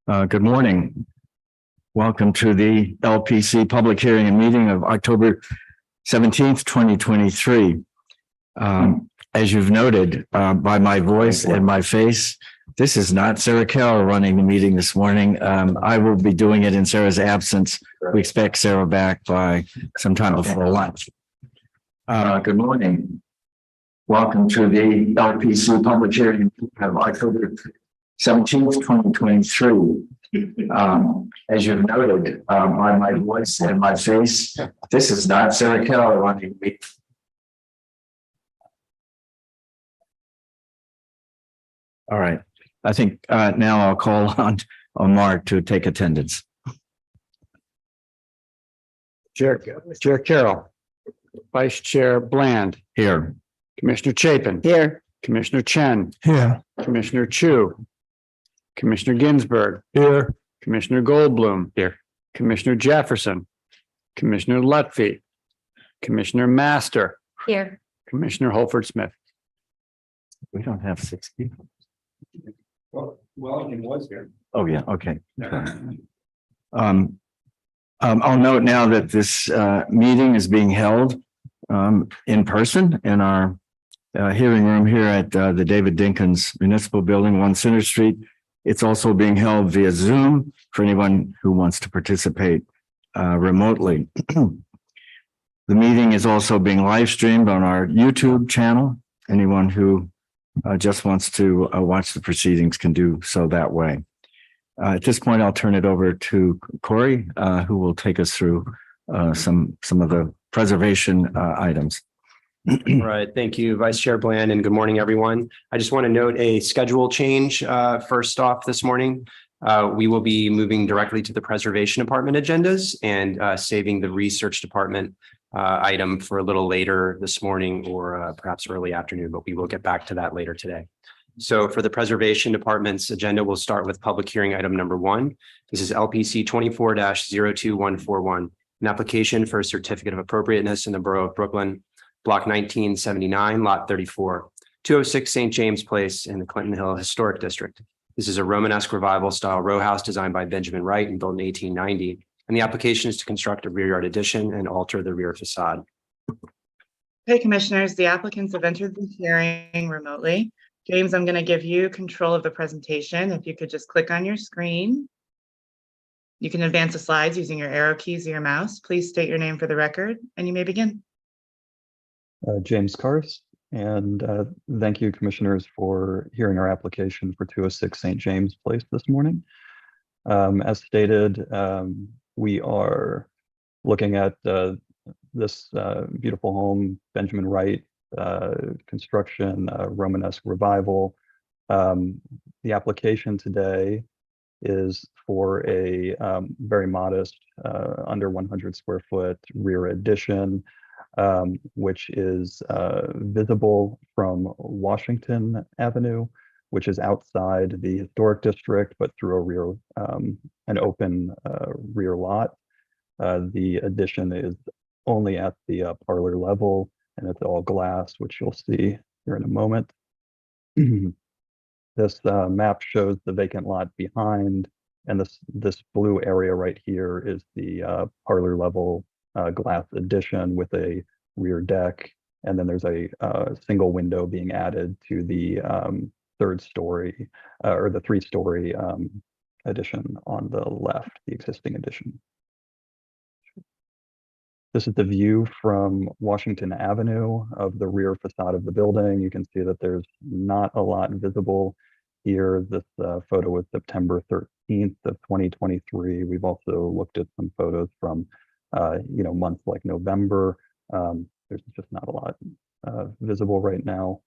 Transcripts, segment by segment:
Good morning. Welcome to the LPC public hearing and meeting of October 17th, 2023. As you've noted by my voice and my face, this is not Sarah Carroll running the meeting this morning. I will be doing it in Sarah's absence. We expect Sarah back by sometime before lunch. Good morning. Welcome to the LPC public hearing of October 17th, 2023. As you've noted by my voice and my face, this is not Sarah Carroll running the meeting. All right. I think now I'll call on Mark to take attendance. Chair Carroll, Vice Chair Bland, Here. Commissioner Chapin, Here. Commissioner Chen, Here. Commissioner Chu, Commissioner Ginsburg, Here. Commissioner Goldblum, here, Commissioner Jefferson, Commissioner Lutfi, Commissioner Master, Here. Commissioner Holford Smith. We don't have 6 people. Well, Wellington was here. Oh, yeah. Okay. I'll note now that this meeting is being held in person in our hearing room here at the David Dinkins Municipal Building, 1 Center Street. It's also being held via Zoom for anyone who wants to participate remotely. The meeting is also being live streamed on our YouTube channel. Anyone who just wants to watch the proceedings can do so that way. At this point, I'll turn it over to Corey, who will take us through some of the preservation items. All right. Thank you, Vice Chair Bland, and good morning, everyone. I just want to note a schedule change first off this morning. We will be moving directly to the Preservation Department agendas and saving the Research Department item for a little later this morning or perhaps early afternoon, but we will get back to that later today. So for the Preservation Department's agenda, we'll start with public hearing item number 1. This is LPC 24-02141, an application for a certificate of appropriateness in the Borough of Brooklyn, Block 1979, Lot 34, 206 St. James Place in the Clinton Hill Historic District. This is a Romanesque revival style row house designed by Benjamin Wright and built in 1890. And the application is to construct a rear yard addition and alter the rear facade. Hey, commissioners, the applicants have entered the hearing remotely. James, I'm going to give you control of the presentation. If you could just click on your screen. You can advance the slides using your arrow keys or your mouse. Please state your name for the record, and you may begin. James Karst, and thank you, commissioners, for hearing our application for 206 St. James Place this morning. As stated, we are looking at this beautiful home, Benjamin Wright construction, Romanesque revival. The application today is for a very modest, under 100 square foot rear addition, which is visible from Washington Avenue, which is outside the historic district, but through a rear, an open rear lot. The addition is only at the parlor level, and it's all glass, which you'll see here in a moment. This map shows the vacant lot behind, and this blue area right here is the parlor level glass addition with a rear deck, and then there's a single window being added to the 3rd story or the 3-story addition on the left, the existing addition. This is the view from Washington Avenue of the rear facade of the building. You can see that there's not a lot visible here. This photo was September 13th of 2023. We've also looked at some photos from months like November. There's just not a lot visible right now.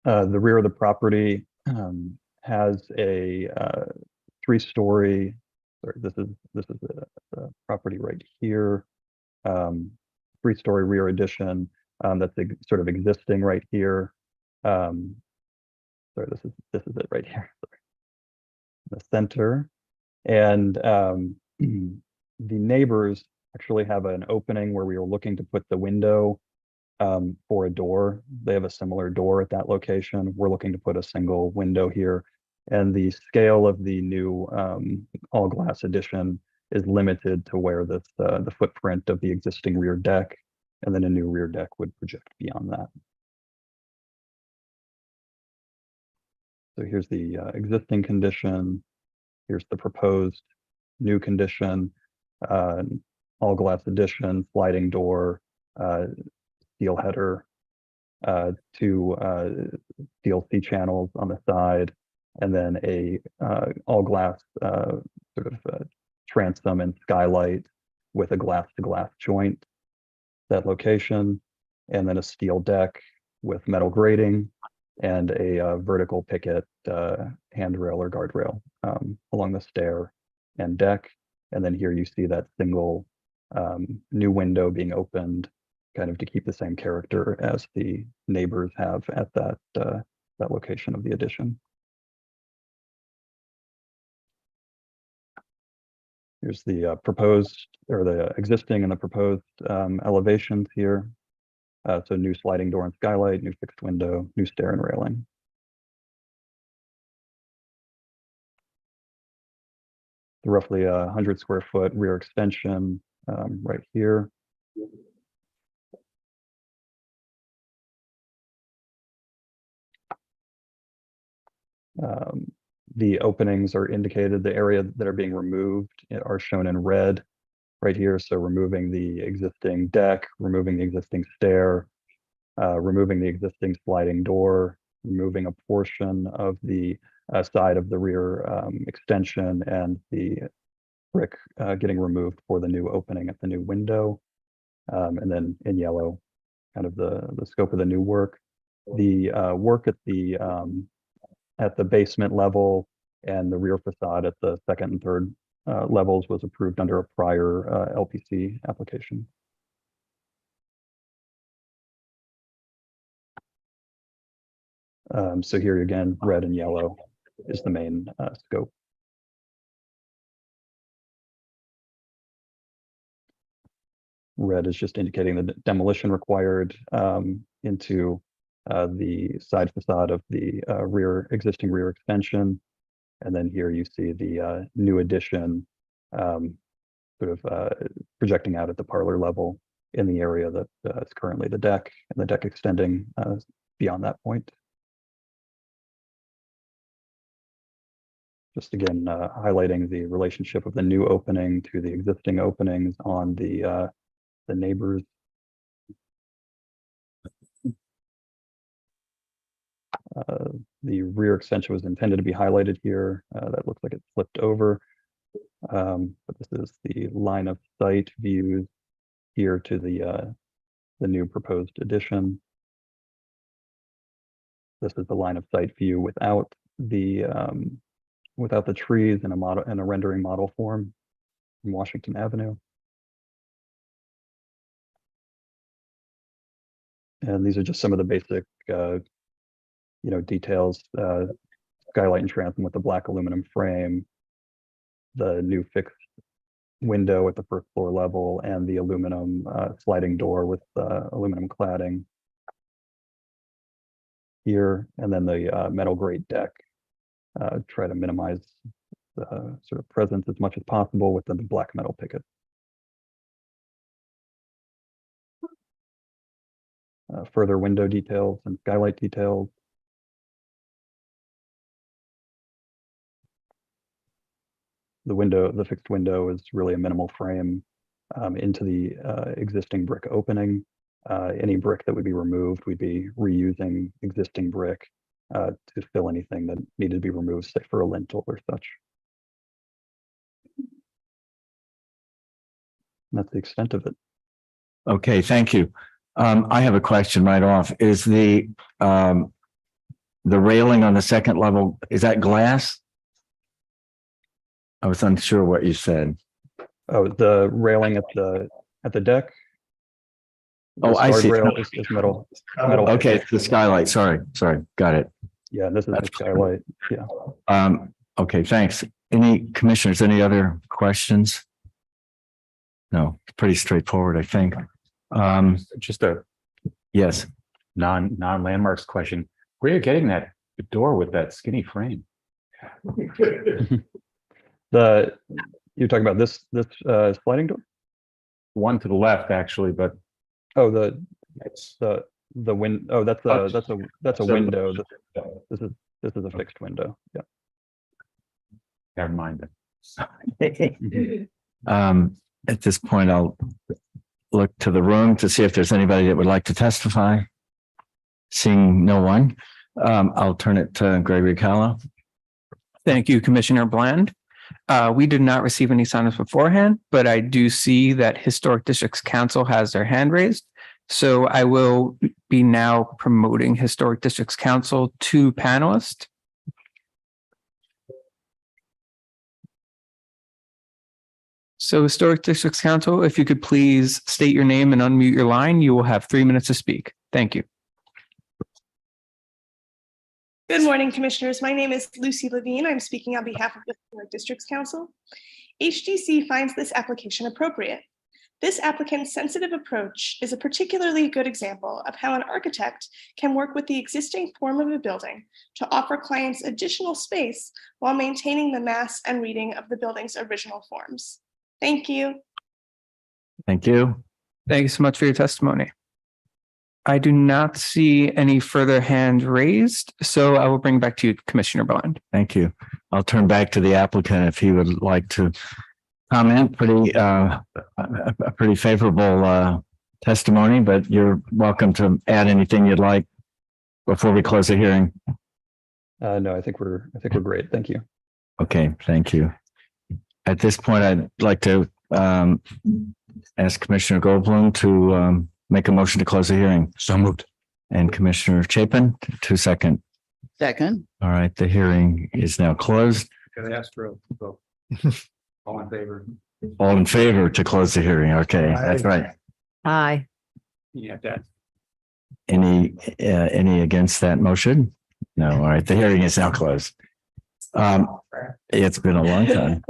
The rear of the property has a 3-story. Sorry, this is the property right here. 3-story rear addition that's sort of existing right here. Sorry, this is it right here. Sorry. The center, and the neighbors actually have an opening where we were looking to put the window for a door. They have a similar door at that location. We're looking to put a single window here. And the scale of the new all glass addition is limited to where this the footprint of the existing rear deck, and then a new rear deck would project beyond that. So here's the existing condition. Here's the proposed new condition, all glass addition, sliding door, steel header, two steel C channels on the side, and then a all glass sort of transom and skylight with a glass to glass joint, that location, and then a steel deck with metal grating and a vertical picket handrail or guardrail along the stair and deck. And then here you see that single new window being opened, kind of to keep the same character as the neighbors have at that that location of the addition. Here's the proposed, or the existing and the proposed elevations here. So new sliding door and skylight, new fixed window, new stair and railing. The roughly 100 square foot rear extension right here. The openings are indicated, the area that are being removed are shown in red right here. So removing the existing deck, removing the existing stair, removing the existing sliding door, removing a portion of the side of the rear extension, and the brick getting removed for the new opening at the new window. And then in yellow, kind of the scope of the new work. The work at the basement level and the rear facade at the second and third levels was approved under a prior LPC application. So here again, red and yellow is the main scope. Red is just indicating the demolition required into the side facade of the existing rear extension. And then here you see the new addition sort of projecting out at the parlor level in the area that is currently the deck, and the deck extending beyond that point. Just again, highlighting the relationship of the new opening to the existing openings on the neighbors. The rear extension was intended to be highlighted here. That looks like it flipped over. But this is the line of sight views here to the new proposed addition. This is the line of sight view without the trees in a model, in a rendering model form in Washington Avenue. And these are just some of the basic details, skylight and transom with the black aluminum frame, the new fixed window at the first floor level, and the aluminum sliding door with aluminum cladding here, and then the metal grate deck. Try to minimize the sort of presence as much as possible with the black metal picket. Further window details and skylight details. The fixed window is really a minimal frame into the existing brick opening. Any brick that would be removed, we'd be reusing existing brick to fill anything that needed to be removed, say for a lintel or such. And that's the extent of it. Okay, thank you. I have a question right off. Is the railing on the second level, is that glass? I was unsure what you said. Oh, the railing at the deck. Oh, I see. Guardrail is metal. Okay, it's the skylight. Sorry. Got it. Yeah, this is the skylight. Yeah. Okay, thanks. Any commissioners, any other questions? No, pretty straightforward, I think. Just a Yes. non-landmarks question. Where are you getting that door with that skinny frame? You're talking about this sliding door? One to the left, actually, but Oh, it's the window. Oh, that's a window. This is a fixed window. Yeah. never mind. At this point, I'll look to the room to see if there's anybody that would like to testify. Seeing no one, I'll turn it to Gregory Callow. Thank you, Commissioner Bland. We did not receive any sign-ups beforehand, but I do see that Historic Districts Council has their hand raised. So I will be now promoting Historic Districts Council to panelists. So Historic Districts Council, if you could please state your name and unmute your line, you will have 3 minutes to speak. Thank you. Good morning, Commissioners. My name is Lucy Levine. I'm speaking on behalf of the Historic Districts Council. HDC finds this application appropriate. This applicant's sensitive approach is a particularly good example of how an architect can work with the existing form of a building to offer clients additional space while maintaining the mass and reading of the building's original forms. Thank you. Thank you. Thank you so much for your testimony. I do not see any further hand raised, so I will bring back to you, Commissioner Bond. Thank you. I'll turn back to the applicant if he would like to comment. A pretty favorable testimony, but you're welcome to add anything you'd like before we close the hearing. No, I think we're great. Thank you. Okay, thank you. At this point, I'd like to ask Commissioner Goldblum to make a motion to close the hearing. So moved. And Commissioner Chapin, 2 second. Second. All right, the hearing is now closed. Can I ask for a vote? All in favor? All in favor to close the hearing. Okay, that's right. Aye. Yeah, that. Any against that motion? No. All right, the hearing is now closed. It's been a long time.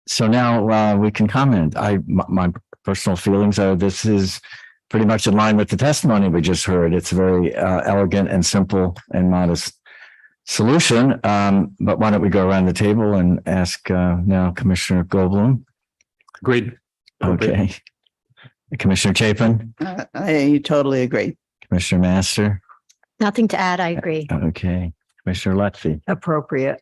So now we can comment. My personal feelings are this is pretty much in line with the testimony we just heard. It's a very elegant and simple and modest solution. But why don't we go around the table and ask now Commissioner Goldblum? Agreed. Okay. Commissioner Chapin? I totally agree. Commissioner Master? Nothing to add. I agree. Okay. Commissioner Lutfi? Appropriate.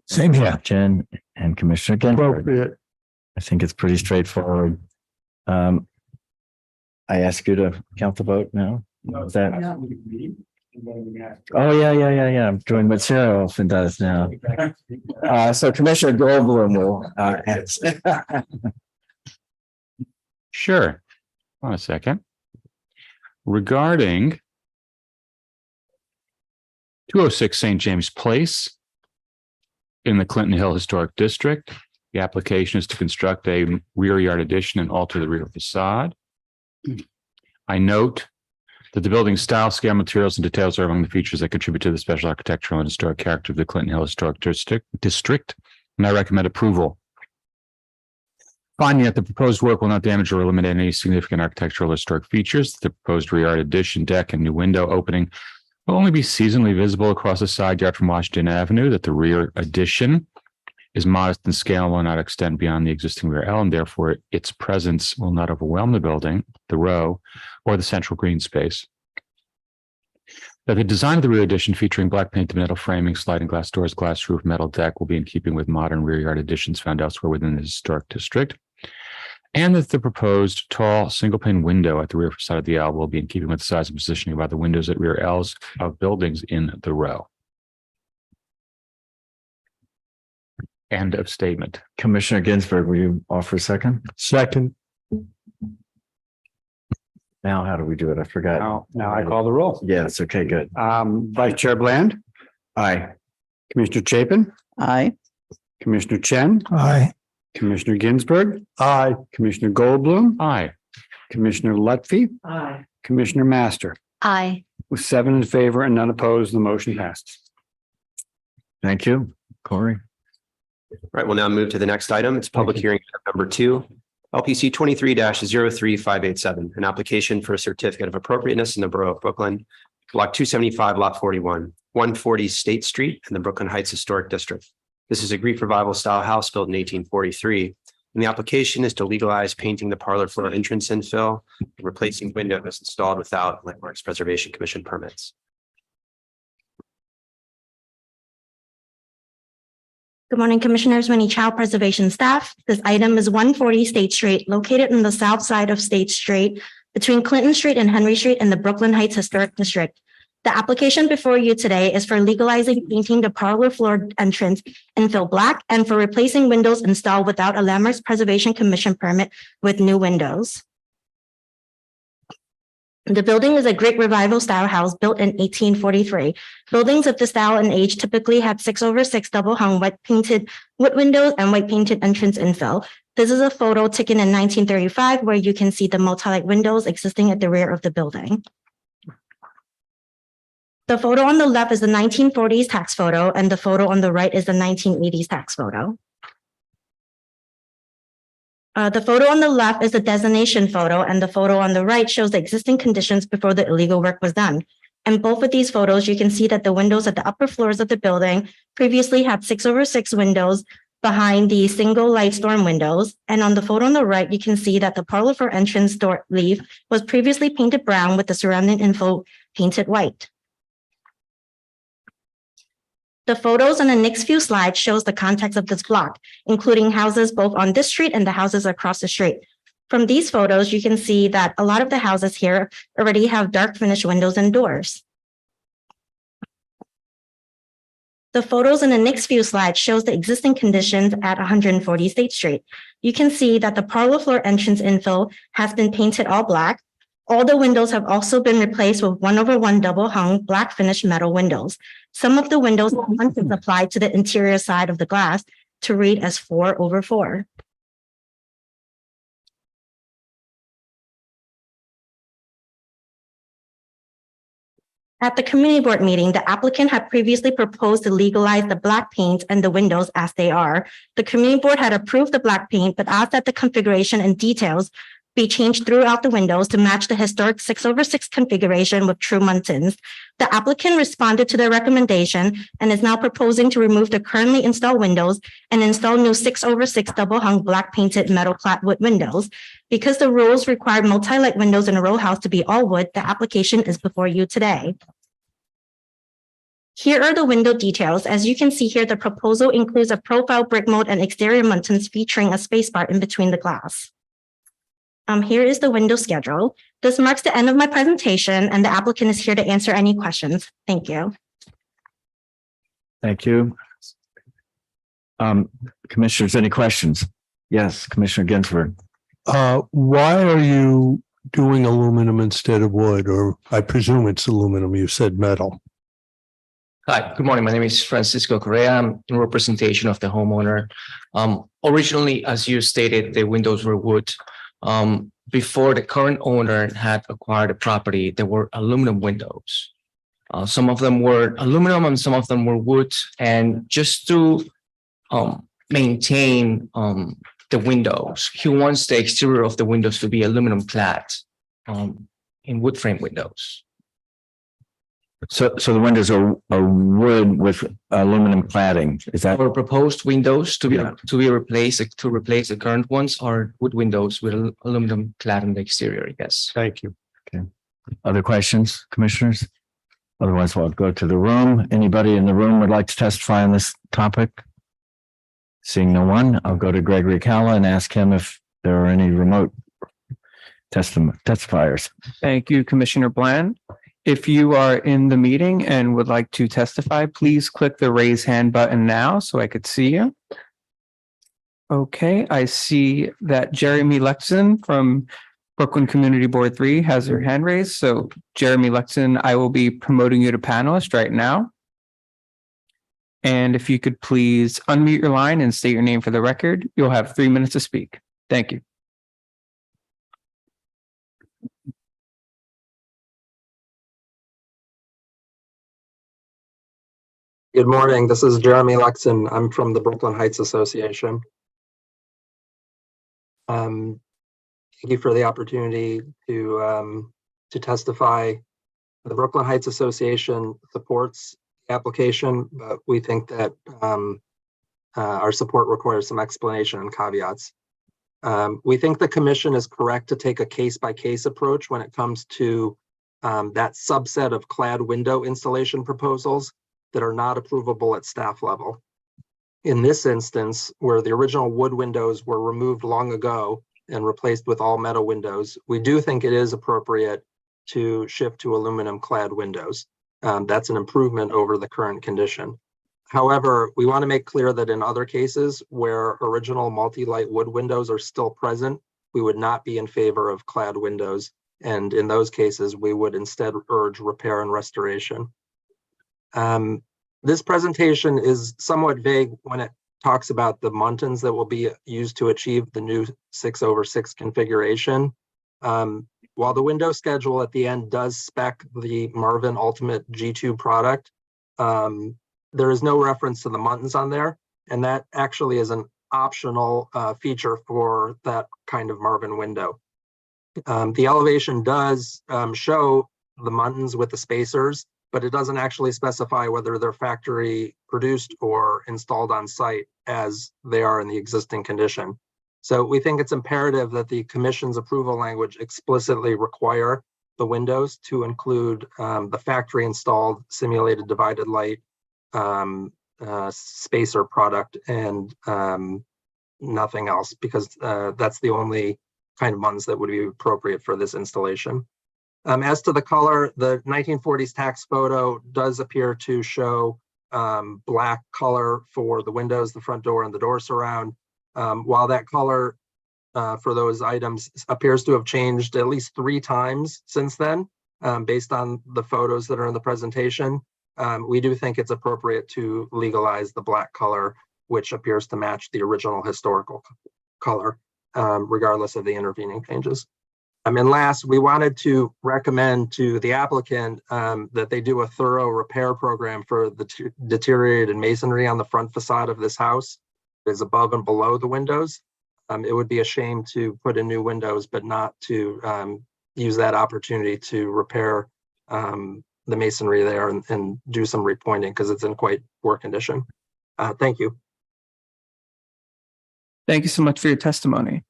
Same here. Jen and Commissioner Ginsburg. Appropriate. I think it's pretty straightforward. I ask you to count the vote now. Is that? Oh, yeah. I'm doing what Sarah often does now. So Commissioner Goldblum will answer. Sure. Hold on a second. Regarding 206 St. James Place in the Clinton Hill Historic District, the application is to construct a rear yard addition and alter the rear facade. I note that the building's style, scale, materials, and details are among the features that contribute to the special architectural and historic character of the Clinton Hill Historic District, and I recommend approval. Finding that the proposed work will not damage or eliminate any significant architectural or historic features, the proposed rear yard addition, deck, and new window opening will only be seasonally visible across the side yard from Washington Avenue, that the rear addition is modest in scale and will not extend beyond the existing rear L, and therefore its presence will not overwhelm the building, the row, or the central green space. That the design of the rear addition featuring black painted metal framing, sliding glass doors, glass roof, metal deck will be in keeping with modern rear yard additions found elsewhere within the historic district. And that the proposed tall single pane window at the rear facade of the L will be in keeping with the size and positioning of other windows at rear Ls of buildings in the row. End of statement. Commissioner Ginsburg, will you offer a second? Second. Now, how do we do it? I forgot. Now I call the roll. Yes, okay, good. Vice Chair Bland, Aye. Commissioner Chapin, Aye. Commissioner Chen, Aye. Commissioner Ginsburg. Aye. Commissioner Goldblum, Aye. Commissioner Lutfi, Aye. Commissioner Master. Aye. With 7 in favor and none opposed, the motion passed. Thank you, Corey. Right, we'll now move to the next item. It's public hearing number 2, LPC 23-03587, an application for a certificate of appropriateness in the Borough of Brooklyn. Block 275, Lot 41, 140 State Street in the Brooklyn Heights Historic District. This is a Greek revival style house built in 1843. And the application is to legalize painting the parlor floor entrance infill, and replacing windows installed without Landmarks Preservation Commission permits. Good morning, Commissioners. Winnie Chow, Preservation Staff. This item is 140 State Street, located on the south side of State Street, between Clinton Street and Henry Street in the Brooklyn Heights Historic District. The application before you today is for legalizing painting the parlor floor entrance infill black and for replacing windows installed without a Landmarks Preservation Commission permit with new windows. The building is a Greek revival style house built in 1843. Buildings of this style and age typically have 6/6 double hung white painted wood windows and white painted entrance infill. This is a photo taken in 1935 where you can see the multi-light windows existing at the rear of the building. The photo on the left is the 1940s tax photo, and the photo on the right is the 1980s tax photo. The photo on the left is the designation photo, and the photo on the right shows the existing conditions before the illegal work was done. In both of these photos, you can see that the windows at the upper floors of the building previously had 6/6 windows behind the single light storm windows. And on the photo on the right, you can see that the parlor floor entrance door leaf was previously painted brown with the surrounding info painted white. The photos on the next few slides shows the context of this block, including houses both on this street and the houses across the street. From these photos, you can see that a lot of the houses here already have dark finished windows and doors. The photos in the next few slides shows the existing conditions at 140 State Street. You can see that the parlor floor entrance infill has been painted all black. All the windows have also been replaced with 1/1 double hung black finished metal windows. Some of the windows is applied to the interior side of the glass to read as 4/4. At the community board meeting, the applicant had previously proposed to legalize the black paint and the windows as they are. The community board had approved the black paint, but asked that the configuration and details be changed throughout the windows to match the historic 6/6 configuration with true muntins. The applicant responded to their recommendation and is now proposing to remove the currently installed windows and install new 6/6 double hung black painted metal clad wood windows. Because the rules require multi-light windows in a row house to be all wood, the application is before you today. Here are the window details. As you can see here, the proposal includes a profile brick mold and exterior muntins featuring a space bar in between the glass. Here is the window schedule. This marks the end of my presentation, and the applicant is here to answer any questions. Thank you. Thank you. Commissioners, any questions? Yes, Commissioner Ginsburg. Why are you doing aluminum instead of wood? Or I presume it's aluminum. You said metal. Hi, good morning. My name is Francisco Correa. I'm in representation of the homeowner. Originally, as you stated, the windows were wood. Before the current owner had acquired the property, there were aluminum windows. Some of them were aluminum and some of them were wood. And just to maintain the windows, he wants the exterior of the windows to be aluminum clad in wood frame windows. So the windows are wood with aluminum cladding. Is that? Our proposed windows to be replaced to replace the current ones are wood windows with aluminum clad in the exterior. Yes. Thank you. Okay. Other questions, commissioners? Otherwise, we'll go to the room. Anybody in the room would like to testify on this topic? Seeing no one, I'll go to Gregory Calla and ask him if there are any remote testifiers. Thank you, Commissioner Bland. If you are in the meeting and would like to testify, please click the raise hand button now so I could see you. Okay, I see that Jeremy Lexon from Brooklyn Community Board 3 has her hand raised. So Jeremy Lexon, I will be promoting you to panelist right now. And if you could please unmute your line and state your name for the record, you'll have 3 minutes to speak. Thank you. Good morning. This is Jeremy Lexon. I'm from the Brooklyn Heights Association. Thank you for the opportunity to testify The Brooklyn Heights Association supports the application, but we think that our support requires some explanation and caveats. We think the commission is correct to take a case-by-case approach when it comes to that subset of clad window installation proposals that are not approvable at staff level. In this instance, where the original wood windows were removed long ago and replaced with all metal windows, we do think it is appropriate to shift to aluminum clad windows. That's an improvement over the current condition. However, we want to make clear that in other cases where original multi-light wood windows are still present, we would not be in favor of clad windows. And in those cases, we would instead urge repair and restoration. This presentation is somewhat vague when it talks about the muntins that will be used to achieve the new 6/6 configuration. While the window schedule at the end does spec the Marvin Ultimate G2 product, there is no reference to the muntins on there, and that actually is an optional feature for that kind of Marvin window. The elevation does show the muntins with the spacers, but it doesn't actually specify whether they're factory produced or installed on site as they are in the existing condition. So we think it's imperative that the commission's approval language explicitly require the windows to include the factory installed simulated divided light spacer product and nothing else, because that's the only kind of muntins that would be appropriate for this installation. As to the color, the 1940s tax photo does appear to show black color for the windows, the front door, and the door surround. While that color for those items appears to have changed at least 3 times since then, based on the photos that are in the presentation, we do think it's appropriate to legalize the black color, which appears to match the original historical color, regardless of the intervening changes. And last, we wanted to recommend to the applicant that they do a thorough repair program for the deteriorated masonry on the front facade of this house. It is above and below the windows. It would be a shame to put in new windows, but not to use that opportunity to repair the masonry there and do some repointing, because it's in quite poor condition. Thank you. Thank you so much for your testimony.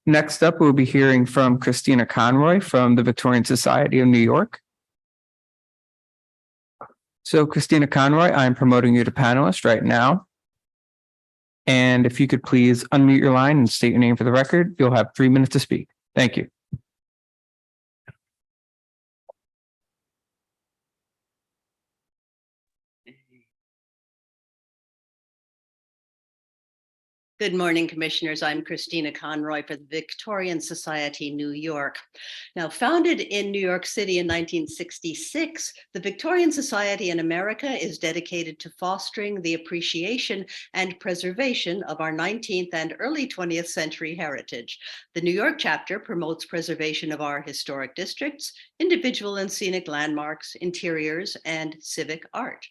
Next up, we'll be hearing from Christina Conroy from the Victorian Society of New York. So Christina Conroy, I'm promoting you to panelist right now. And if you could please unmute your line and state your name for the record, you'll have 3 minutes to speak. Thank you. Good morning, Commissioners. I'm Christina Conroy for the Victorian Society, New York. Now, founded in New York City in 1966, the Victorian Society in America is dedicated to fostering the appreciation and preservation of our 19th and early 20th century heritage. The New York chapter promotes preservation of our historic districts, individual and scenic landmarks, interiors, and civic art.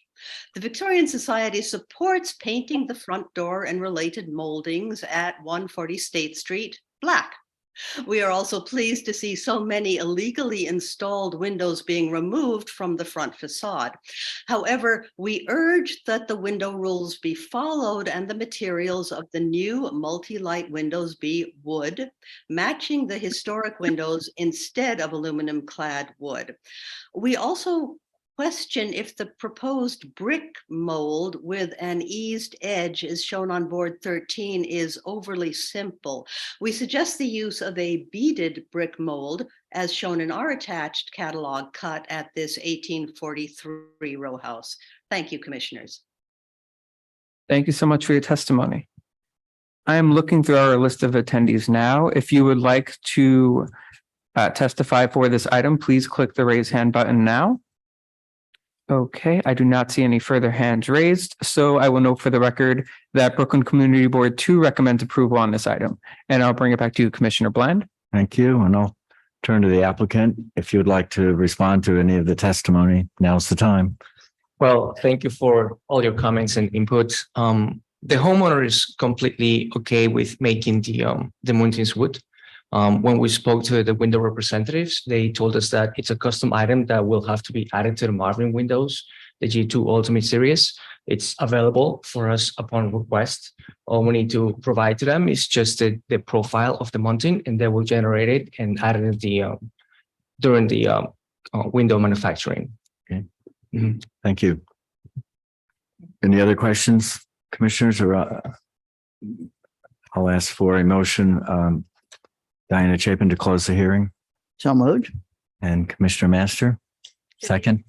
The Victorian Society supports painting the front door and related moldings at 140 State Street black. We are also pleased to see so many illegally installed windows being removed from the front facade. However, we urge that the window rules be followed and the materials of the new multi-light windows be wood, matching the historic windows instead of aluminum-clad wood. We also question if the proposed brick mold with an eased edge as shown on board 13 is overly simple. We suggest the use of a beaded brick mold as shown in our attached catalog cut at this 1843 row house. Thank you, Commissioners. Thank you so much for your testimony. I am looking through our list of attendees now. If you would like to testify for this item, please click the raise hand button now. Okay, I do not see any further hands raised, so I will note for the record that Brooklyn Community Board 2 recommends approval on this item, and I'll bring it back to you, Commissioner Bland. Thank you, and I'll turn to the applicant. If you would like to respond to any of the testimony, now's the time. Well, thank you for all your comments and inputs. The homeowner is completely okay with making the muntins wood. When we spoke to the window representatives, they told us that it's a custom item that will have to be added to the Marvin windows, the G2 Ultimate Series. It's available for us upon request. All we need to provide to them is just the profile of the mounting, and they will generate it and add it during the window manufacturing. Okay. Mhm. Thank you. Any other questions, commissioners, or I'll ask for a motion. Diana Chapin to close the hearing, So moved. and Commissioner Master, second.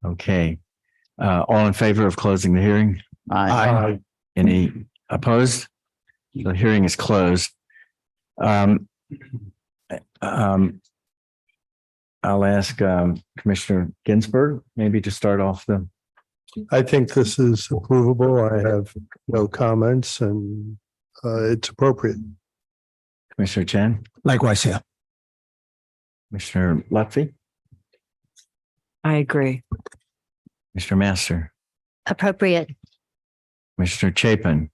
Okay. All in favor of closing the hearing? Aye. Any opposed? The hearing is closed. I'll ask Commissioner Ginsburg, maybe to start off the. I think this is approvable. I have no comments and it's appropriate. Commissioner Chen, Likewise, yeah. Commissioner Lutfi, I agree. Mr. Master, Appropriate. Commissioner Chapin.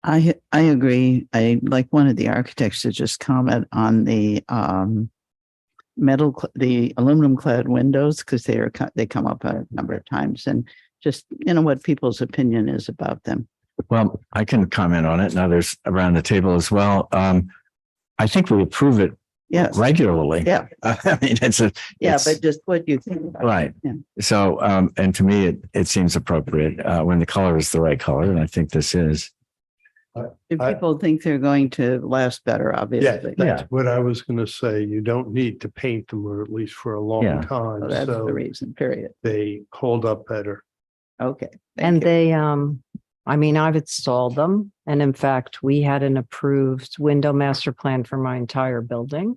I agree. I like one of the architects to just comment on the the aluminum clad windows, because they come up a number of times, and just, what people's opinion is about them. Well, I can comment on it and others around the table as well. I think we approve it regularly. Yeah. I mean, But just what you think about it. Right. Yeah. So, and to me, it seems appropriate when the color is the right color, and I think this is. If people think they're going to last better, Yeah, obviously. that's what I was going to say. You don't need to paint them, or at least for a long Yeah. time. So that's the So reason, period. they hold up better. Okay. And they, I mean, I've installed them. And in fact, we had an approved window master plan for my entire building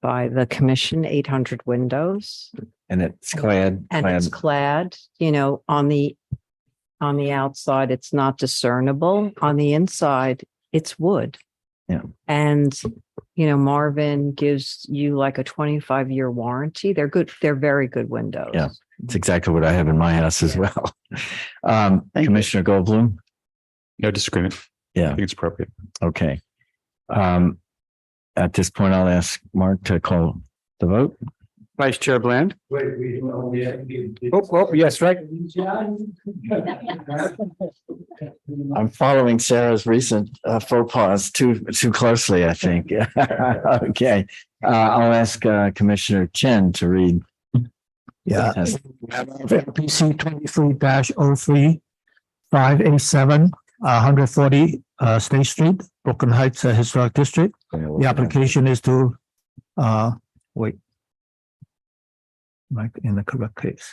by the commission, 800 windows. And it's clad. And it's clad, on the outside, it's not discernible. On the inside, it's wood. Yeah. And, Marvin gives you like a 25-year warranty. They're good. They're very good windows. Yeah. It's exactly what I have in my house as well. Commissioner Goldblum. No disagreement. Yeah. I think it's appropriate. Okay. At this point, I'll ask Mark to call the vote. Vice Chair Bland. Oh, yes, right. I'm following Sarah's recent faux pas too closely, I think. Okay. I'll ask Commissioner Chen to read. Yeah. LPC 23-03 587 140 State Street, Brooklyn Heights Historic District. The application is to wait. Right, in the correct case.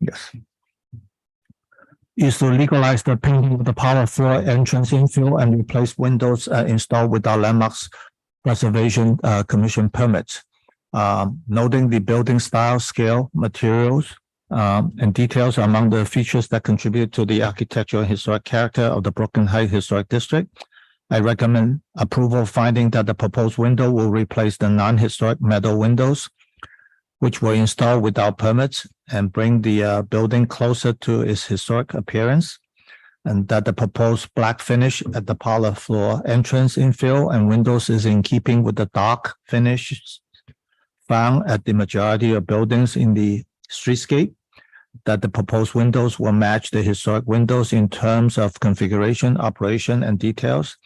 Yes. Is to legalize the painting of the power floor entrance infill and replace windows installed without landmarks preservation commission permits. Noting the building style, scale, materials, and details are among the features that contribute to the architectural and historic character of the Brooklyn Heights Historic District. I recommend approval, finding that the proposed window will replace the non-historic metal windows, which were installed without permits, and bring the building closer to its historic appearance, and that the proposed black finish at the parlor floor entrance infill and windows is in keeping with the dark finish found at the majority of buildings in the streetscape, that the proposed windows will match the historic windows in terms of configuration, operation, and details,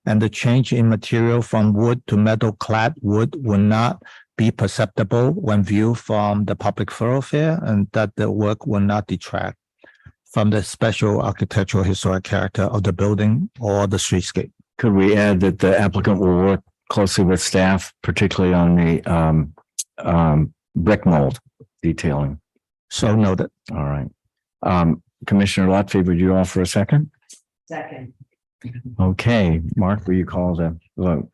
and the change in material from wood to metal clad wood will not be perceptible when viewed from the public thoroughfare, and that the work will not detract from the special architectural historic character of the building or the streetscape. Could we add that the applicant will work closely with staff, particularly on the brick mold detailing? So noted. All right. Commissioner Lutfi, would you offer a second? Second. Okay, Mark, will you call the vote?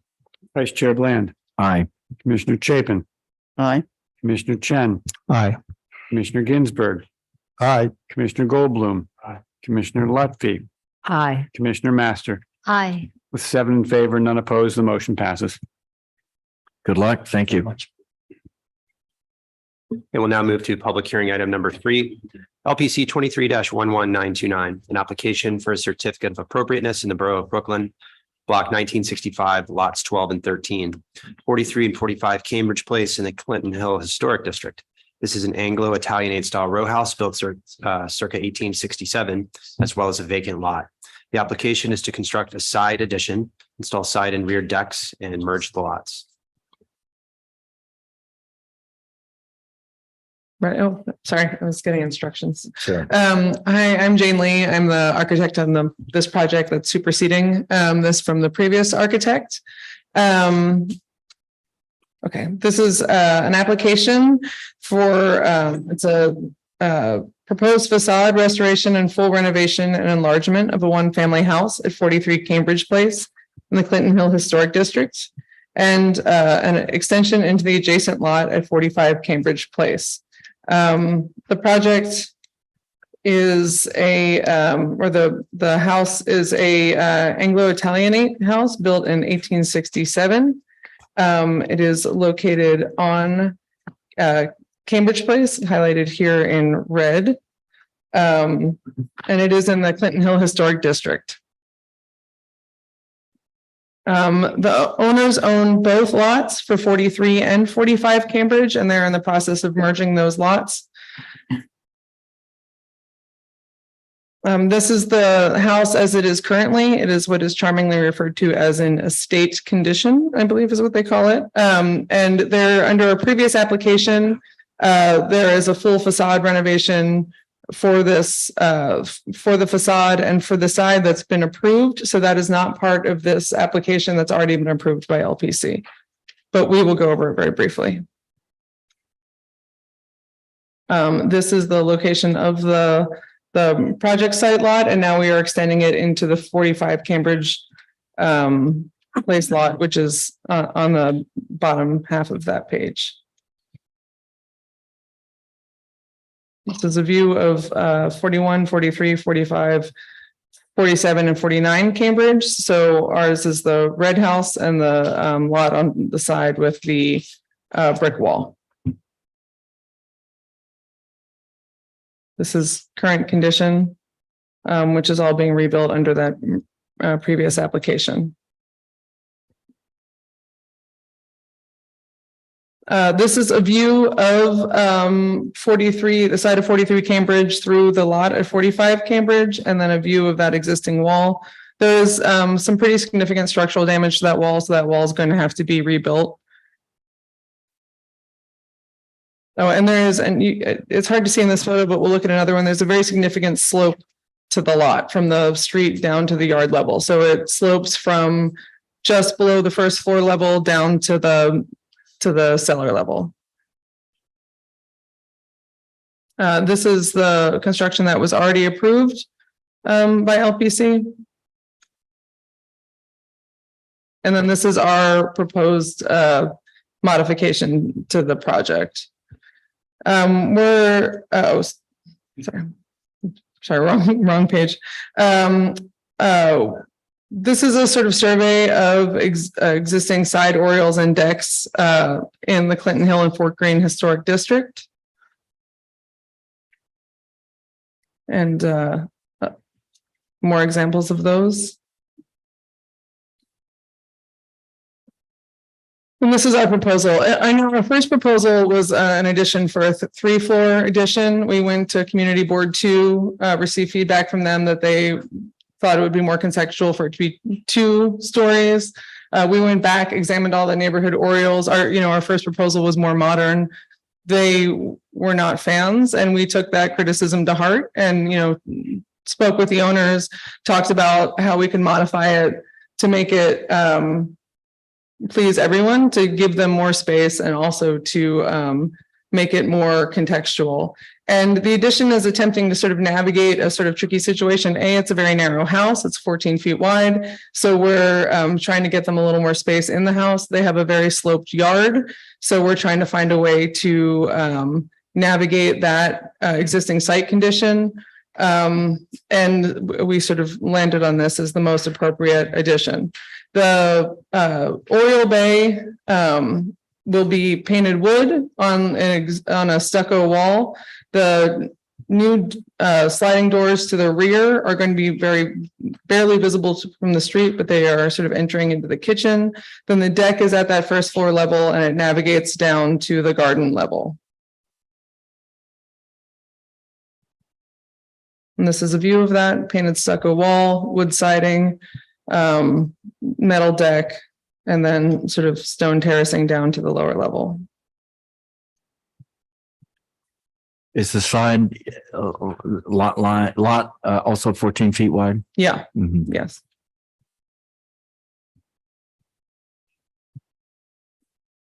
Vice Chair Bland. Aye. Commissioner Chapin. Aye. Commissioner Chen. Aye. Commissioner Ginsburg. Aye. Commissioner Goldblum. Aye. Commissioner Lutfi. Aye. Commissioner Master. Aye. With 7 in favor, none opposed, the motion passes. Good luck. Thank you. And we'll now move to public hearing item number 3, LPC 23-11929, an application for a certificate of appropriateness in the borough of Brooklyn Block 1965, lots 12 and 13, 43 and 45 Cambridge Place in the Clinton Hill Historic District. This is an Anglo-Italianate style row house built circa 1867, as well as a vacant lot. The application is to construct a side addition, install side and rear decks, and merge the lots. Right. Oh, sorry. I was getting instructions. Sure. Hi, I'm Jane Lee. I'm the architect on this project that's superseding this from the previous architect. Okay, this is an application for it's a proposed facade restoration and full renovation and enlargement of a one-family house at 43 Cambridge Place in the Clinton Hill Historic District, and an extension into the adjacent lot at 45 Cambridge Place. The project is the house is a Anglo-Italianate house built in 1867. It is located on Cambridge Place, highlighted here in red. And it is in the Clinton Hill Historic District. The owners own both lots for 43 and 45 Cambridge, and they're in the process of merging those lots. This is the house as it is currently. It is what is charmingly referred to as an estate condition, I believe is what they call it. And they're under a previous application. There is a full facade renovation for this, for the facade and for the side that's been approved. So that is not part of this application that's already been approved by LPC, but we will go over it very briefly. This is the location of the project site lot, and now we are extending it into the 45 Cambridge Place lot, which is on the bottom half of that page. This is a view of 41, 43, 45, 47, and 49 Cambridge. So ours is the red house and the lot on the side with the brick wall. This is current condition, which is all being rebuilt under that previous application. This is a view of 43, the side of 43 Cambridge through the lot at 45 Cambridge, and then a view of that existing wall. There's some pretty significant structural damage to that wall, so that wall is going to have to be rebuilt. Oh, and there is, and it's hard to see in this photo, but we'll look at another one. There's a very significant slope to the lot from the street down to the yard level. So it slopes from just below the first floor level down to the cellar level. This is the construction that was already approved by LPC. And then this is our proposed modification to the project. Wrong page. This is a sort of survey of existing side oriels and decks in the Clinton Hill and Fort Greene Historic District. And more examples of those. And this is our proposal. I know our first proposal was an addition for a 3-floor addition. We went to Community Board 2, received feedback from them that they thought it would be more contextual for it to be 2 stories. We went back, examined all the neighborhood oriels. Our first proposal was more modern. They were not fans, and we took that criticism to heart and, spoke with the owners, talked about how we can modify it to make it please everyone, to give them more space and also to make it more contextual. And the addition is attempting to sort of navigate a sort of tricky situation. It's a very narrow house. It's 14 feet wide. So we're trying to get them a little more space in the house. They have a very sloped yard. So we're trying to find a way to navigate that existing site condition. And we sort of landed on this as the most appropriate addition. The oriel bay will be painted wood on a stucco wall. The new sliding doors to the rear are going to be very barely visible from the street, but they are sort of entering into the kitchen. Then the deck is at that first floor level and it navigates down to the garden level. And this is a view of that: painted stucco wall, wood siding, metal deck, and then sort of stone terracing down to the lower level. Is the side lot also 14 feet wide? Yeah. Mhm. Yes.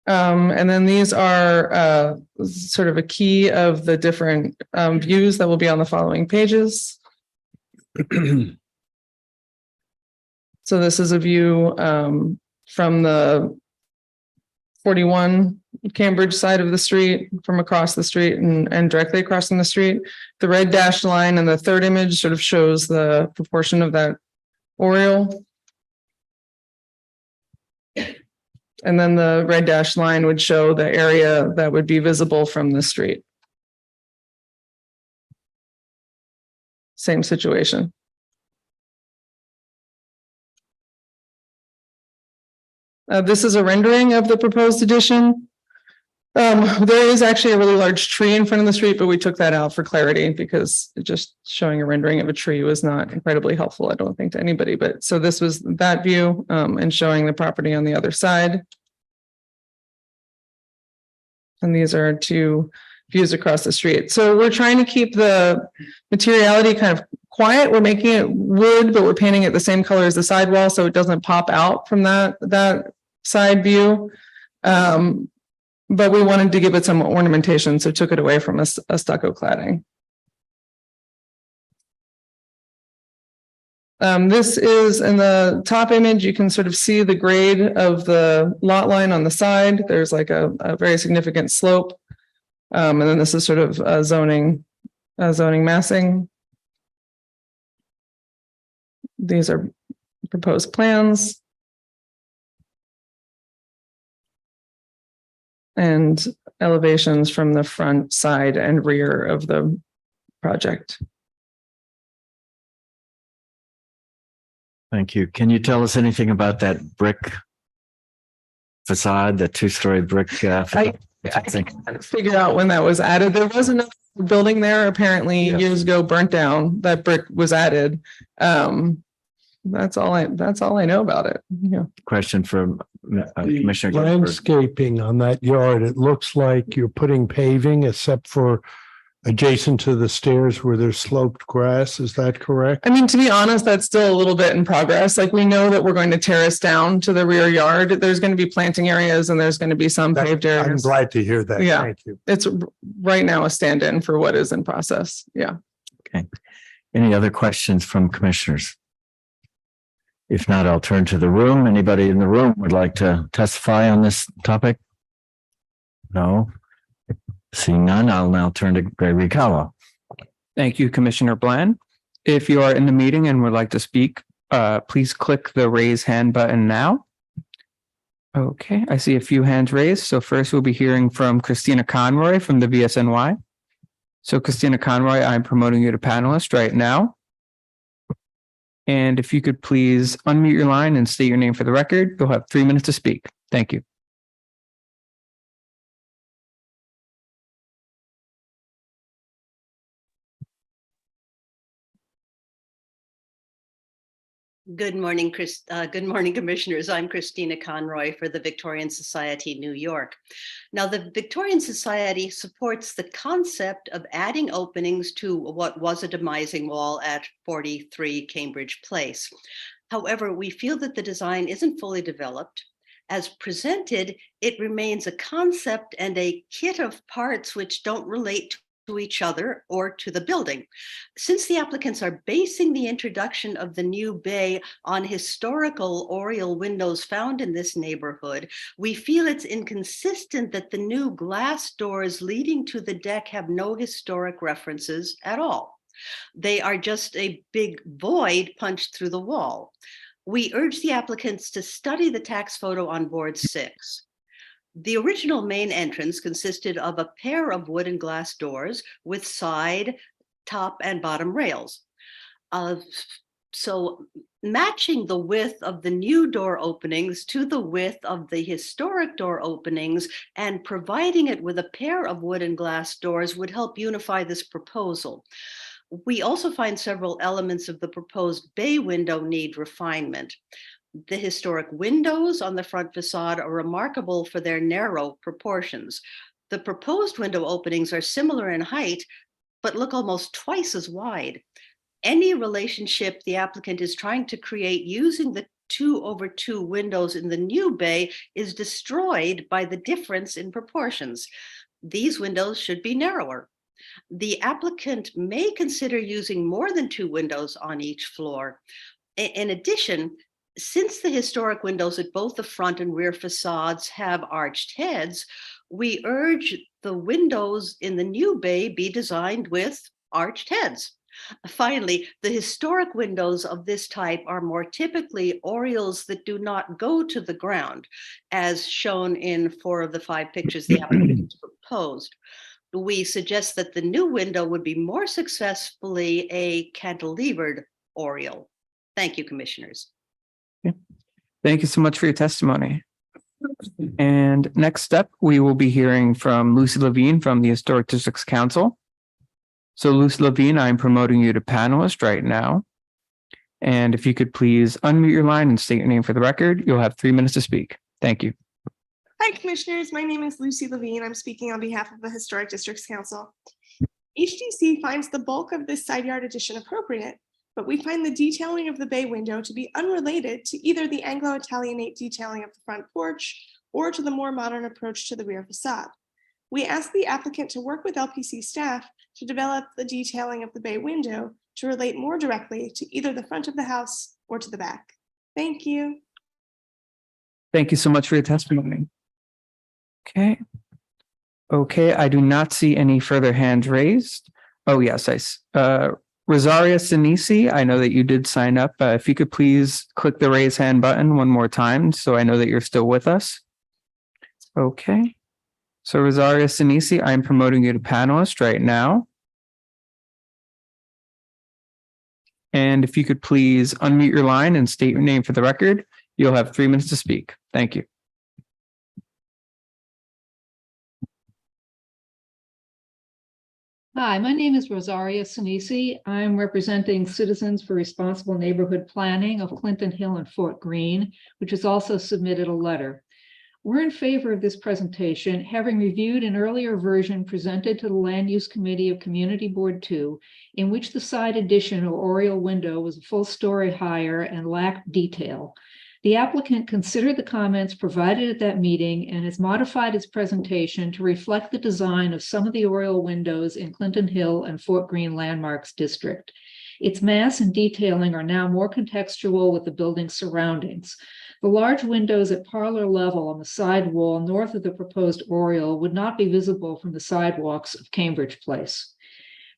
And then these are sort of a key of the different views that will be on the following pages. So this is a view from the 41 Cambridge side of the street, from across the street and directly across from the street. The red dashed line in the third image sort of shows the proportion of that oriole. And then the red dashed line would show the area that would be visible from the street. Same situation. This is a rendering of the proposed addition. There is actually a really large tree in front of the street, but we took that out for clarity because just showing a rendering of a tree was not incredibly helpful, I don't think, to anybody. But so this was that view and showing the property on the other side. And these are two views across the street. So we're trying to keep the materiality kind of quiet. We're making it wood, but we're painting it the same color as the sidewall so it doesn't pop out from that side view. But we wanted to give it some ornamentation, so took it away from a stucco cladding. This is in the top image. You can sort of see the grade of the lot line on the side. There's like a very significant slope. And then this is sort of zoning massing. These are proposed plans. And elevations from the front, side, and rear of the project. Thank you. Can you tell us anything about that brick facade, the two-story brick? I can't figure out when that was added. There was another building there apparently years ago, burnt down. That brick was added. That's all I know about it. Yeah. Question from Commissioner. Landscaping on that yard, it looks like you're putting paving except for adjacent to the stairs where there's sloped grass. Is that correct? I mean, to be honest, that's still a little bit in progress. Like, we know that we're going to terrace down to the rear yard. There's going to be planting areas and there's going to be some paved areas. I'm glad to hear that. Yeah. Thank you. It's right now a stand-in for what is in process. Yeah. Okay. Any other questions from commissioners? If not, I'll turn to the room. Anybody in the room would like to testify on this topic? No. Seeing none, I'll now turn to Gregory Cowell. Thank you, Commissioner Bland. If you are in the meeting and would like to speak, please click the raise hand button now. Okay, I see a few hands raised. So first we'll be hearing from Christina Conroy from the VSNY. So Christina Conroy, I'm promoting you to panelist right now. And if you could please unmute your line and state your name for the record, you'll have 3 minutes to speak. Thank you. Good morning, good morning, commissioners. I'm Christina Conroy for the Victorian Society, New York. Now, the Victorian Society supports the concept of adding openings to what was a demising wall at 43 Cambridge Place. However, we feel that the design isn't fully developed. As presented, it remains a concept and a kit of parts which don't relate to each other or to the building. Since the applicants are basing the introduction of the new bay on historical oriel windows found in this neighborhood, we feel it's inconsistent that the new glass doors leading to the deck have no historic references at all. They are just a big void punched through the wall. We urge the applicants to study the tax photo on board 6. The original main entrance consisted of a pair of wood and glass doors with side top and bottom rails. So matching the width of the new door openings to the width of the historic door openings and providing it with a pair of wood and glass doors would help unify this proposal. We also find several elements of the proposed bay window need refinement. The historic windows on the front facade are remarkable for their narrow proportions. The proposed window openings are similar in height, but look almost twice as wide. Any relationship the applicant is trying to create using the 2/2 windows in the new bay is destroyed by the difference in proportions. These windows should be narrower. The applicant may consider using more than 2 windows on each floor. In addition, since the historic windows at both the front and rear facades have arched heads, we urge the windows in the new bay be designed with arched heads. Finally, the historic windows of this type are more typically oriels that do not go to the ground, as shown in 4 of the 5 pictures the applicant proposed. We suggest that the new window would be more successfully a cantilevered oriel. Thank you, commissioners. Thank you so much for your testimony. And next up, we will be hearing from Lucy Levine from the Historic Districts Council. So Lucy Levine, I'm promoting you to panelist right now. And if you could please unmute your line and state your name for the record, you'll have 3 minutes to speak. Thank you. Hi, commissioners. My name is Lucy Levine. I'm speaking on behalf of the Historic Districts Council. HDC finds the bulk of this side yard addition appropriate, but we find the detailing of the bay window to be unrelated to either the Anglo-Italianate detailing of the front porch or to the more modern approach to the rear facade. We ask the applicant to work with LPC staff to develop the detailing of the bay window to relate more directly to either the front of the house or to the back. Thank you. Thank you so much for your testimony. Okay, I do not see any further hands raised. Oh, yes, Rosaria Sinisi, I know that you did sign up. If you could please click the raise hand button one more time so I know that you're still with us. Okay. So Rosaria Sinisi, I'm promoting you to panelist right now. And if you could please unmute your line and state your name for the record, you'll have 3 minutes to speak. Thank you. Hi, my name is Rosaria Sinisi. I'm representing Citizens for Responsible Neighborhood Planning of Clinton Hill and Fort Greene, which has also submitted a letter. We're in favor of this presentation, having reviewed an earlier version presented to the Land Use Committee of Community Board 2, in which the side addition or oriel window was a full story higher and lacked detail. The applicant considered the comments provided at that meeting and has modified its presentation to reflect the design of some of the oriel windows in Clinton Hill and Fort Greene Landmarks District. Its mass and detailing are now more contextual with the building's surroundings. The large windows at parlor level on the side wall north of the proposed oriel would not be visible from the sidewalks of Cambridge Place.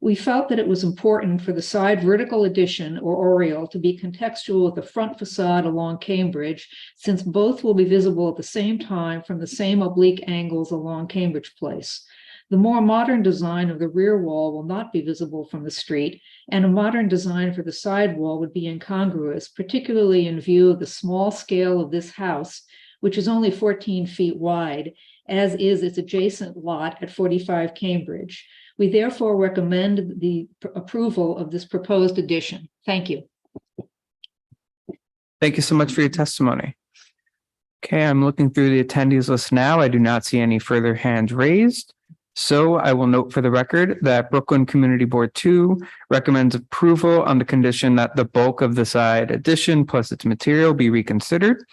We felt that it was important for the side vertical addition or oriel to be contextual with the front facade along Cambridge, since both will be visible at the same time from the same oblique angles along Cambridge Place. The more modern design of the rear wall will not be visible from the street, and a modern design for the side wall would be incongruous, particularly in view of the small scale of this house, which is only 14 feet wide, as is its adjacent lot at 45 Cambridge. We therefore recommend the approval of this proposed addition. Thank you. Thank you so much for your testimony. Okay, I'm looking through the attendees list now. I do not see any further hands raised. So I will note for the record that Brooklyn Community Board 2 recommends approval on the condition that the bulk of the side addition plus its material be reconsidered.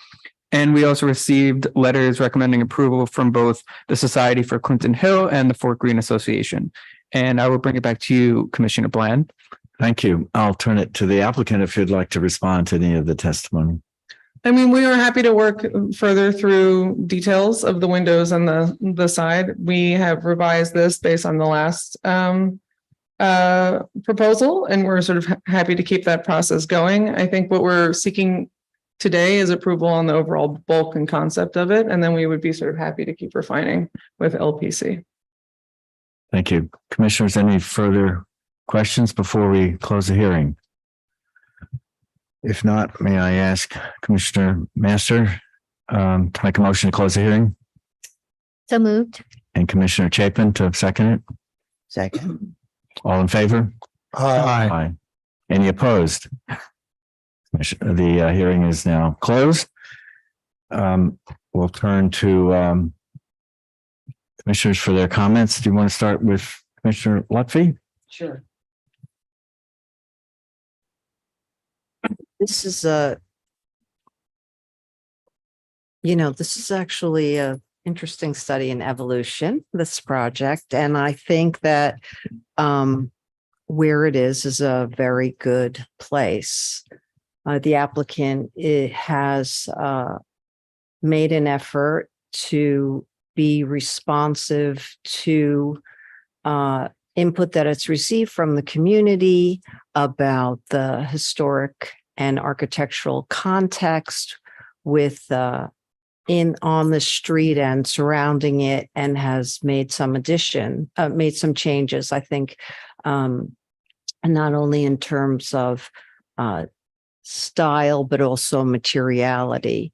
And we also received letters recommending approval from both the Society for Clinton Hill and the Fort Greene Association. And I will bring it back to you, Commissioner Bland. Thank you. I'll turn it to the applicant if you'd like to respond to any of the testimony. I mean, we are happy to work further through details of the windows on the side. We have revised this based on the last proposal, and we're sort of happy to keep that process going. I think what we're seeking today is approval on the overall bulk and concept of it, and then we would be sort of happy to keep refining with LPC. Thank you. Commissioners, any further questions before we close the hearing? If not, may I ask Commissioner Master to make a motion to close the hearing, So moved. and Commissioner Chapin to second it? Second. All in favor? Aye. Aye. Any opposed? The hearing is now closed. We'll turn to commissioners for their comments. Do you want to start with Commissioner Lutfi? Sure. This is this is actually a interesting study in evolution, this project. And I think that where it is a very good place. The applicant has made an effort to be responsive to input that it's received from the community about the historic and architectural context with on the street and surrounding it, and has made some changes, I think, not only in terms of style, but also materiality.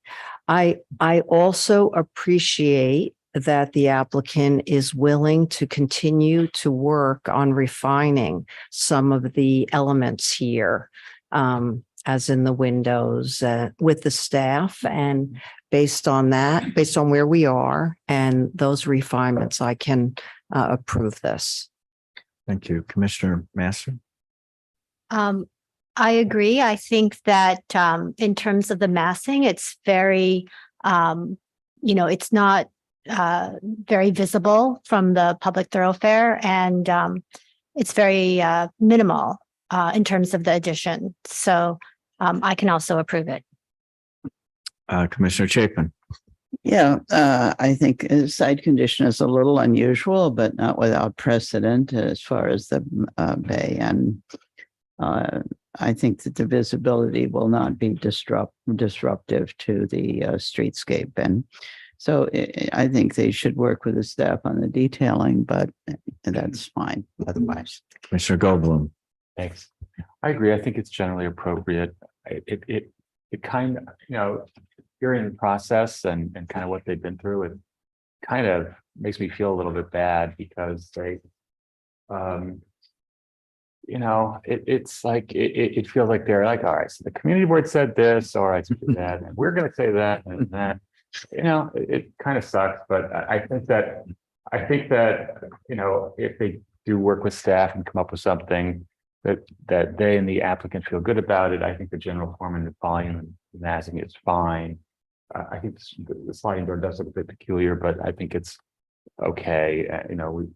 I also appreciate that the applicant is willing to continue to work on refining some of the elements here, as in the windows, with the staff. And based on where we are and those refinements, I can approve this. Thank you. Commissioner Master? I agree. I think that in terms of the massing, it's very, it's not very visible from the public thoroughfare, and it's very minimal in terms of the addition. So I can also approve it. Commissioner Chapin? Yeah, I think side condition is a little unusual, but not without precedent as far as the bay. And I think that the visibility will not be disruptive to the streetscape. And so I think they should work with the staff on the detailing, but that's fine otherwise. Commissioner Goldblum? Thanks. I agree. I think it's generally appropriate. It kind of, during the process and kind of what they've been through, it kind of makes me feel a little bit bad because they, it's like, it feels like they're like, all right, so the community board said this, all right, so do that, and we're going to say that and that. It kind of sucks, but I think that, if they do work with staff and come up with something that they and the applicant feel good about it, I think the general form and the volume and massing is fine. I think the sliding door does look a bit peculiar, but I think it's okay.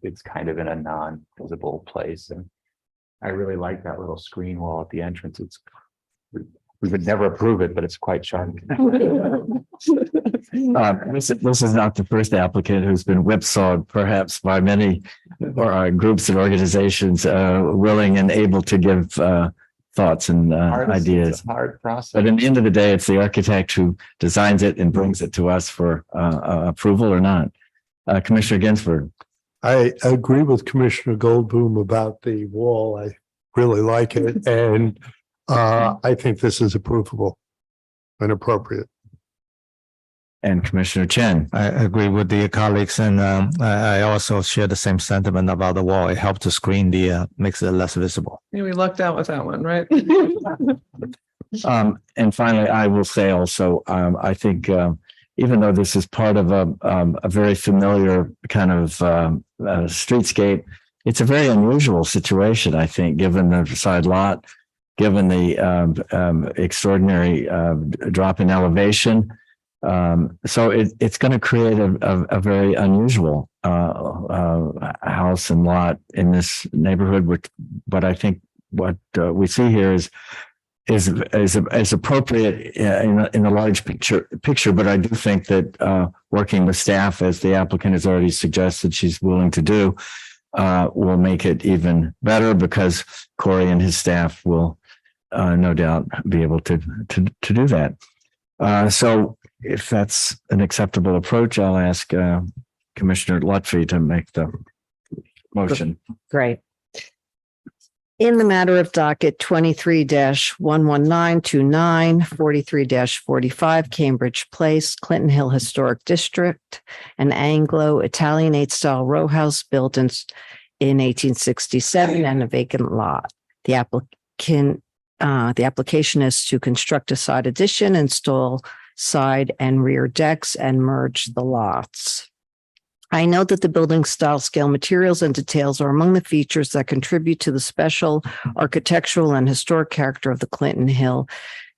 It's kind of in a non-visible place, and I really like that little screen wall at the entrance. We would never approve it, but it's quite charming. This is not the first applicant who's been whipsawed, perhaps, by many groups and organizations willing and able to give thoughts and ideas. It's a hard process. But in the end of the day, it's the architect who designs it and brings it to us for approval or not. Commissioner Ginsburg? I agree with Commissioner Goldblum about the wall. I really like it. And I think this is approvable and appropriate. And Commissioner Chen? I agree with the colleagues, and I also share the same sentiment about the wall. It helps to screen makes it less visible. Yeah, we lucked out with that one, right? And finally, I will say also, I think even though this is part of a very familiar kind of streetscape, it's a very unusual situation, I think, given the side lot, given the extraordinary drop in elevation. So it's going to create a very unusual house and lot in this neighborhood. But I think what we see here is appropriate in the large picture. But I do think that working with staff, as the applicant has already suggested she's willing to do, will make it even better, because Corey and his staff will no doubt be able to do that. So if that's an acceptable approach, I'll ask Commissioner Lutfi to make the motion. Great. In the matter of docket 23-11929, 43-45 Cambridge Place, Clinton Hill Historic District, an Anglo-Italianate style row house built in 1867 and a vacant lot. The application is to construct a side addition, install side and rear decks, and merge the lots. I note that the building style, scale, materials, and details are among the features that contribute to the special architectural and historic character of the Clinton Hill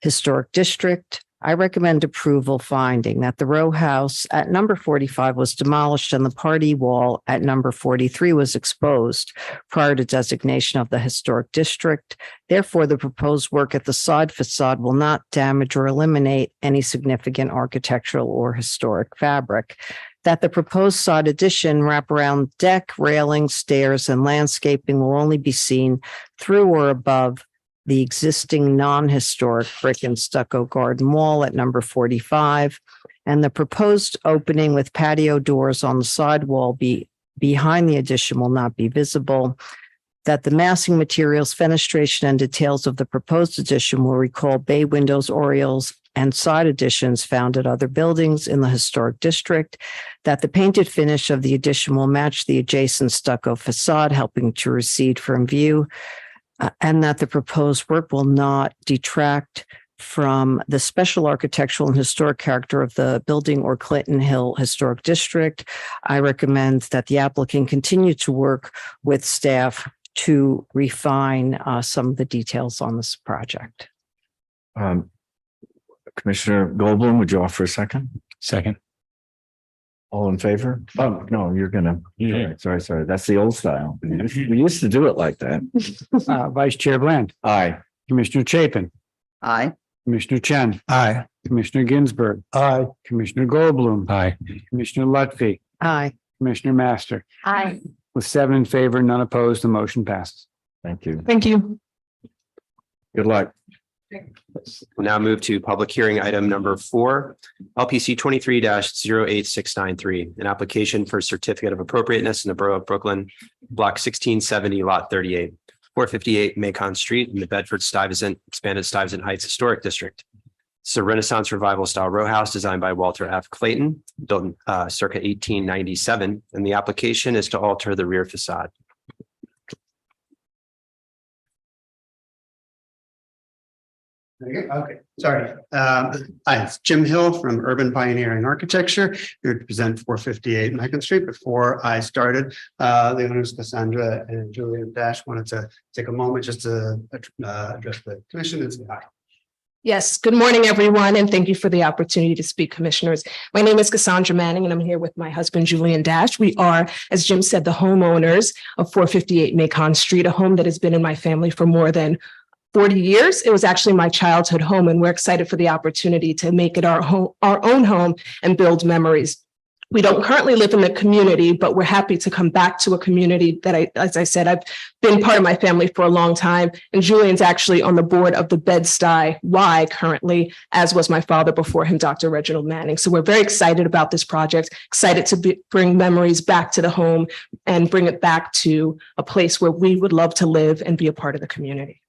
Historic District. I recommend approval, finding that the row house at number 45 was demolished and the party wall at number 43 was exposed prior to designation of the historic district. Therefore, the proposed work at the side facade will not damage or eliminate any significant architectural or historic fabric. That the proposed side addition, wraparound deck, railing, stairs, and landscaping will only be seen through or above the existing non-historic brick and stucco garden wall at number 45, and the proposed opening with patio doors on the side wall behind the addition will not be visible. That the massing materials, fenestration, and details of the proposed addition will recall bay windows, oriels, and side additions found at other buildings in the historic district. That the painted finish of the addition will match the adjacent stucco facade, helping to recede from view. And that the proposed work will not detract from the special architectural and historic character of the building or Clinton Hill Historic District. I recommend that the applicant continue to work with staff to refine some of the details on this project. Commissioner Goldblum, would you offer a second? Second. All in favor? Oh, no, you're gonna, sorry. That's the old style. We used to do it like that. Vice Chair Bland. Aye. Commissioner Chapin. Aye. Commissioner Chen. Aye. Commissioner Ginsburg. Aye. Commissioner Goldblum. Aye. Commissioner Lutfi. Aye. Commissioner Master. Aye. With 7 in favor, none opposed, the motion passes. Thank you. Thank you. Good luck. We'll now move to public hearing item number 4, LPC 23-08693, an application for certificate of appropriateness in the Borough of Brooklyn, block 1670, lot 38, 458 Macon Street in the Bedford-Stuyvesant, expanded Stuyvesant Heights Historic District. It's a Renaissance revival style row house designed by Walter F. Clayton, built circa 1897, and the application is to alter the rear facade. Okay, sorry. Hi, it's Jim Hill from Urban Pioneering Architecture, here to present 458 Macon Street. Before I started, the owners Cassandra and Julian Dash wanted to take a moment just to address the commission and say hi. Yes, good morning, everyone, and thank you for the opportunity to speak, commissioners. My name is Cassandra Manning, and I'm here with my husband, Julian Dash. We are, as Jim said, the homeowners of 458 Macon Street, a home that has been in my family for more than 40 years. It was actually my childhood home, and we're excited for the opportunity to make it our own home and build memories. We don't currently live in the community, but we're happy to come back to a community that as I said, I've been part of my family for a long time. And Julian's actually on the board of the Bed-Stuy Y currently, as was my father before him, Dr. Reginald Manning. So we're very excited about this project, excited to bring memories back to the home and bring it back to a place where we would love to live and be a part of the community.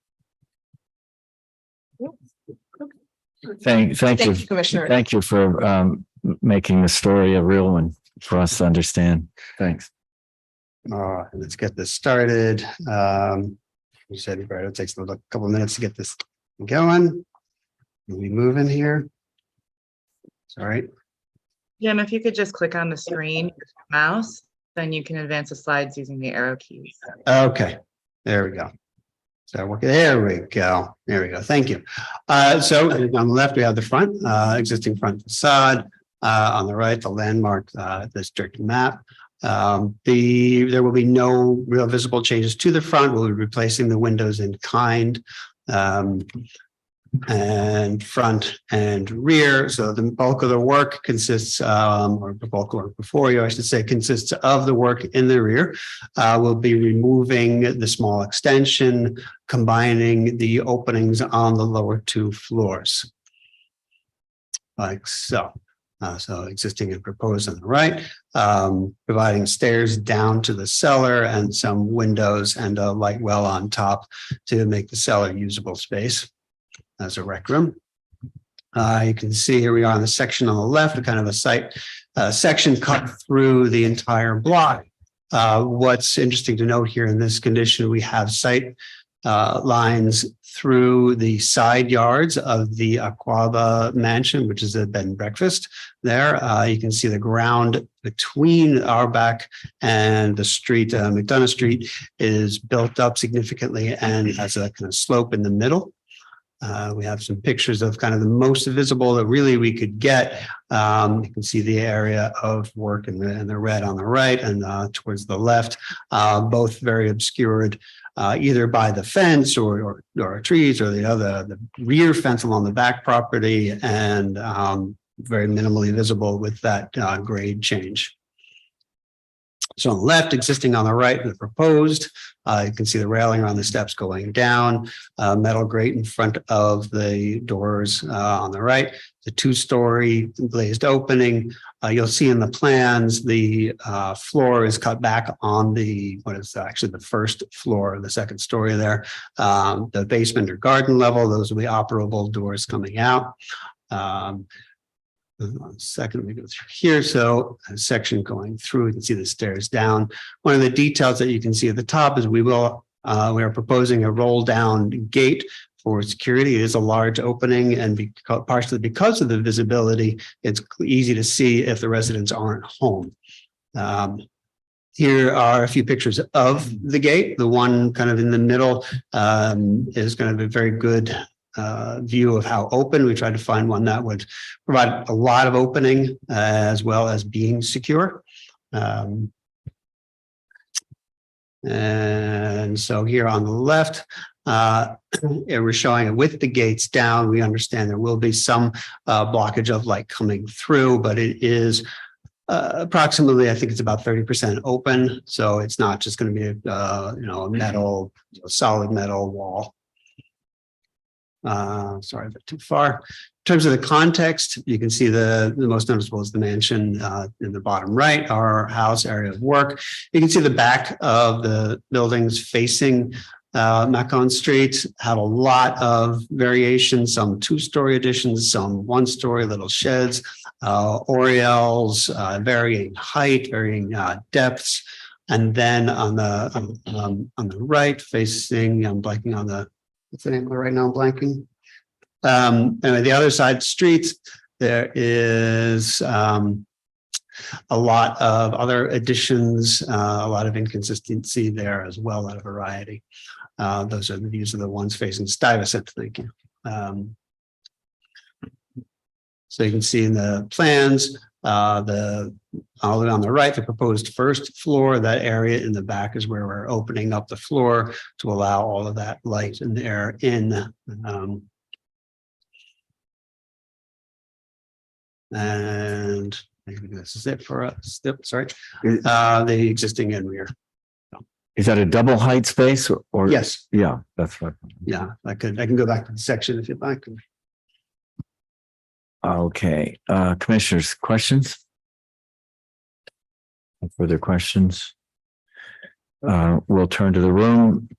Thank you, Commissioner. Thank you for making the story a real one for us to understand. Thanks. Let's get this started. You said it takes a couple of minutes to get this going. We move in here. Sorry. Jim, if you could just click on the screen with your mouse, then you can advance the slides using the arrow keys. Okay, there we go. So there we go. There we go. Thank you. So on the left, we have the front, existing front facade. On the right, the landmark district map. There will be no real visible changes to the front. We'll be replacing the windows in kind. And front and rear. So the bulk of the work consists, or the bulk of work before you, I should say, consists of the work in the rear. We'll be removing the small extension, combining the openings on the lower 2 floors. Like so. So existing and proposed on the right, providing stairs down to the cellar and some windows and a light well on top to make the cellar usable space as a rec room. You can see here we are on the section on the left, a kind of a site section cut through the entire block. What's interesting to note here in this condition, we have site lines through the side yards of the Aquaba mansion, which is a bed and breakfast there. You can see the ground between our back and the street, McDonough Street, is built up significantly and has a kind of slope in the middle. We have some pictures of kind of the most visible that really we could get. You can see the area of work in the red on the right and towards the left, both very obscured either by the fence or trees or the rear fence along the back property, and very minimally visible with that grade change. So on the left, existing on the right, the proposed, you can see the railing around the steps going down, metal grate in front of the doors on the right, the two-story glazed opening. You'll see in the plans, the floor is cut back on what is actually the first floor, the second story there. The basement or garden level, those will be operable doors coming out. Second, we go through here. So a section going through, you can see the stairs down. One of the details that you can see at the top is we are proposing a roll down gate for security. It is a large opening, and partially because of the visibility, it's easy to see if the residents aren't home. Here are a few pictures of the gate. The one kind of in the middle is going to be a very good view of how open. We tried to find one that would provide a lot of opening as well as being secure. And so here on the left, we're showing it with the gates down. We understand there will be some blockage of light coming through, but it is approximately, I think it's about 30% open. So it's not just going to be a metal, solid metal wall. Sorry, a bit too far. In terms of the context, you can see the most noticeable is the mansion in the bottom right, our house area of work. You can see the back of the buildings facing Macon Street have a lot of variation, some two-story additions, some one-story little sheds, oriels, varying height, varying depths. And then on the right facing, I'm blanking on the, what's the name of it right now? I'm blanking. Anyway, the other side streets, there is a lot of other additions, a lot of inconsistency there as well, a lot of variety. Those are the views of the ones facing Stuyvesant. Thank you. So you can see in the plans, all on the right, the proposed first floor, that area in the back is where we're opening up the floor to allow all of that light and air in. And maybe this is it for us. Sorry, the existing and rear. Is that a double height space or? Yes. Yeah, that's right. Yeah, I can go back to the section if you'd like. Okay, commissioners, questions? No further questions? We'll turn to the room.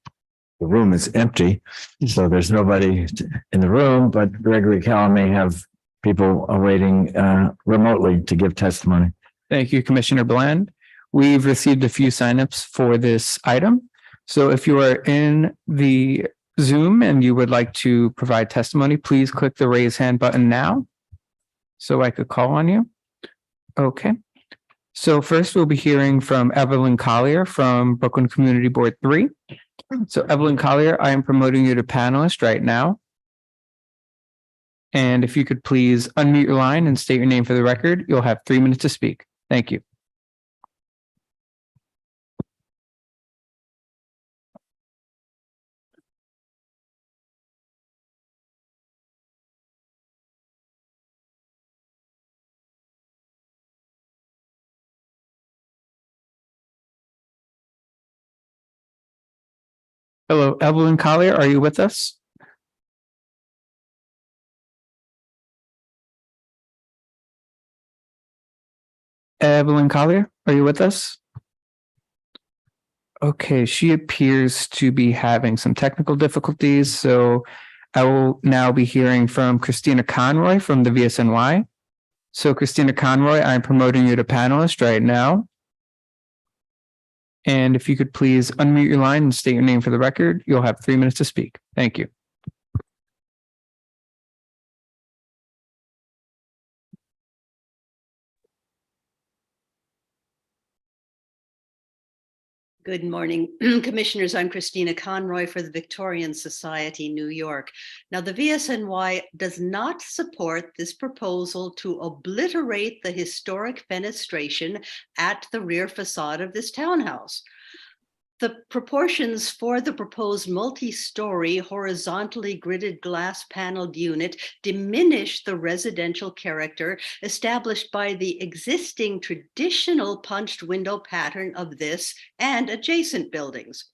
The room is empty, so there's nobody in the room, but Gregory Cowan may have people awaiting remotely to give testimony. Thank you, Commissioner Bland. We've received a few signups for this item. So if you are in the Zoom and you would like to provide testimony, please click the raise hand button now so I could call on you. Okay. So first we'll be hearing from Evelyn Collier from Brooklyn Community Board 3. So Evelyn Collier, I am promoting you to panelist right now. And if you could please unmute your line and state your name for the record, you'll have 3 minutes to speak. Thank you. Hello, Evelyn Collier, are you with us? Evelyn Collier, are you with us? Okay, she appears to be having some technical difficulties, so I will now be hearing from Christina Conroy from the VSNY. So Christina Conroy, I'm promoting you to panelist right now. And if you could please unmute your line and state your name for the record, you'll have 3 minutes to speak. Thank you. Good morning, Commissioners. I'm Christina Conroy for the Victorian Society, New York. Now, the VSNY does not support this proposal to obliterate the historic fenestration at the rear facade of this townhouse. The proportions for the proposed multi-story horizontally gridded glass paneled unit diminish the residential character established by the existing traditional punched window pattern of this and adjacent buildings.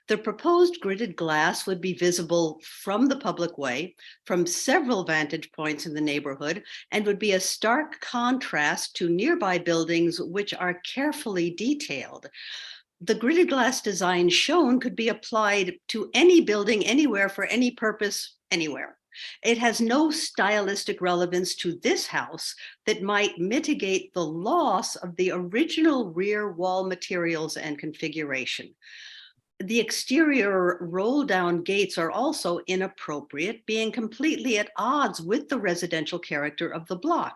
The proposed gridded glass would be visible from the public way, from several vantage points in the neighborhood, and would be a stark contrast to nearby buildings which are carefully detailed. The gridded glass design shown could be applied to any building, anywhere, for any purpose, anywhere. It has no stylistic relevance to this house that might mitigate the loss of the original rear wall materials and configuration. The exterior roll-down gates are also inappropriate, being completely at odds with the residential character of the block.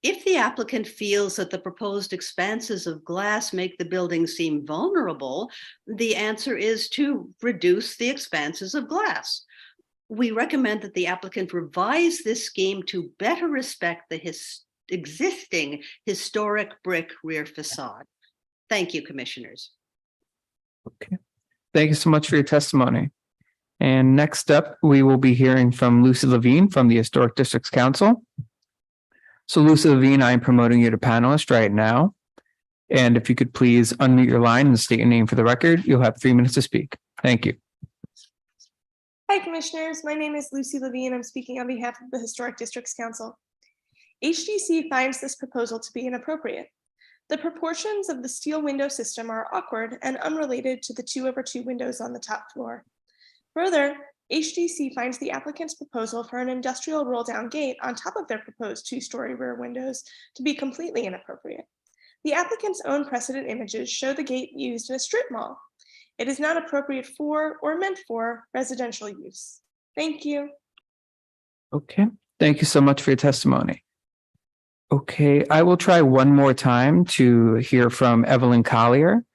If the applicant feels that the proposed expanses of glass make the building seem vulnerable, the answer is to reduce the expanses of glass. We recommend that the applicant revise this scheme to better respect the existing historic brick rear facade. Thank you, Commissioners. Okay. Thank you so much for your testimony. And next up, we will be hearing from Lucy Levine from the Historic Districts Council. So Lucy Levine, I am promoting you to panelist right now. And if you could please unmute your line and state your name for the record, you'll have 3 minutes to speak. Thank you. Hi, Commissioners. My name is Lucy Levine. I'm speaking on behalf of the Historic Districts Council. HDC finds this proposal to be inappropriate. The proportions of the steel window system are awkward and unrelated to the 2/2 windows on the top floor. Further, HDC finds the applicant's proposal for an industrial roll-down gate on top of their proposed 2-story rear windows to be completely inappropriate. The applicant's own precedent images show the gate used in a strip mall. It is not appropriate for or meant for residential use. Thank you. Okay. Thank you so much for your testimony. Okay, I will try one more time to hear from Evelyn Collier.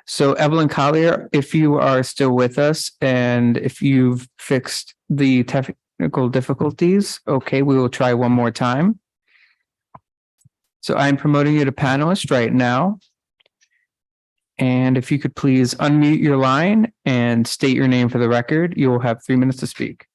So Evelyn Collier, if you are still with us and if you've fixed the technical difficulties, okay, we will try one more time. So I'm promoting you to panelist right now. And if you could please unmute your line and state your name for the record, you will have 3 minutes to speak.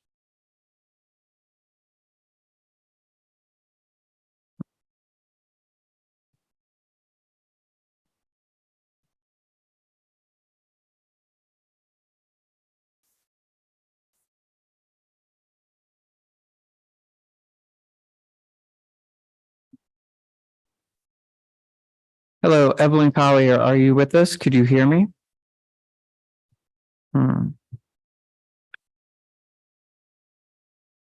Hello, Evelyn Collier, are you with us? Could you hear me?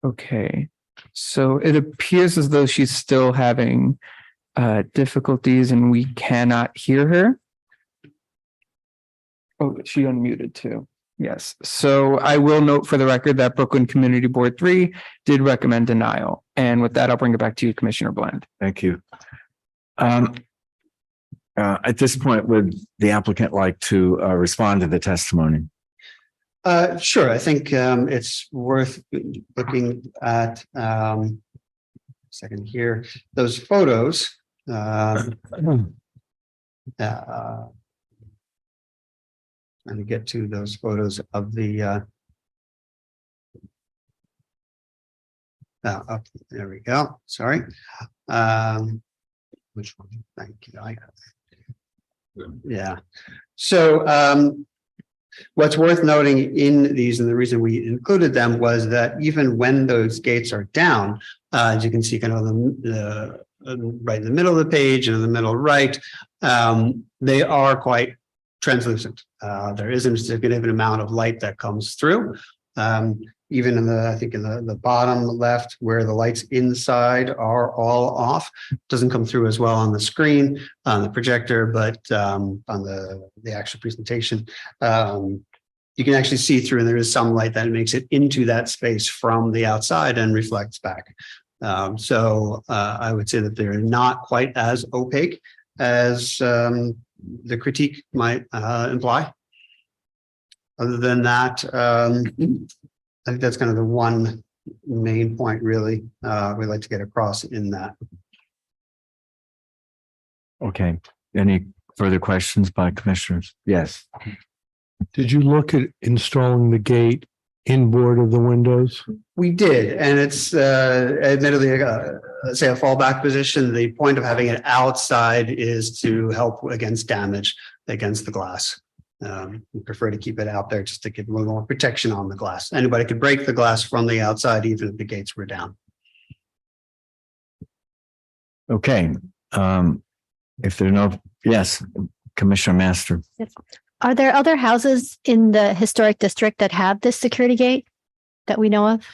Okay, so it appears as though she's still having difficulties and we cannot hear her. Oh, she unmuted too. Yes, so I will note for the record that Brooklyn Community Board 3 did recommend denial. And with that, I'll bring it back to you, Commissioner Bland. Thank you. At this point, would the applicant like to respond to the testimony? Sure. I think it's worth looking at second here, those photos. Trying to get to those photos of the there we go. Sorry. Which one? Thank you. I got it. Yeah. So what's worth noting in these, and the reason we included them, was that even when those gates are down, as you can see, kind of the right in the middle of the page and in the middle right, they are quite translucent. There isn't a significant amount of light that comes through. Even in I think in the bottom left where the lights inside are all off, doesn't come through as well on the screen, on the projector, but on the actual presentation, you can actually see through, and there is some light that makes it into that space from the outside and reflects back. So I would say that they're not quite as opaque as the critique might imply. Other than that, I think that's kind of the one main point really we'd like to get across in that. Okay. Any further questions by commissioners? Yes. Did you look at installing the gate inboard of the windows? We did, and it's admittedly, say a fallback position. The point of having it outside is to help against damage against the glass. We prefer to keep it out there just to give a little more protection on the glass. Anybody could break the glass from the outside, even if the gates were down. Okay. If there are no, yes, Commissioner Master. Are there other houses in the historic district that have this security gate that we know of?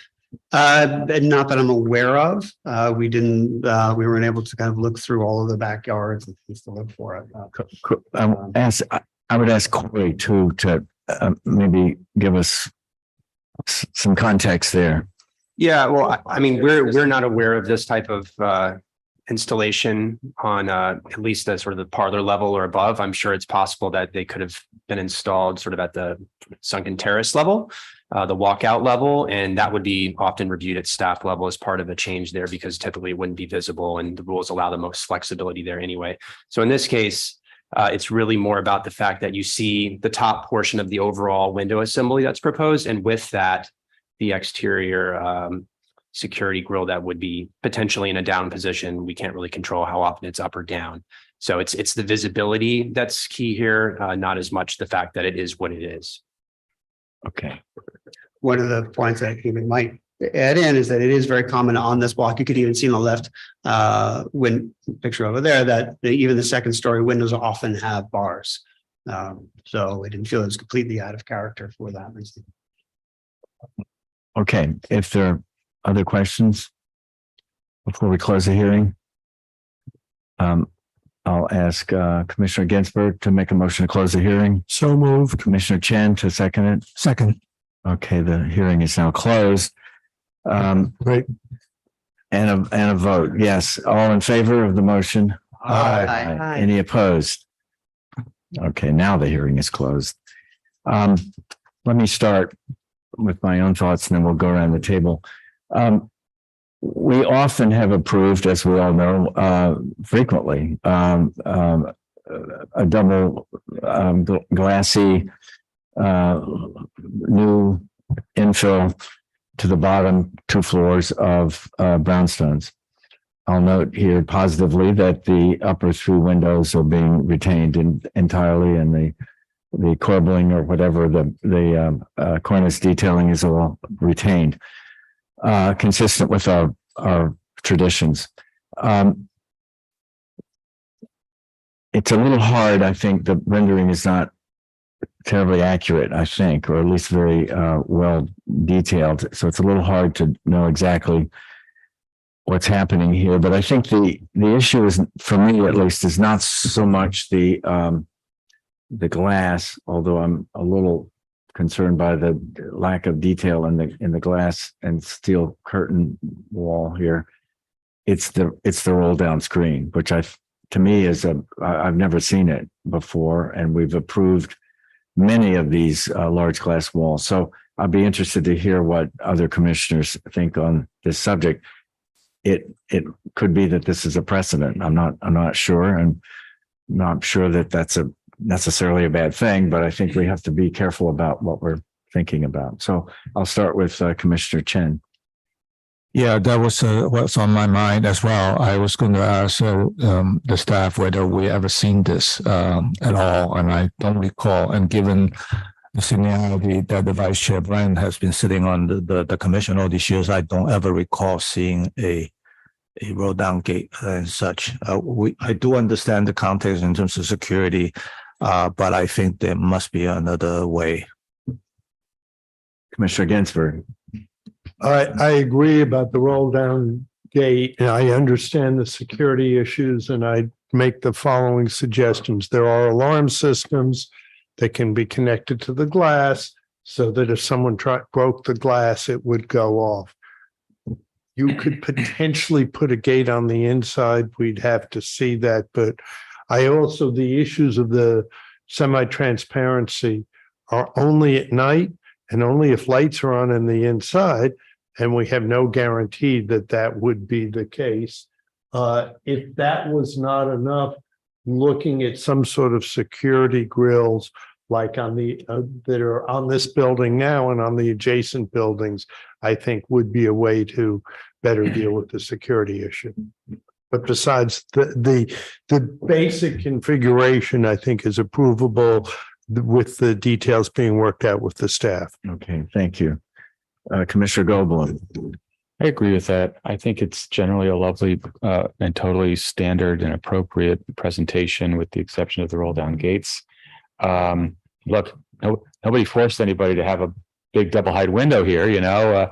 Not that I'm aware of. We weren't able to kind of look through all of the backyards and things to look for it. I would ask Corey too to maybe give us some context there. Yeah, well, I mean, we're not aware of this type of installation on at least the sort of the parlor level or above. I'm sure it's possible that they could have been installed sort of at the sunken terrace level, the walkout level, and that would be often reviewed at staff level as part of a change there, because typically it wouldn't be visible and the rules allow the most flexibility there anyway. So in this case, it's really more about the fact that you see the top portion of the overall window assembly that's proposed, and with that, the exterior security grille that would be potentially in a down position. We can't really control how often it's up or down. So it's the visibility that's key here, not as much the fact that it is what it is. Okay. One of the points that I might add in is that it is very common on this block. You could even see on the left picture over there that even the second story windows often have bars. So we didn't feel it was completely out of character for that reason. Okay. If there are other questions before we close the hearing, I'll ask Commissioner Ginsburg to make a motion to close the hearing. So moved. Commissioner Chen to second it. Second. Okay, the hearing is now closed. Great. And a vote. Yes. All in favor of the motion? Aye. Any opposed? Okay, now the hearing is closed. Let me start with my own thoughts and then we'll go around the table. We often have approved, as we all know, frequently, a double glassy new infill to the bottom 2 floors of brownstones. I'll note here positively that the upper 3 windows are being retained entirely, and the corbelling or whatever the cornice detailing is all retained, consistent with our traditions. It's a little hard. I think the rendering is not terribly accurate, I think, or at least very well detailed. So it's a little hard to know exactly what's happening here. But I think the issue is, for me at least, is not so much the glass, although I'm a little concerned by the lack of detail in the glass and steel curtain wall here. It's the roll down screen, which to me is I've never seen it before, and we've approved many of these large glass walls. So I'd be interested to hear what other commissioners think on this subject. It could be that this is a precedent. I'm not sure, and not sure that that's necessarily a bad thing, but I think we have to be careful about what we're thinking about. So I'll start with Commissioner Chen. Yeah, that was what's on my mind as well. I was going to ask the staff whether we ever seen this at all, and I don't recall. And given the seniority that the Vice Chair Brand has been sitting on the commission all these years, I don't ever recall seeing a a roll down gate and such. I do understand the context in terms of security, but I think there must be another way. Commissioner Ginsburg. I agree about the roll down gate, and I understand the security issues, and I make the following suggestions. There are alarm systems that can be connected to the glass so that if someone broke the glass, it would go off. You could potentially put a gate on the inside. We'd have to see that, but I also, the issues of the semi-transparency are only at night and only if lights are on the inside, and we have no guarantee that that would be the case. If that was not enough, looking at some sort of security grills like on the that are on this building now and on the adjacent buildings, I think would be a way to better deal with the security issue. But besides the basic configuration, I think is approvable with the details being worked out with the staff. Okay, thank you. Commissioner Goldblum. I agree with that. I think it's generally a lovely and totally standard and appropriate presentation with the exception of the roll down gates. Look, nobody forced anybody to have a big double height window here, you know.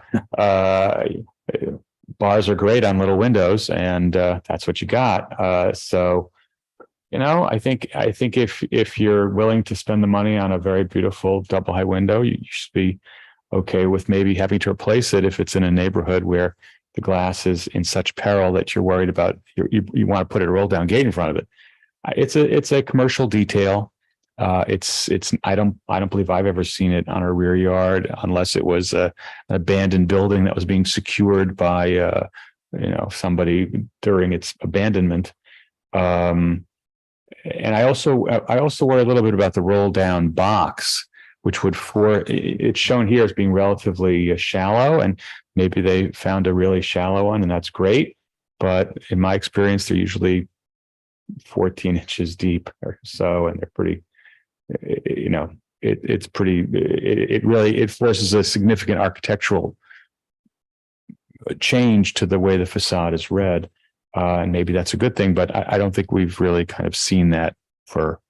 Bars are great on little windows and that's what you got. So, you know, I think if you're willing to spend the money on a very beautiful double height window, you should be okay with maybe having to replace it if it's in a neighborhood where the glass is in such peril that you're worried about. You want to put a roll down gate in front of it. It's a commercial detail. I don't believe I've ever seen it on a rear yard unless it was an abandoned building that was being secured by somebody during its abandonment. And I also worry a little bit about the roll down box, which it's shown here as being relatively shallow, and maybe they found a really shallow one, and that's great. But in my experience, they're usually 14 inches deep or so, and they're pretty. It forces a significant architectural change to the way the facade is read. And maybe that's a good thing, but I don't think we've really kind of seen that for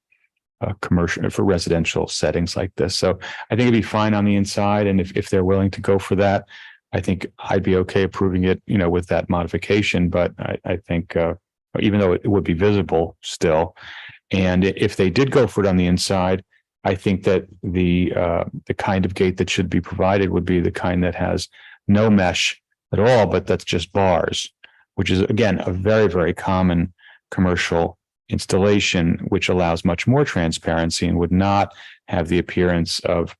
residential settings like this. So I think it'd be fine on the inside. And if they're willing to go for that, I think I'd be okay approving it, with that modification. But I think even though it would be visible still, and if they did go for it on the inside, I think that the kind of gate that should be provided would be the kind that has no mesh at all, but that's just bars, which is, again, a very, very common commercial installation, which allows much more transparency and would not have the appearance of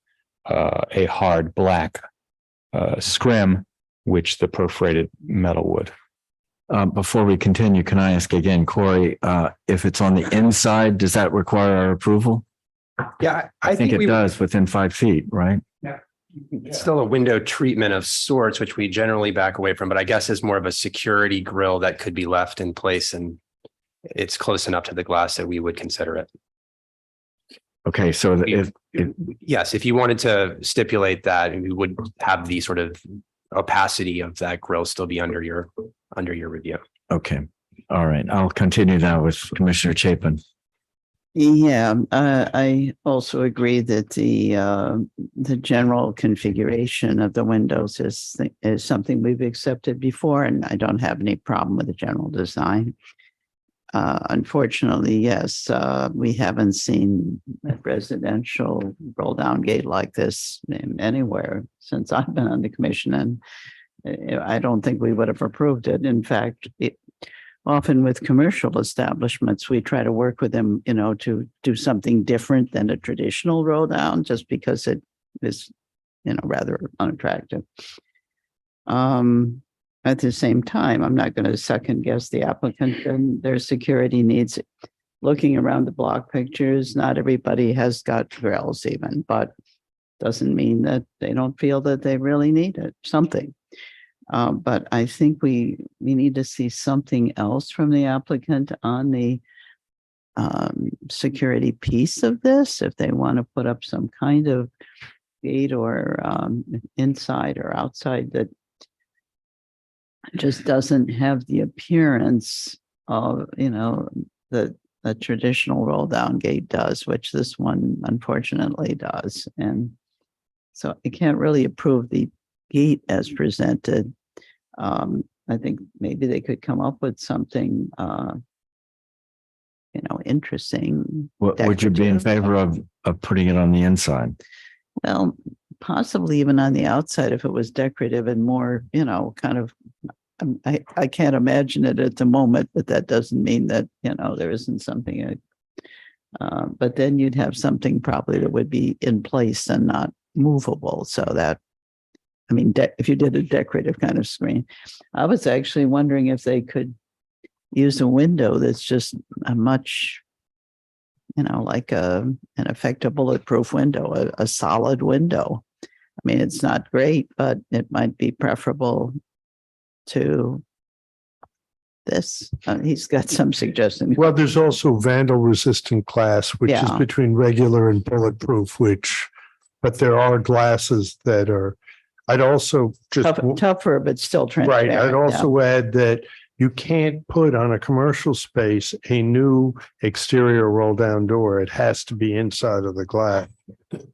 a hard black scrim, which the perforated metal would. Before we continue, can I ask again, Corey, if it's on the inside, does that require our approval? Yeah, I think it does within 5 feet, right? It's still a window treatment of sorts, which we generally back away from, but I guess is more of a security grill that could be left in place, and it's close enough to the glass that we would consider it. Okay, so if you wanted to stipulate that, we would have the sort of opacity of that grill still be under your review. Okay, all right. I'll continue now with Commissioner Chapin. Yeah, I also agree that the general configuration of the windows is something we've accepted before, and I don't have any problem with the general design. Unfortunately, yes, we haven't seen a residential roll down gate like this anywhere since I've been on the commission, and I don't think we would have approved it. In fact, often with commercial establishments, we try to work with them, to do something different than a traditional roll down, just because it is, rather unattractive. At the same time, I'm not going to second guess the applicant and their security needs. Looking around the block pictures, not everybody has got grills even, but doesn't mean that they don't feel that they really need it, something. But I think we need to see something else from the applicant on the security piece of this. If they want to put up some kind of gate or inside or outside that just doesn't have the appearance of, that a traditional roll down gate does, which this one unfortunately does. And so I can't really approve the gate as presented. I think maybe they could come up with something, interesting. Would you be in decorative. favor of putting it on the inside? Well, possibly even on the outside if it was decorative and more, kind of, I can't imagine it at the moment, but that doesn't mean that, there isn't something. But then you'd have something probably that would be in place and not movable. So that, if you did a decorative kind of screen, I was actually wondering if they could use a window that's just a much, like an effective bulletproof window, a solid window. It's not great, but it might be preferable to this. He's got some suggestions. Well, there's also vandal resistant glass, which is Yeah. between regular and bulletproof, but there are glasses that are, I'd also just. Tougher, but still Right. transparent. I'd also add that you can't put on a commercial space a new exterior roll down door. It has to be inside of the glass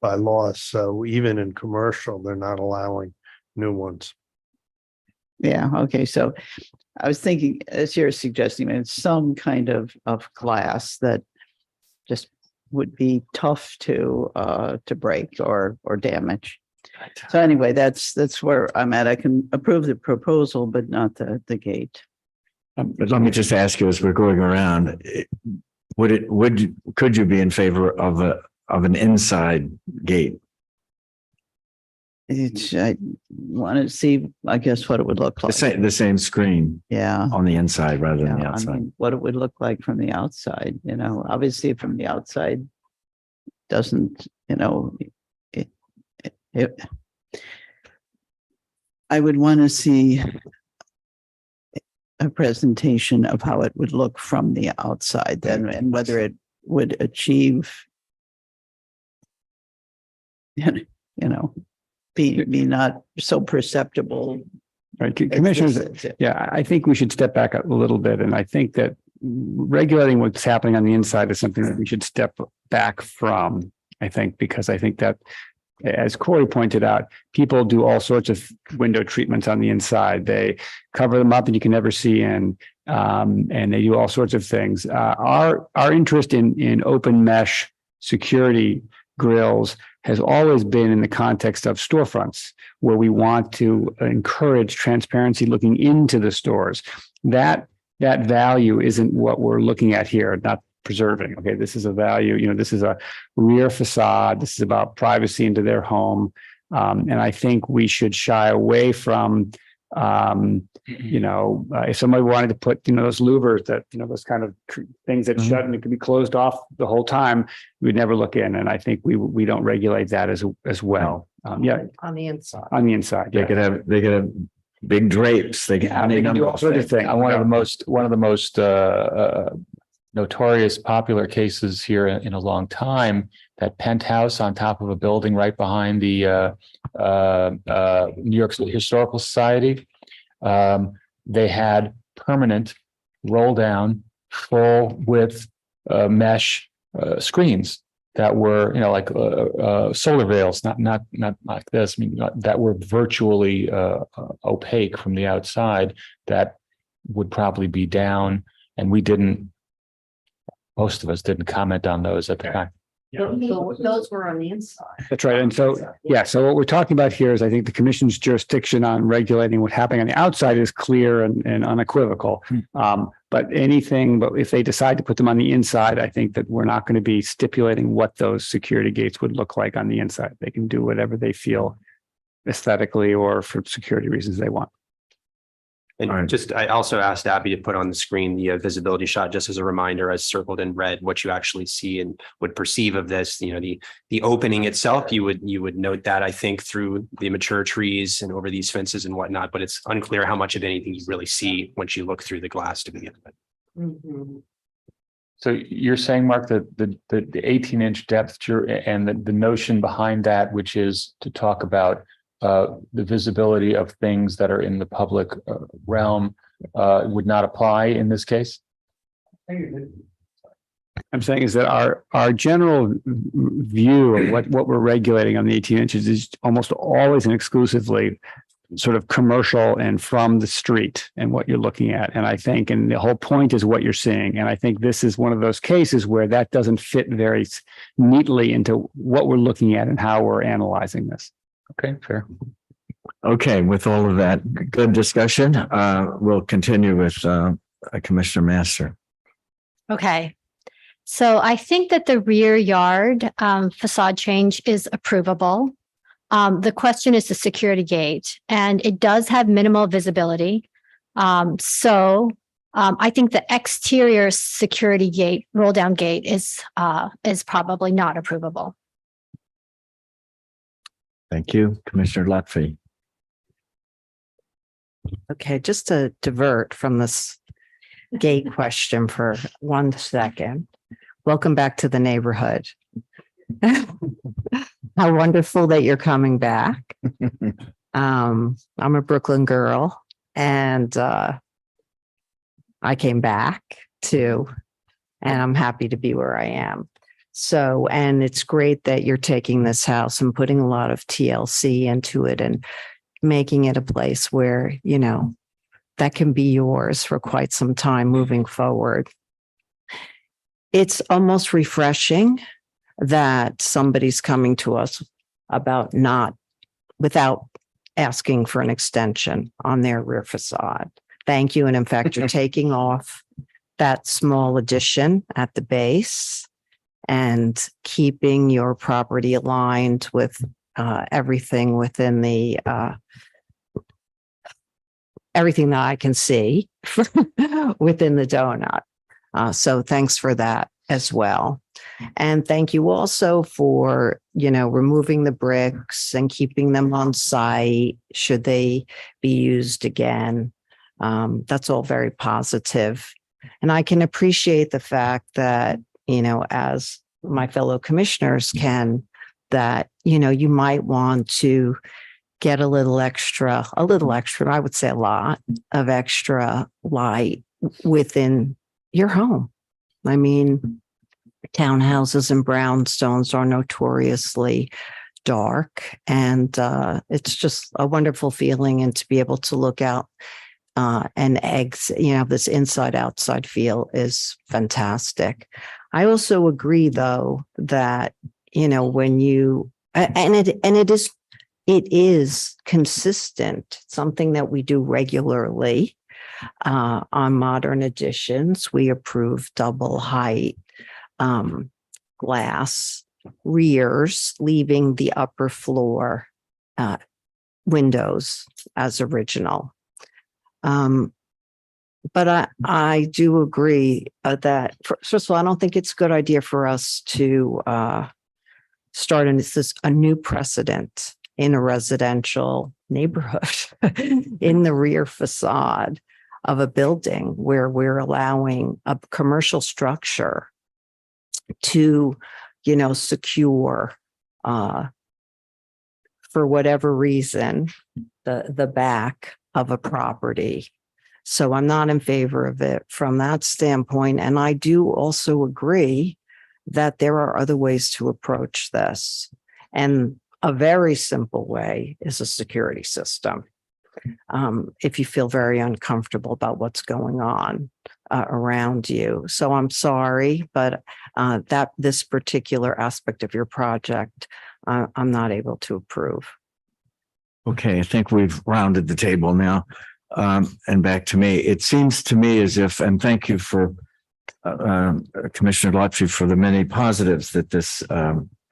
by law. So even in commercial, they're not allowing new ones. Yeah. Okay. So I was thinking, as you're suggesting, it's some kind of glass that just would be tough to break or damage. So anyway, that's where I'm at. I can approve the proposal, but not the gate. But let me just ask you, as we're going around, could you be in favor of an inside gate? I want to see, I guess, what it would look like. The same screen. Yeah. On the inside rather than the outside. What it would look like from the outside, obviously from the outside doesn't, I would want to see a presentation of how it would look from the outside then, and whether it would achieve, be not so perceptible. Right, commissioners, yeah, I think we should step back a little bit. And I think that regulating what's happening on the inside is something that we should step back from, I think, because I think that, as Corey pointed out, people do all sorts of window treatments on the inside. They cover them up and you can never see in, and they do all sorts of things. Our interest in open mesh security grills has always been in the context of storefronts, where we want to encourage transparency looking into the stores. That value isn't what we're looking at here, not preserving. Okay, this is a value, this is a rear facade. This is about privacy into their home. And I think we should shy away from, if somebody wanted to put, those louvers that, those kind of things that shut and it could be closed off the whole time, we'd never look in. And I think we don't regulate that as well. Yeah. On the inside. On the inside. They could have big drapes. They can do all sorts of things. One of the most notorious popular cases here in a long time, that penthouse on top of a building right behind the New York Historical Society. They had permanent roll down full width mesh screens that were, like solar veils, not like this, that were virtually opaque from the outside, that would probably be down. And most of us didn't comment on those at the time. Those were on the inside. That's right. And so what we're talking about here is, I think the commission's jurisdiction on regulating what's happening on the outside is clear and unequivocal. But if they decide to put them on the inside, I think that we're not going to be stipulating what those security gates would look like on the inside. They can do whatever they feel aesthetically or for security reasons they want. And I also asked Abby to put on the screen the visibility shot, just as a reminder, as circled in red, what you actually see and would perceive of this. The opening itself, you would note that, I think, through the mature trees and over these fences and whatnot, but it's unclear how much of anything you really see once you look through the glass to begin with. Mm-hmm. So you're saying, Mark, that the 18-inch depth and the notion behind that, which is to talk about the visibility of things that are in the public realm would not apply in this case? I'm saying is that our general view of what we're regulating on the 18 inches is almost always and exclusively sort of commercial and from the street and what you're looking at. And I think, and the whole point is what you're seeing. And I think this is one of those cases where that doesn't fit very neatly into what we're looking at and how we're analyzing this. Okay, fair. Okay, with all of that good discussion, we'll continue with Commissioner Master. Okay. So I think that the rear yard facade change is approvable. The question is the security gate, and it does have minimal visibility. So I think the exterior security gate, roll down gate is probably not approvable. Thank you, Commissioner Lutfi. Okay, just to divert from this gate question for 1 second. Welcome back to the neighborhood. How wonderful that you're coming back. I'm a Brooklyn girl, and I came back too, and I'm happy to be where I am. So, and it's great that you're taking this house and putting a lot of TLC into it and making it a place where, you know, that can be yours for quite some time moving forward. It's almost refreshing that somebody's coming to us about without asking for an extension on their rear facade. Thank you. And in fact, you're taking off that small addition at the base and keeping your property aligned with everything within the everything that I can see within the donut. So thanks for that as well. And thank you also for, you know, removing the bricks and keeping them on site should they be used again. That's all very positive. And I can appreciate the fact that, you know, as my fellow commissioners can, that, you know, you might want to get a little extra, I would say a lot of extra light within your home. I mean, townhouses and brownstones are notoriously dark, and it's just a wonderful feeling. And to be able to look out and this inside outside feel is fantastic. I also agree, though, that, you know, when you, it is consistent, something that we do regularly on modern additions. We approve double height glass rears, leaving the upper floor windows as original. But I do agree that, first of all, I don't think it's a good idea for us to start a new precedent in a residential neighborhood in the rear facade of a building where we're allowing a commercial structure to, you know, secure for whatever reason the back of a property. So I'm not in favor of it from that standpoint. And I do also agree that there are other ways to approach this. And a very simple way is a security system. If you feel very uncomfortable about what's going on around you. So I'm sorry, but that this particular aspect of your project, I'm not able to approve. Okay, I think we've rounded the table now. And back to me. It seems to me as if, and thank you for Commissioner Lutfi for the many positives that this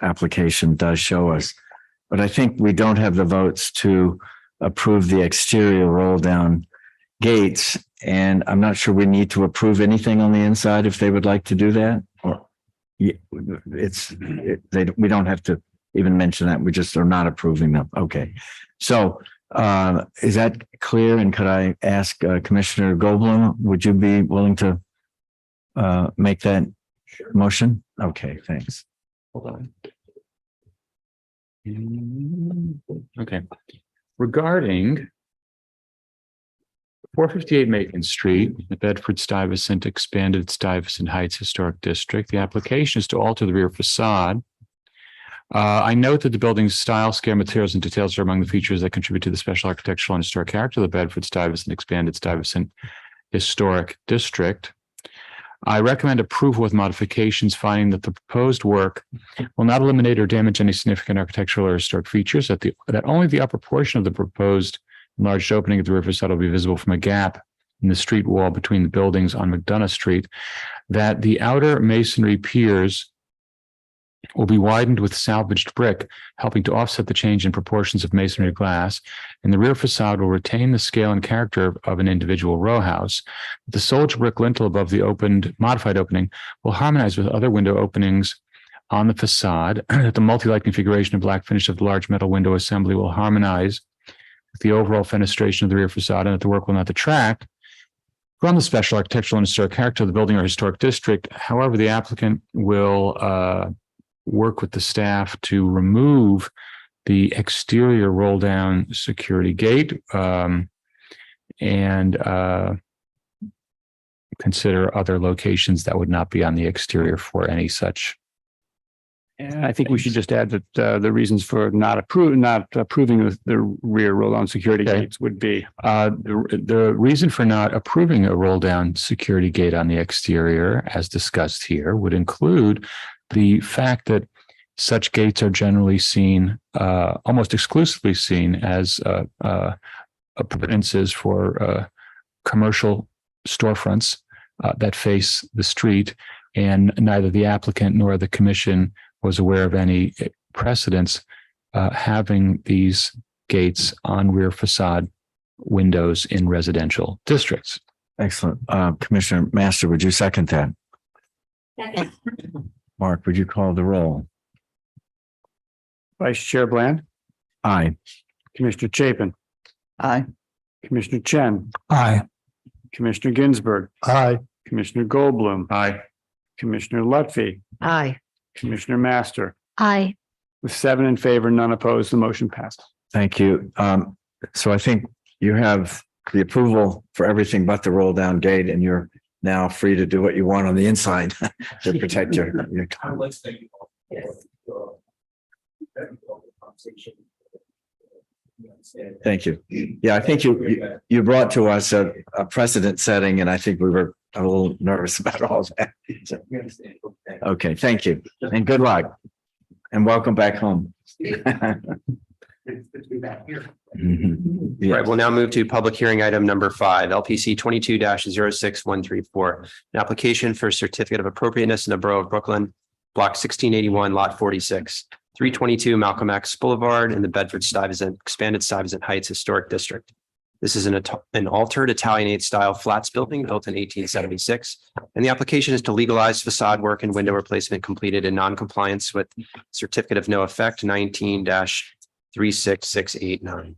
application does show us. But I think we don't have the votes to approve the exterior roll down gates. And I'm not sure we need to approve anything on the inside if they would like to do that. Or we don't have to even mention that. We just are not approving them. Okay. So is that clear? And could I ask Commissioner Goldblum, would you be willing to make that motion? Okay, thanks. Hold on. Okay. regarding 458 Macon Street, the Bedford-Stuyvesant Expanded Stuyvesant Heights Historic District. The application is to alter the rear facade. I note that the building's style, scale, materials, and details are among the features that contribute to the special architectural and historic character of the Bedford-Stuyvesant Expanded Stuyvesant Historic District. I recommend approval with modifications, finding that the proposed work will not eliminate or damage any significant architectural or historic features, that only the upper portion of the proposed enlarged opening of the rear facade will be visible from a gap in the street wall between the buildings on McDonough Street, that the outer masonry piers will be widened with salvaged brick, helping to offset the change in proportions of masonry glass, and the rear facade will retain the scale and character of an individual row house. The solid brick lintel above the modified opening will harmonize with other window openings on the facade, that the multi-light configuration and black finish of the large metal window assembly will harmonize with the overall fenestration of the rear facade, and that the work will not detract from the special architectural and historic character of the building or historic district. However, the applicant will work with the staff to remove the exterior roll down security gate and consider other locations that would not be on the exterior for any such. And I think we should just add that the reasons for not approving the rear roll down security gates would be the reason for not approving a roll down security gate on the exterior, as discussed here, would include the fact that such gates are generally seen, almost exclusively seen, as appearances for commercial storefronts that face the street, and neither the applicant nor the commission was aware of any precedents having these gates on rear facade windows in residential districts. Excellent. Commissioner Master, would you second that? Second. Mark, would you call the roll? Vice Chair Bland, Aye. Commissioner Chapin, Aye. Commissioner Chen, Aye. Commissioner Ginsburg, Aye. Commissioner Goldblum, Aye. Commissioner Lutfi, Aye. Commissioner Master. Aye. With 7 in favor, none opposed, the motion passes. Thank you. So I think you have the approval for everything but the roll down gate, and you're now free to do what you want on the inside to protect your. Thank you. Yeah, I think you brought to us a precedent setting, and I think we were a little nervous about all that. So, okay, thank you, and good luck, and welcome back home. All right, we'll now move to public hearing item number 5, LPC 22-06134, an application for certificate of appropriateness in the Borough of Brooklyn, block 1681, lot 46, 322 Malcolm X Boulevard in the Bedford-Stuyvesant Expanded Stuyvesant Heights Historic District. This is an altered Italianate style flats building built in 1876, and the application is to legalize facade work and window replacement completed in non-compliance with certificate of no effect 19-36689.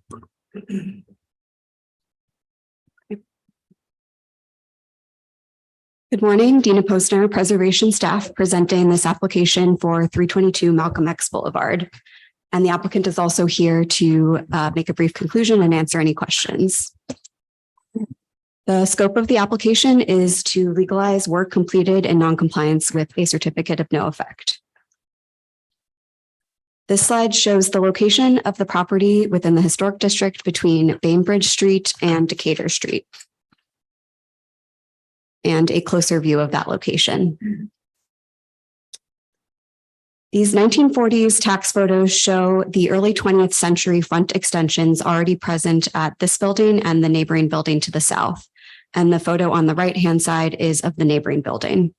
Good morning, Dina Postner, Preservation Staff, presenting this application for 322 Malcolm X Boulevard. And the applicant is also here to make a brief conclusion and answer any questions. The scope of the application is to legalize work completed in non-compliance with a certificate of no effect. This slide shows the location of the property within the historic district between Bainbridge Street and Decatur Street, and a closer view of that location. These 1940s tax photos show the early 20th century front extensions already present at this building and the neighboring building to the south. And the photo on the right-hand side is of the neighboring building.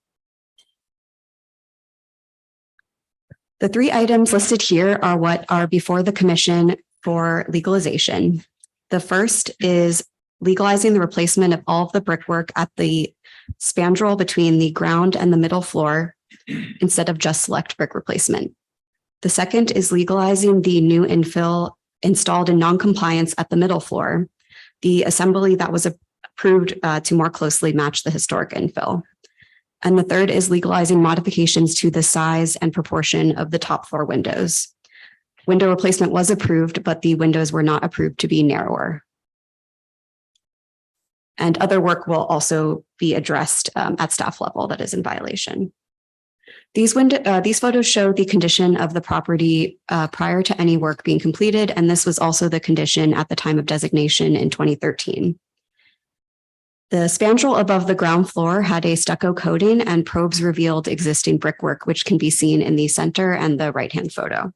The 3 items listed here are what are before the commission for legalization. The first is legalizing the replacement of all of the brickwork at the spandrel between the ground and the middle floor instead of just select brick replacement. The second is legalizing the new infill installed in non-compliance at the middle floor, the assembly that was approved to more closely match the historic infill. And the third is legalizing modifications to the size and proportion of the top floor windows. Window replacement was approved, but the windows were not approved to be narrower. And other work will also be addressed at staff level that is in violation. These photos show the condition of the property prior to any work being completed, and this was also the condition at the time of designation in 2013. The spandrel above the ground floor had a stucco coating, and probes revealed existing brickwork, which can be seen in the center and the right-hand photo.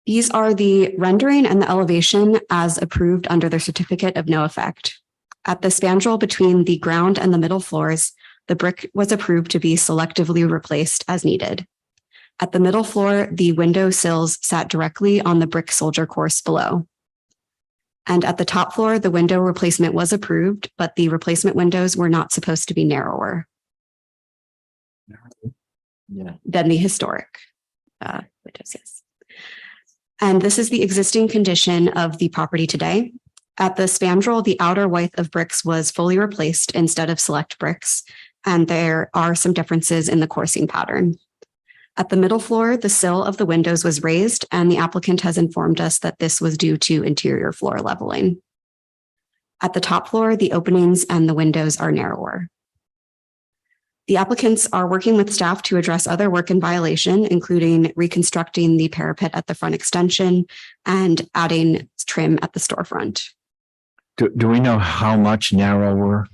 These are the rendering and the elevation as approved under the certificate of no effect. At the spandrel between the ground and the middle floors, the brick was approved to be selectively replaced as needed. At the middle floor, the window sills sat directly on the brick soldier course below. And at the top floor, the window replacement was approved, but the replacement windows were not supposed to be narrower than the historic windows. Yes. And this is the existing condition of the property today. At the spandrel, the outer width of bricks was fully replaced instead of select bricks, and there are some differences in the coursing pattern. At the middle floor, the sill of the windows was raised, and the applicant has informed us that this was due to interior floor leveling. At the top floor, the openings and the windows are narrower. The applicants are working with staff to address other work in violation, including reconstructing the parapet at the front extension and adding trim at the storefront. Do we know how much narrower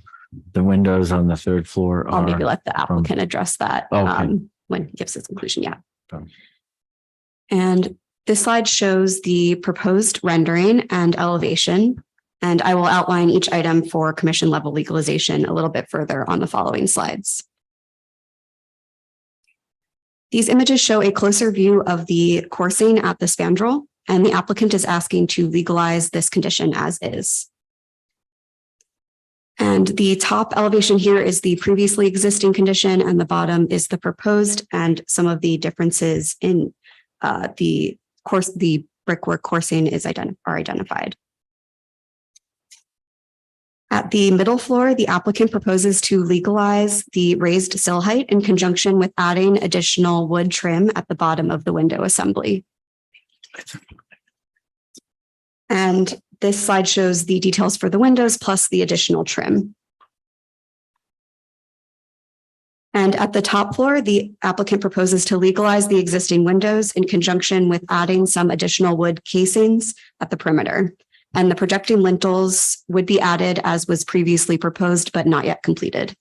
the windows on the third floor are? I'll maybe let the applicant address that when he gives his conclusion. Yeah. And this slide shows the proposed rendering and elevation, and I will outline each item for commission level legalization a little bit further on the following slides. These images show a closer view of the coursing at the spandrel, and the applicant is asking to legalize this condition as is. And the top elevation here is the previously existing condition, and the bottom is the proposed, and some of the differences in the brickwork coursing are identified. At the middle floor, the applicant proposes to legalize the raised sill height in conjunction with adding additional wood trim at the bottom of the window assembly. And this slide shows the details for the windows plus the additional trim. And at the top floor, the applicant proposes to legalize the existing windows in conjunction with adding some additional wood casings at the perimeter. And the projecting lintels would be added as was previously proposed, but not yet completed.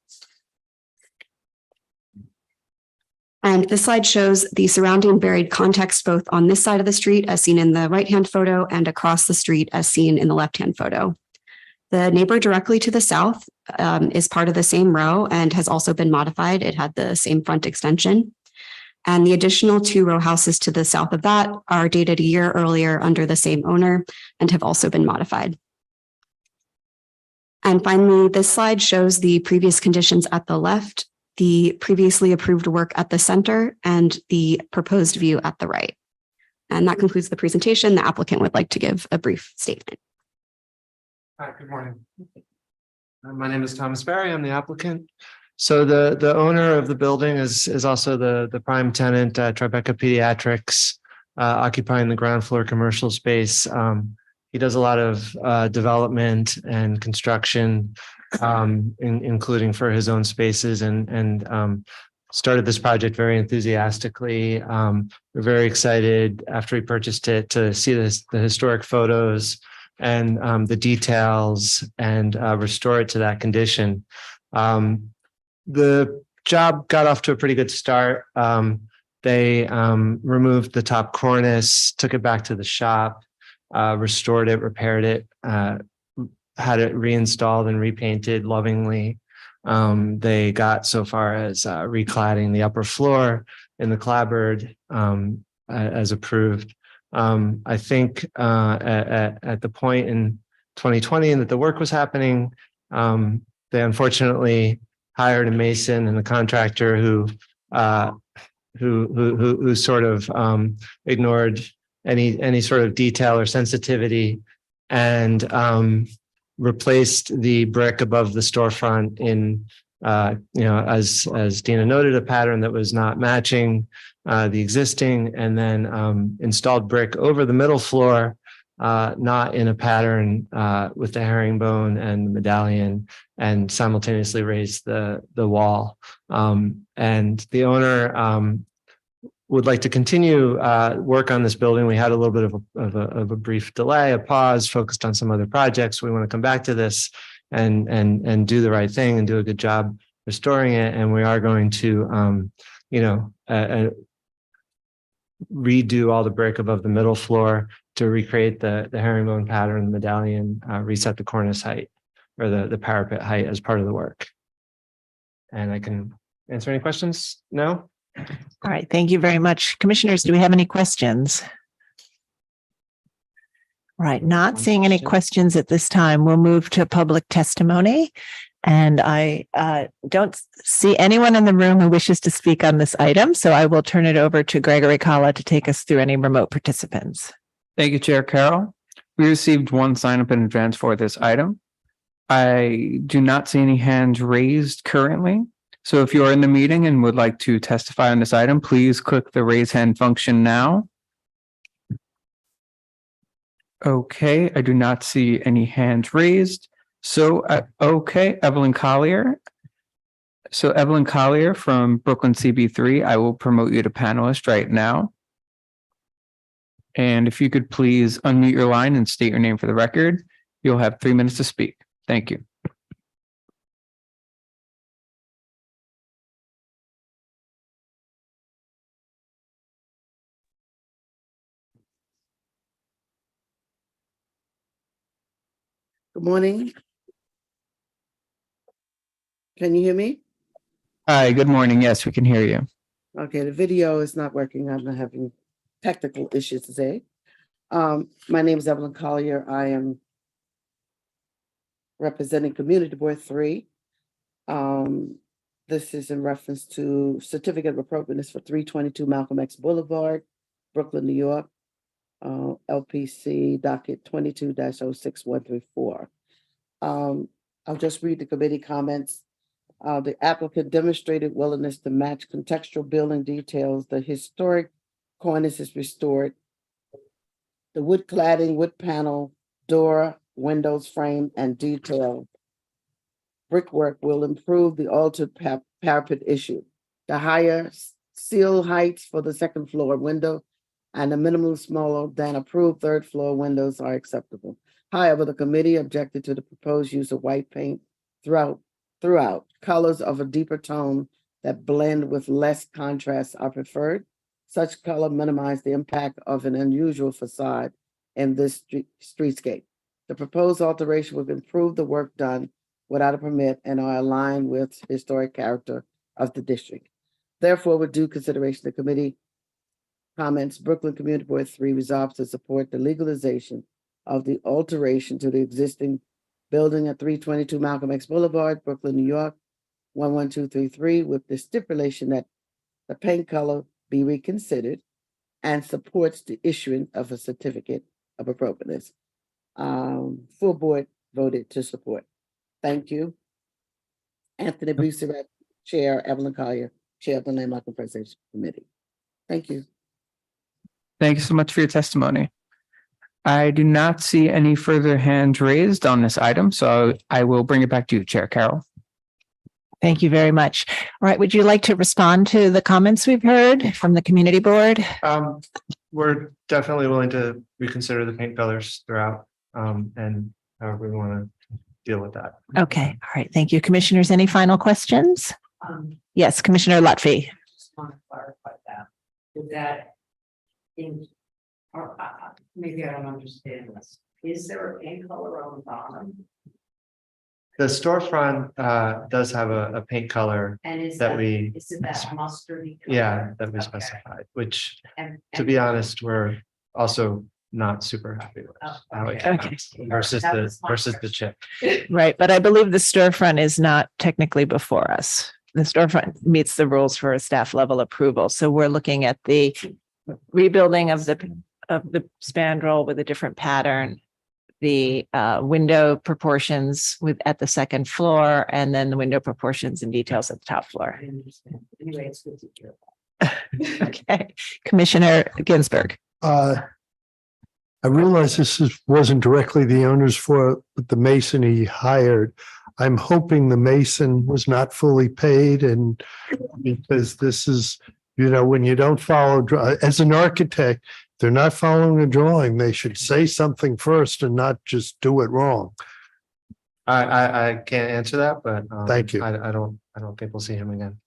And this slide shows the surrounding varied context, both on this side of the street as seen in the right-hand photo and across the street as seen in the left-hand photo. The neighbor directly to the south is part of the same row and has also been modified. It had the same front extension. And the additional 2 row houses to the south of that are dated a year earlier under the same owner and have also been modified. And finally, this slide shows the previous conditions at the left, the previously approved work at the center, and the proposed view at the right. And that concludes the presentation. The applicant would like to give a brief statement. Hi, good morning. My name is Thomas Barry. I'm the applicant. So the owner of the building is also the prime tenant, Tribeca Pediatrics, occupying the ground floor commercial space. He does a lot of development and construction, including for his own spaces, and started this project very enthusiastically. We're very excited after he purchased it to see the historic photos and the details and restore it to that condition. The job got off to a pretty good start. They removed the top cornice, took it back to the shop, restored it, repaired it, had it reinstalled and repainted lovingly. They got so far as recladding the upper floor in the clapboard as approved. I think at the point in 2020 that the work was happening, they unfortunately hired a mason and a contractor who sort of ignored any sort of detail or sensitivity, and replaced the brick above the storefront in as Dina noted, a pattern that was not matching the existing, and then installed brick over the middle floor, not in a pattern with the herringbone and the medallion, and simultaneously raised the wall. And the owner would like to continue work on this building. We had a little bit of a brief delay, a pause, focused on some other projects. We want to come back to this and do the right thing and do a good job restoring it. And we are going to, redo all the brick above the middle floor to recreate the herringbone pattern, the medallion, reset the cornice height or the parapet height as part of the work. And I can answer any questions now. All right, thank you very much. Commissioners, do we have any questions? All right, not seeing any questions at this time. We'll move to public testimony. And I don't see anyone in the room who wishes to speak on this item, so I will turn it over to Gregory Kala to take us through any remote participants. Thank you, Chair Carroll. We received one sign up in advance for this item. I do not see any hands raised currently. So if you are in the meeting and would like to testify on this item, please click the raise hand function now. Okay, I do not see any hands raised. So, okay, Evelyn Collier. So Evelyn Collier from Brooklyn CB3, I will promote you to panelist right now. And if you could please unmute your line and state your name for the record, you'll have 3 minutes to speak. Thank you. Good morning. Can you hear me? Hi, good morning. Yes, we can hear you. Okay, the video is not working. I'm having technical issues today. My name is Evelyn Collier. I am representing Community Board 3. This is in reference to certificate of appropriateness for 322 Malcolm X Boulevard, Brooklyn, New York. LPC docket 22-06134. I'll just read the committee comments. The applicant demonstrated willingness to match contextual building details. The historic cornice is restored. The wood cladding, wood panel, door, windows, frame, and detail brickwork will improve the altered parapet issue. The higher seal heights for the second floor window and the minimum smaller than approved third floor windows are acceptable. However, the committee objected to the proposed use of white paint throughout. Colors of a deeper tone that blend with less contrast are preferred. Such color minimize the impact of an unusual facade in this streetscape. The proposed alteration would improve the work done without a permit and are aligned with historic character of the district. Therefore, with due consideration, the committee comments, Brooklyn Community Board 3 resolves to support the legalization of the alteration to the existing building at 322 Malcolm X Boulevard, Brooklyn, New York, 11233, with the stipulation that the paint color be reconsidered and supports the issuing of a certificate of appropriateness. Full board voted to support. Thank you. Anthony Buseret, Chair, Evelyn Collier, Chair of the Landmark and Preservation Committee. Thank you. Thank you so much for your testimony. I do not see any further hands raised on this item, so I will bring it back to you, Chair Carroll. Thank you very much. All right, would you like to respond to the comments we've heard from the community board? We're definitely willing to reconsider the paint colors throughout, and however we want to deal with that. Okay, all right, thank you. Commissioners, any final questions? Yes, Commissioner Lutfi. Just want to clarify that. Is that maybe I don't understand this. Is there a paint color on the bottom? The storefront does have a paint color And is that we, is it that mustardy color? yeah, that we specified, which to be honest, we're also not super happy with how it came out versus the chip. Right, but I believe the storefront is not technically before us. The storefront meets the rules for a staff level approval. So we're looking at the rebuilding of the spandrel with a different pattern the window proportions at the second floor, and then the window proportions and details at the top floor. Anyway, it's good to hear. Okay, Commissioner Ginsburg. I realize wasn't directly the owner's fault, but the mason he hired. I'm hoping the mason was not fully paid, and because this is, when you don't follow, as an architect, they're not following a drawing. They should say something first and not just do it wrong. I can't answer that, but Thank you. I don't think we'll see him again.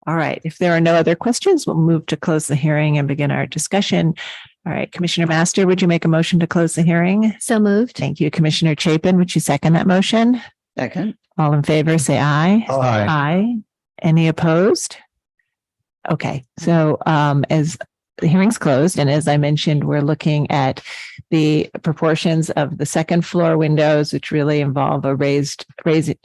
All right, if there are no other questions, we'll move to close the hearing and begin our discussion. All right, Commissioner Master, would you make a motion to close the hearing? So moved. Thank you. Commissioner Chapin, would you second that motion? Second. All in favor, say aye. Aye. Aye. Any opposed? Okay, so as the hearing's closed, and as I mentioned, we're looking at the proportions of the second floor windows, which really involve a raised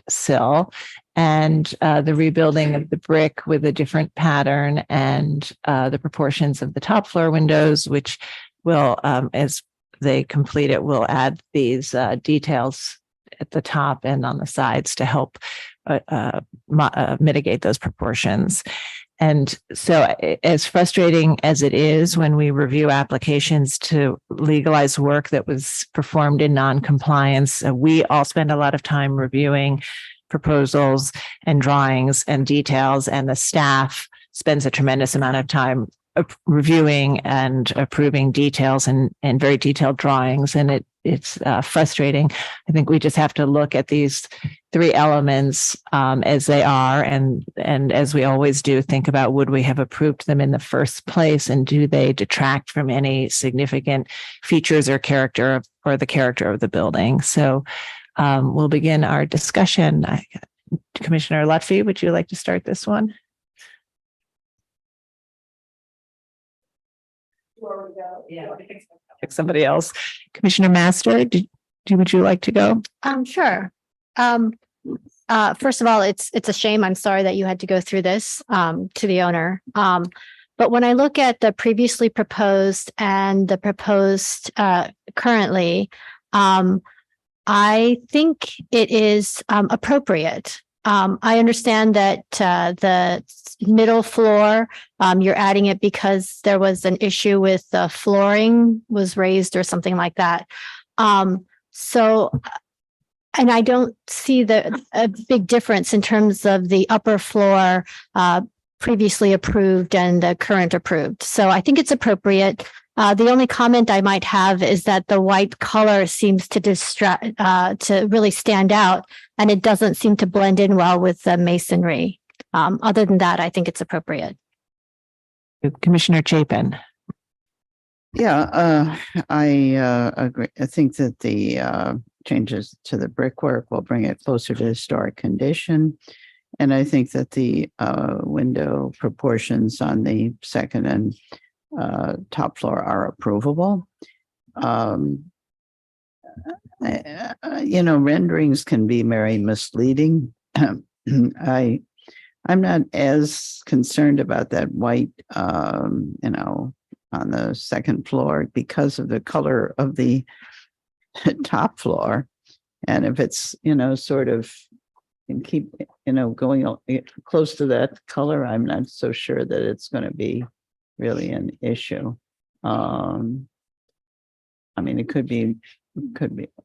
sill, and the rebuilding of the brick with a different pattern, and the proportions of the top floor windows, which will, as they complete it, will add these details at the top and on the sides to help mitigate those proportions. And so as frustrating as it is when we review applications to legalize work that was performed in non-compliance, we all spend a lot of time reviewing proposals and drawings and details, and the staff spends a tremendous amount of time reviewing and approving details and very detailed drawings. And it's frustrating. I think we just have to look at these three elements as they are, and as we always do, think about, would we have approved them in the first place, and do they detract from any significant features or character or the character of the building? So we'll begin our discussion. Commissioner Lutfi, would you like to start this one? Pick somebody else. Commissioner Master, would you like to go? Sure. First of all, it's a shame. I'm sorry that you had to go through this to the owner. But when I look at the previously proposed and the proposed currently, I think it is appropriate. I understand that the middle floor, you're adding it because there was an issue with the flooring was raised or something like that. And I don't see a big difference in terms of the upper floor previously approved and the current approved. So I think it's appropriate. The only comment I might have is that the white color seems to to really stand out, and it doesn't seem to blend in well with the masonry. Other than that, I think it's appropriate. Commissioner Chapin. Yeah, I agree. I think that the changes to the brickwork will bring it closer to historic condition. And I think that the window proportions on the second and top floor are approvable. Renderings can be very misleading. I'm not as concerned about that white, on the second floor because of the color of the top floor. And if it's, sort of and keep, going close to that color, I'm not so sure that it's going to be really an issue. It could be,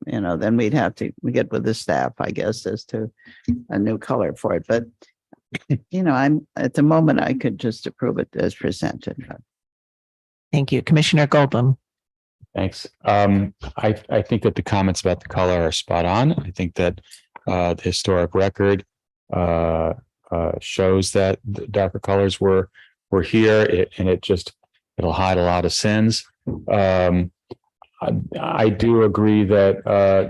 then we get with the staff, I guess, as to a new color for it. But, I'm at the moment, I could just approve it as presented. Thank you. Commissioner Goldblum. Thanks. I think that the comments about the color are spot on. I think that the historic record shows that the darker colors were here, it'll hide a lot of sins. I do agree that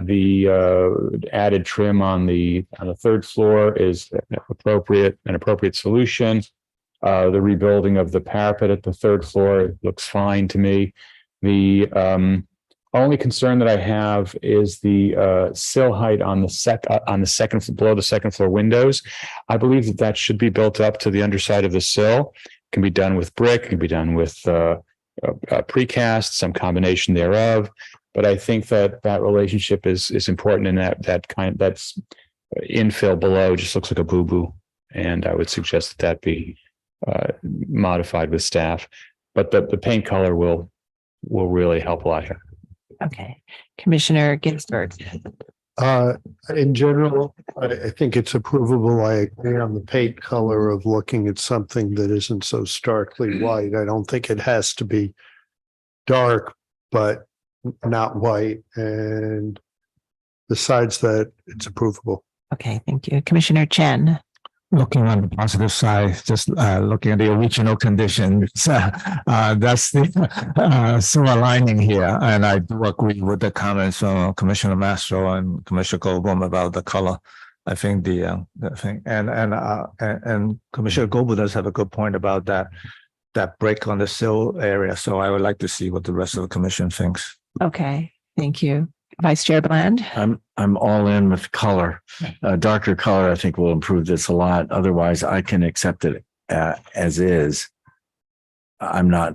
the added trim on the third floor is an appropriate solution. The rebuilding of the parapet at the third floor looks fine to me. The only concern that I have is the sill height on the second below the second floor windows. I believe that should be built up to the underside of the sill. It can be done with brick. It can be done with precast, some combination thereof. But I think that that relationship is important, and that's infill below just looks like a boo-boo. And I would suggest that be modified with staff. But the paint color will really help a lot here. Okay, Commissioner Ginsburg. In general, I think it's approvable. I agree on the paint color of looking at something that isn't so starkly white. I don't think it has to be dark, but not white. And besides that, it's approvable. Okay, thank you. Commissioner Chen. Looking on the positive side, just looking at the original conditions, that's the silver lining here. And I do agree with the comments from Commissioner Mastro and Commissioner Goldblum about the color. I think the thing and Commissioner Goldblum does have a good point about that break on the sill area. So I would like to see what the rest of the commission thinks. Okay, thank you. Vice Chair Bland. I'm all in with color. Darker color, I think, will improve this a lot. Otherwise, I can accept it as is. I'm not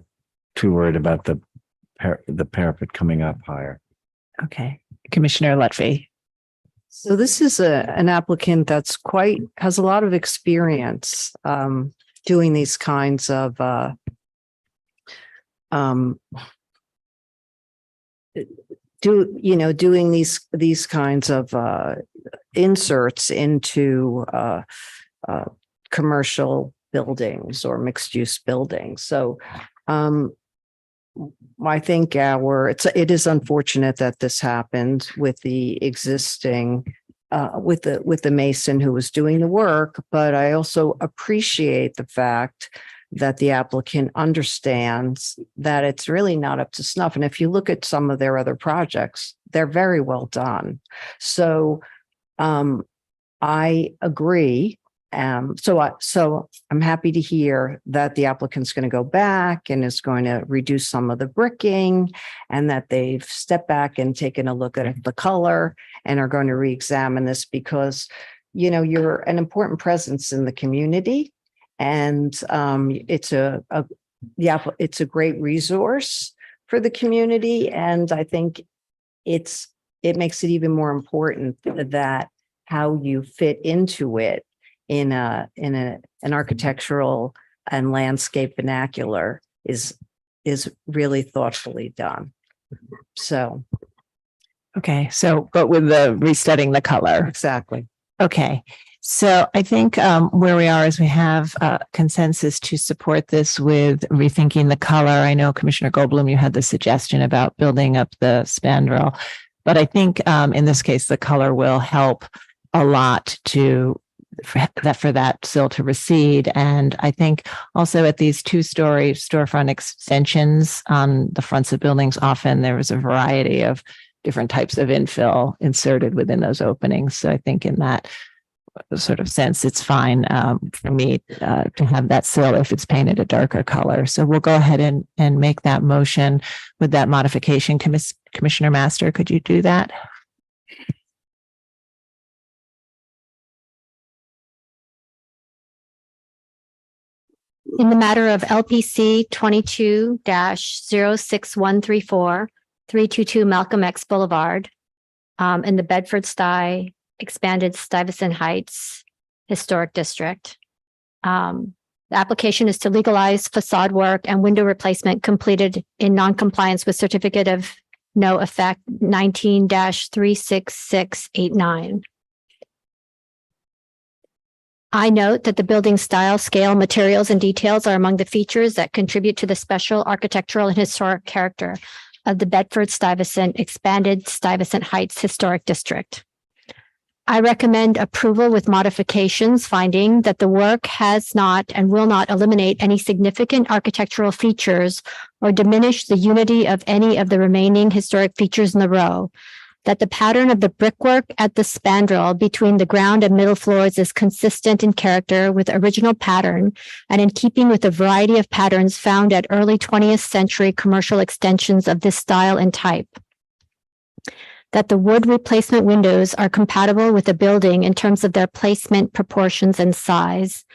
too worried about the parapet coming up higher. Okay, Commissioner Lutfi. So this is an applicant that's has a lot of experience doing these kinds of doing these kinds of inserts into commercial buildings or mixed use buildings. So I think it is unfortunate that this happened with the existing with the mason who was doing the work, but I also appreciate the fact that the applicant understands that it's really not up to snuff. And if you look at some of their other projects, they're very well done. So I agree. So I'm happy to hear that the applicant's going to go back and is going to reduce some of the bricking, and that they've stepped back and taken a look at the color and are going to re-examine this, because, you're an important presence in the community. And it's a great resource for the community. And I think it makes it even more important that how you fit into it in an architectural and landscape vernacular is really thoughtfully done. So. Okay. So, but with the restudying the color. Exactly. Okay. So I think where we are is we have consensus to support this with rethinking the color. I know Commissioner Goldblum, you had the suggestion about building up the spandrel, but I think in this case, the color will help a lot for that sill to recede. And I think also at these 2-story storefront extensions on the fronts of buildings, often there is a variety of different types of infill inserted within those openings. So I think in that sort of sense, it's fine for me to have that sill if it's painted a darker color. So we'll go ahead and make that motion with that modification. Commissioner Master, could you do that? In the matter of LPC 22-06134, 322 Malcolm X Boulevard, in the Bedford-Stuy Expanded Stuyvesant Heights Historic District. The application is to legalize facade work and window replacement completed in non-compliance with Certificate of No Effect 19-36689. I note that the building style, scale, materials, and details are among the features that contribute to the special architectural and historic character of the Bedford-Stuyvesant Expanded Stuyvesant Heights Historic District. I recommend approval with modifications, finding that the work has not and will not eliminate any significant architectural features or diminish the unity of any of the remaining historic features in the row, that the pattern of the brickwork at the spandrel between the ground and middle floors is consistent in character with original pattern and in keeping with the variety of patterns found at early 20th century commercial extensions of this style and type. That the wood replacement windows are compatible with the building in terms of their placement, proportions, and size.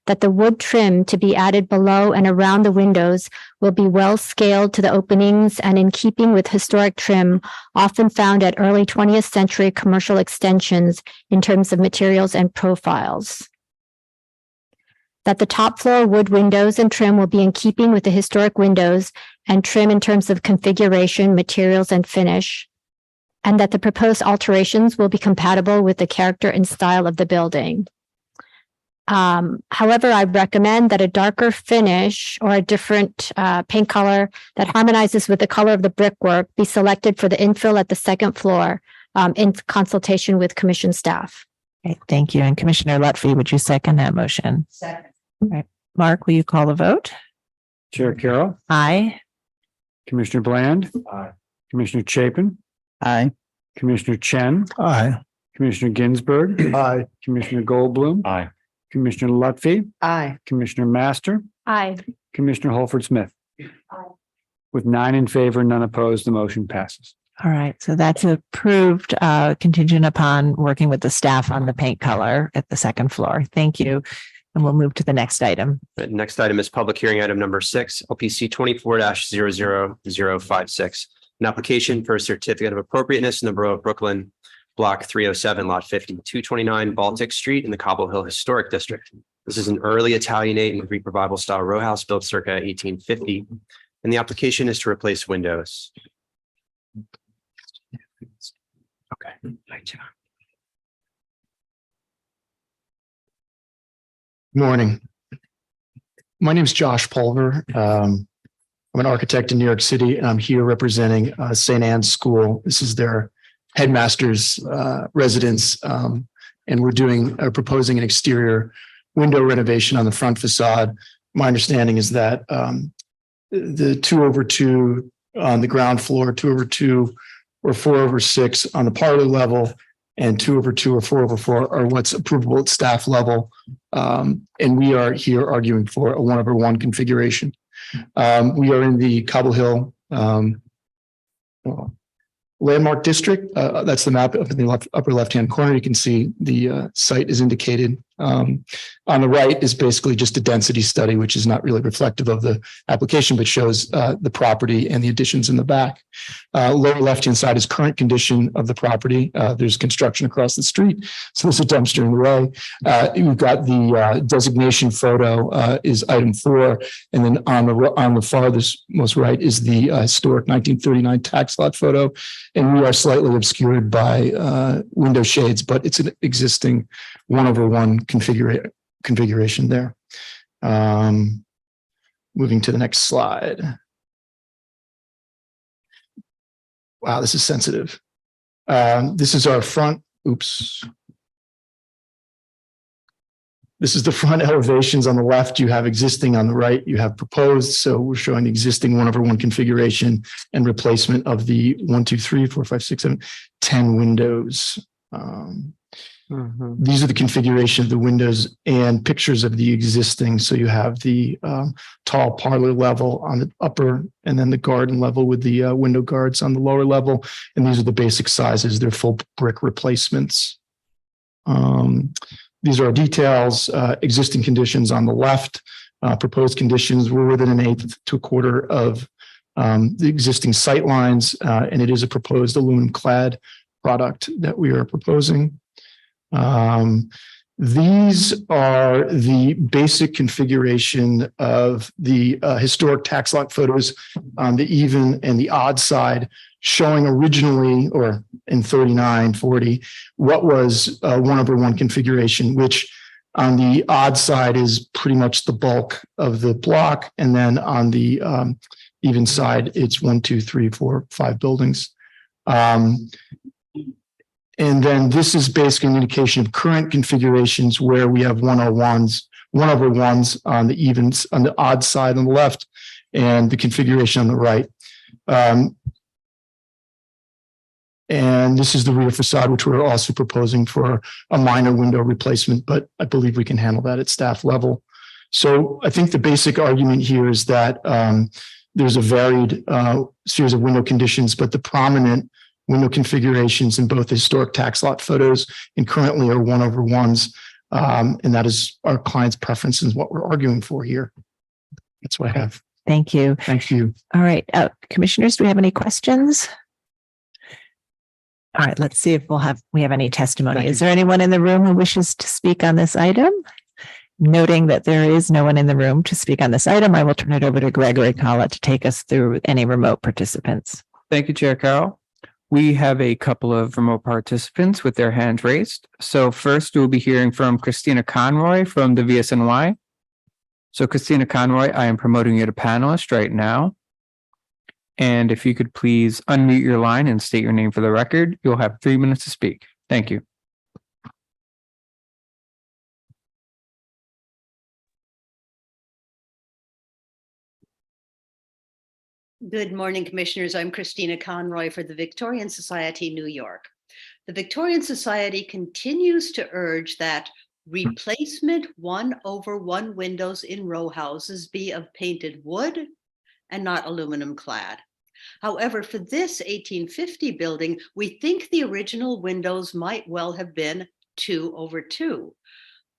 that the wood trim to be added below and around the windows will be well scaled to the openings and in keeping with historic trim often found at early 20th century commercial extensions in terms of materials and profiles. That the top floor wood windows and trim will be in keeping with the historic windows and trim in terms of configuration, materials, and finish. And that the proposed alterations will be compatible with the character and style of the building. However, I recommend that a darker finish or a different paint color that harmonizes with the color of the brickwork be selected for the infill at the second floor in consultation with commission staff. Okay, thank you. And Commissioner Lutfi, would you second that motion? Second. All right. Mark, will you call the vote? Chair Carroll, Aye. Commissioner Bland, Aye. Commissioner Chapin, Aye. Commissioner Chen, Aye. Commissioner Ginsburg, Aye. Commissioner Goldblum, Aye. Commissioner Lutfi, Aye. Commissioner Master, Aye. Commissioner Holford Smith. With 9 in favor, none opposed, the motion passes. All right. So that's approved contingent upon working with the staff on the paint color at the second floor. Thank you. And we'll move to the next item. The next item is public hearing item number 6, LPC 24-00056. An application for a certificate of appropriateness in the borough of Brooklyn, block 307, lot 50, 229 Baltic Street in the Cobble Hill Historic District. This is an early Italianate and Greek Revival style row house built circa 1850. And the application is to replace windows. Okay. Morning. My name is Josh Pulver. I'm an architect in New York City, and I'm here representing St. Anne's School. This is their headmaster's residence, and we're proposing an exterior window renovation on the front facade. My understanding is that the 2/2 on the ground floor, 2/2 or 4/6 on the parlor level, and 2/2 or 4/4 are what's approvable at staff level. And we are here arguing for a 1/1 configuration. We are in the Cobble Hill landmark district. That's the map up in the upper left-hand corner. You can see the site is indicated. On the right is basically just a density study, which is not really reflective of the application, but shows the property and the additions in the back. Lower left-hand side is current condition of the property. There's construction across the street, so there's a dumpster in the way. We've got the designation photo is item 4, and then on the farthest most right is the historic 1939 tax lot photo, and we are slightly obscured by window shades, but it's an existing 1/1 configuration there. Moving to the next slide. Wow, this is sensitive. This is our front. Oops. This is the front elevations. On the left, you have existing. On the right, you have proposed. So we're showing the existing 1/1 configuration and replacement of the 1, 2, 3, 4, 5, 6, 7, 10 windows. These are the configuration of the windows and pictures of the existing. So you have the tall parlor level on the upper, and then the garden level with the window guards on the lower level. And these are the basic sizes. They're full brick replacements. These are our details, existing conditions on the left, proposed conditions. We're within 1/8 to 1/4 of the existing sight lines, and it is a proposed aluminum clad product that we are proposing. These are the basic configuration of the historic tax lot photos on the even and the odd side, showing originally, or in 39, 40, what was a 1/1 configuration, which on the odd side is pretty much the bulk of the block. And then on the even side, it's 1, 2, 3, 4, 5 buildings. And then this is basically an indication of current configurations where we have 1/1s on the evens, on the odd side on the left, and the configuration on the right. And this is the rear facade, which we're also proposing for a minor window replacement, but I believe we can handle that at staff level. So I think the basic argument here is that there's a varied series of window conditions, but the prominent window configurations in both historic tax lot photos and currently are 1/1s And that is our client's preference and what we're arguing for here. That's what I have. Thank you. Thank you. All right, commissioners, do we have any questions? All right, let's see if we have any testimony. Is there anyone in the room who wishes to speak on this item? Noting that there is no one in the room to speak on this item, I will turn it over to Gregory Collett to take us through any remote participants. Thank you, Chair Carroll. We have a couple of remote participants with their hands raised. So first, we'll be hearing from Christina Conroy from the VSNY. So Christina Conroy, I am promoting you to panelist right now. And if you could please unmute your line and state your name for the record, you'll have 3 minutes to speak. Thank you. Good morning, Commissioners. I'm Christina Conroy for the Victorian Society, New York. The Victorian Society continues to urge that replacement 1/1 windows in row houses be of painted wood and not aluminum clad. However, for this 1850 building, we think the original windows might well have been 2/2.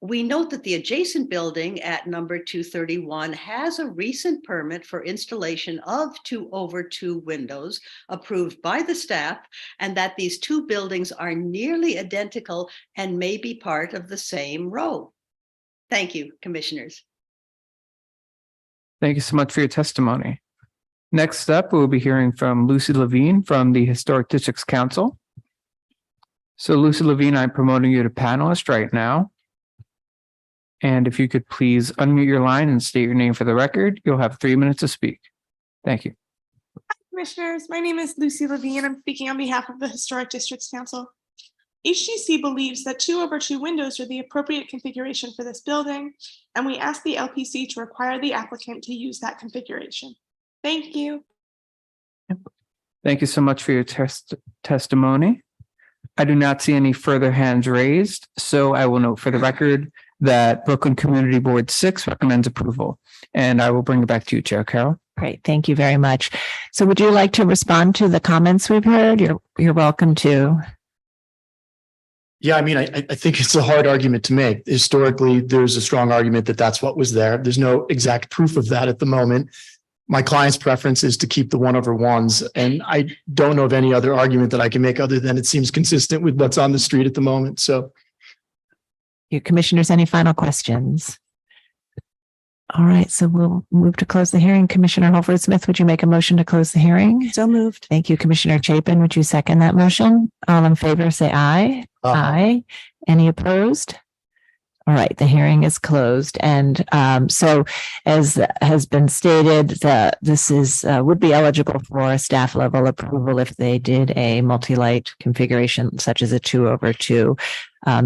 We note that the adjacent building at number 231 has a recent permit for installation of 2/2 windows approved by the staff, and that these two buildings are nearly identical and may be part of the same row. Thank you, Commissioners. Thank you so much for your testimony. Next up, we'll be hearing from Lucy Levine from the Historic Districts Council. So Lucy Levine, I'm promoting you to panelist right now. And if you could please unmute your line and state your name for the record, you'll have 3 minutes to speak. Thank you. Hi, Commissioners. My name is Lucy Levine. I'm speaking on behalf of the Historic Districts Council. HDC believes that 2/2 windows are the appropriate configuration for this building, and we ask the LPC to require the applicant to use that configuration. Thank you. Thank you so much for your testimony. I do not see any further hands raised, so I will note for the record that Brooklyn Community Board 6 recommends approval. And I will bring it back to you, Chair Carroll. Great, thank you very much. So would you like to respond to the comments we've heard? You're welcome to. Yeah, I mean, I think it's a hard argument to make. Historically, there's a strong argument that that's what was there. There's no exact proof of that at the moment. My client's preference is to keep the 1/1s, and I don't know of any other argument that I can make other than it seems consistent with what's on the street at the moment. So. You commissioners, any final questions? All right, so we'll move to close the hearing. Commissioner Holford Smith, would you make a motion to close the hearing? So moved. Thank you. Commissioner Chapin, would you second that motion? All in favor, say aye. Aye. Any opposed? All right, the hearing is closed. And so as has been stated, this would be eligible for a staff level approval if they did a multi-light configuration such as a 2/2.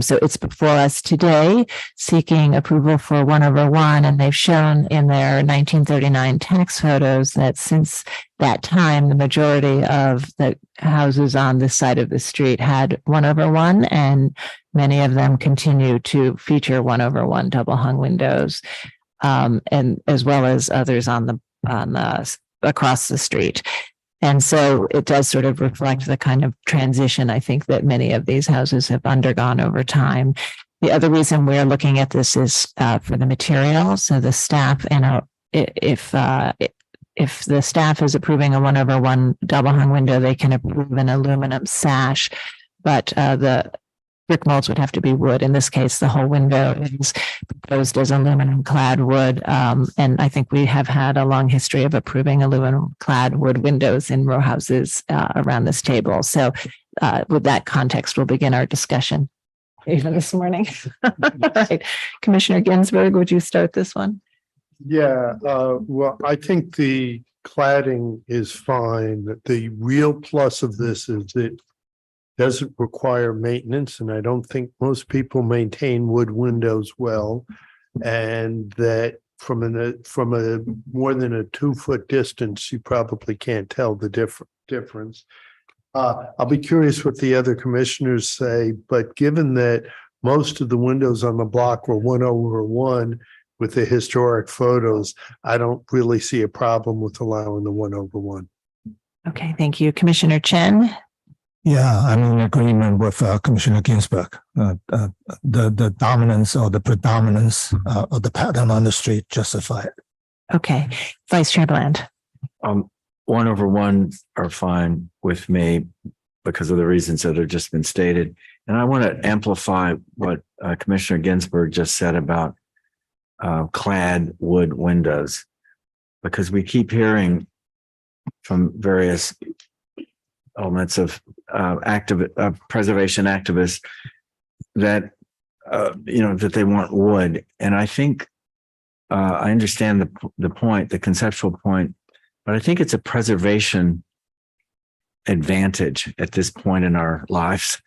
So it's before us today seeking approval for 1/1, and they've shown in their 1939 tax photos that since that time, the majority of the houses on this side of the street had 1/1, and many of them continue to feature 1/1 double hung windows, and as well as others on across the street. And so it does sort of reflect the kind of transition I think that many of these houses have undergone over time. The other reason we're looking at this is for the material. So the staff, and if the staff is approving a 1/1 double hung window, they can approve an aluminum sash, but the brick molds would have to be wood. In this case, the whole window is proposed as aluminum clad wood. And I think we have had a long history of approving aluminum clad wood windows in row houses around this table. So with that context, we'll begin our discussion even this morning. All right. Commissioner Ginsburg, would you start this one? Yeah, well, I think the cladding is fine. The real plus of this is it doesn't require maintenance, and I don't think most people maintain wood windows well. And that from a more than a 2-foot distance, you probably can't tell the difference. I'll be curious what the other commissioners say, but given that most of the windows on the block were 1/1 with the historic photos, I don't really see a problem with allowing the 1/1. Okay, thank you. Commissioner Chen? Yeah, I'm in agreement with Commissioner Ginsburg. The dominance or the predominance of the pattern on the street justify it. Okay, Vice Chair Bland. 1/1 are fine with me because of the reasons that have just been stated. And I want to amplify what Commissioner Ginsburg just said about clad wood windows, because we keep hearing from various elements of preservation activists that that they want wood. And I think I understand the point, the conceptual point, but I think it's a preservation advantage at this point in our lives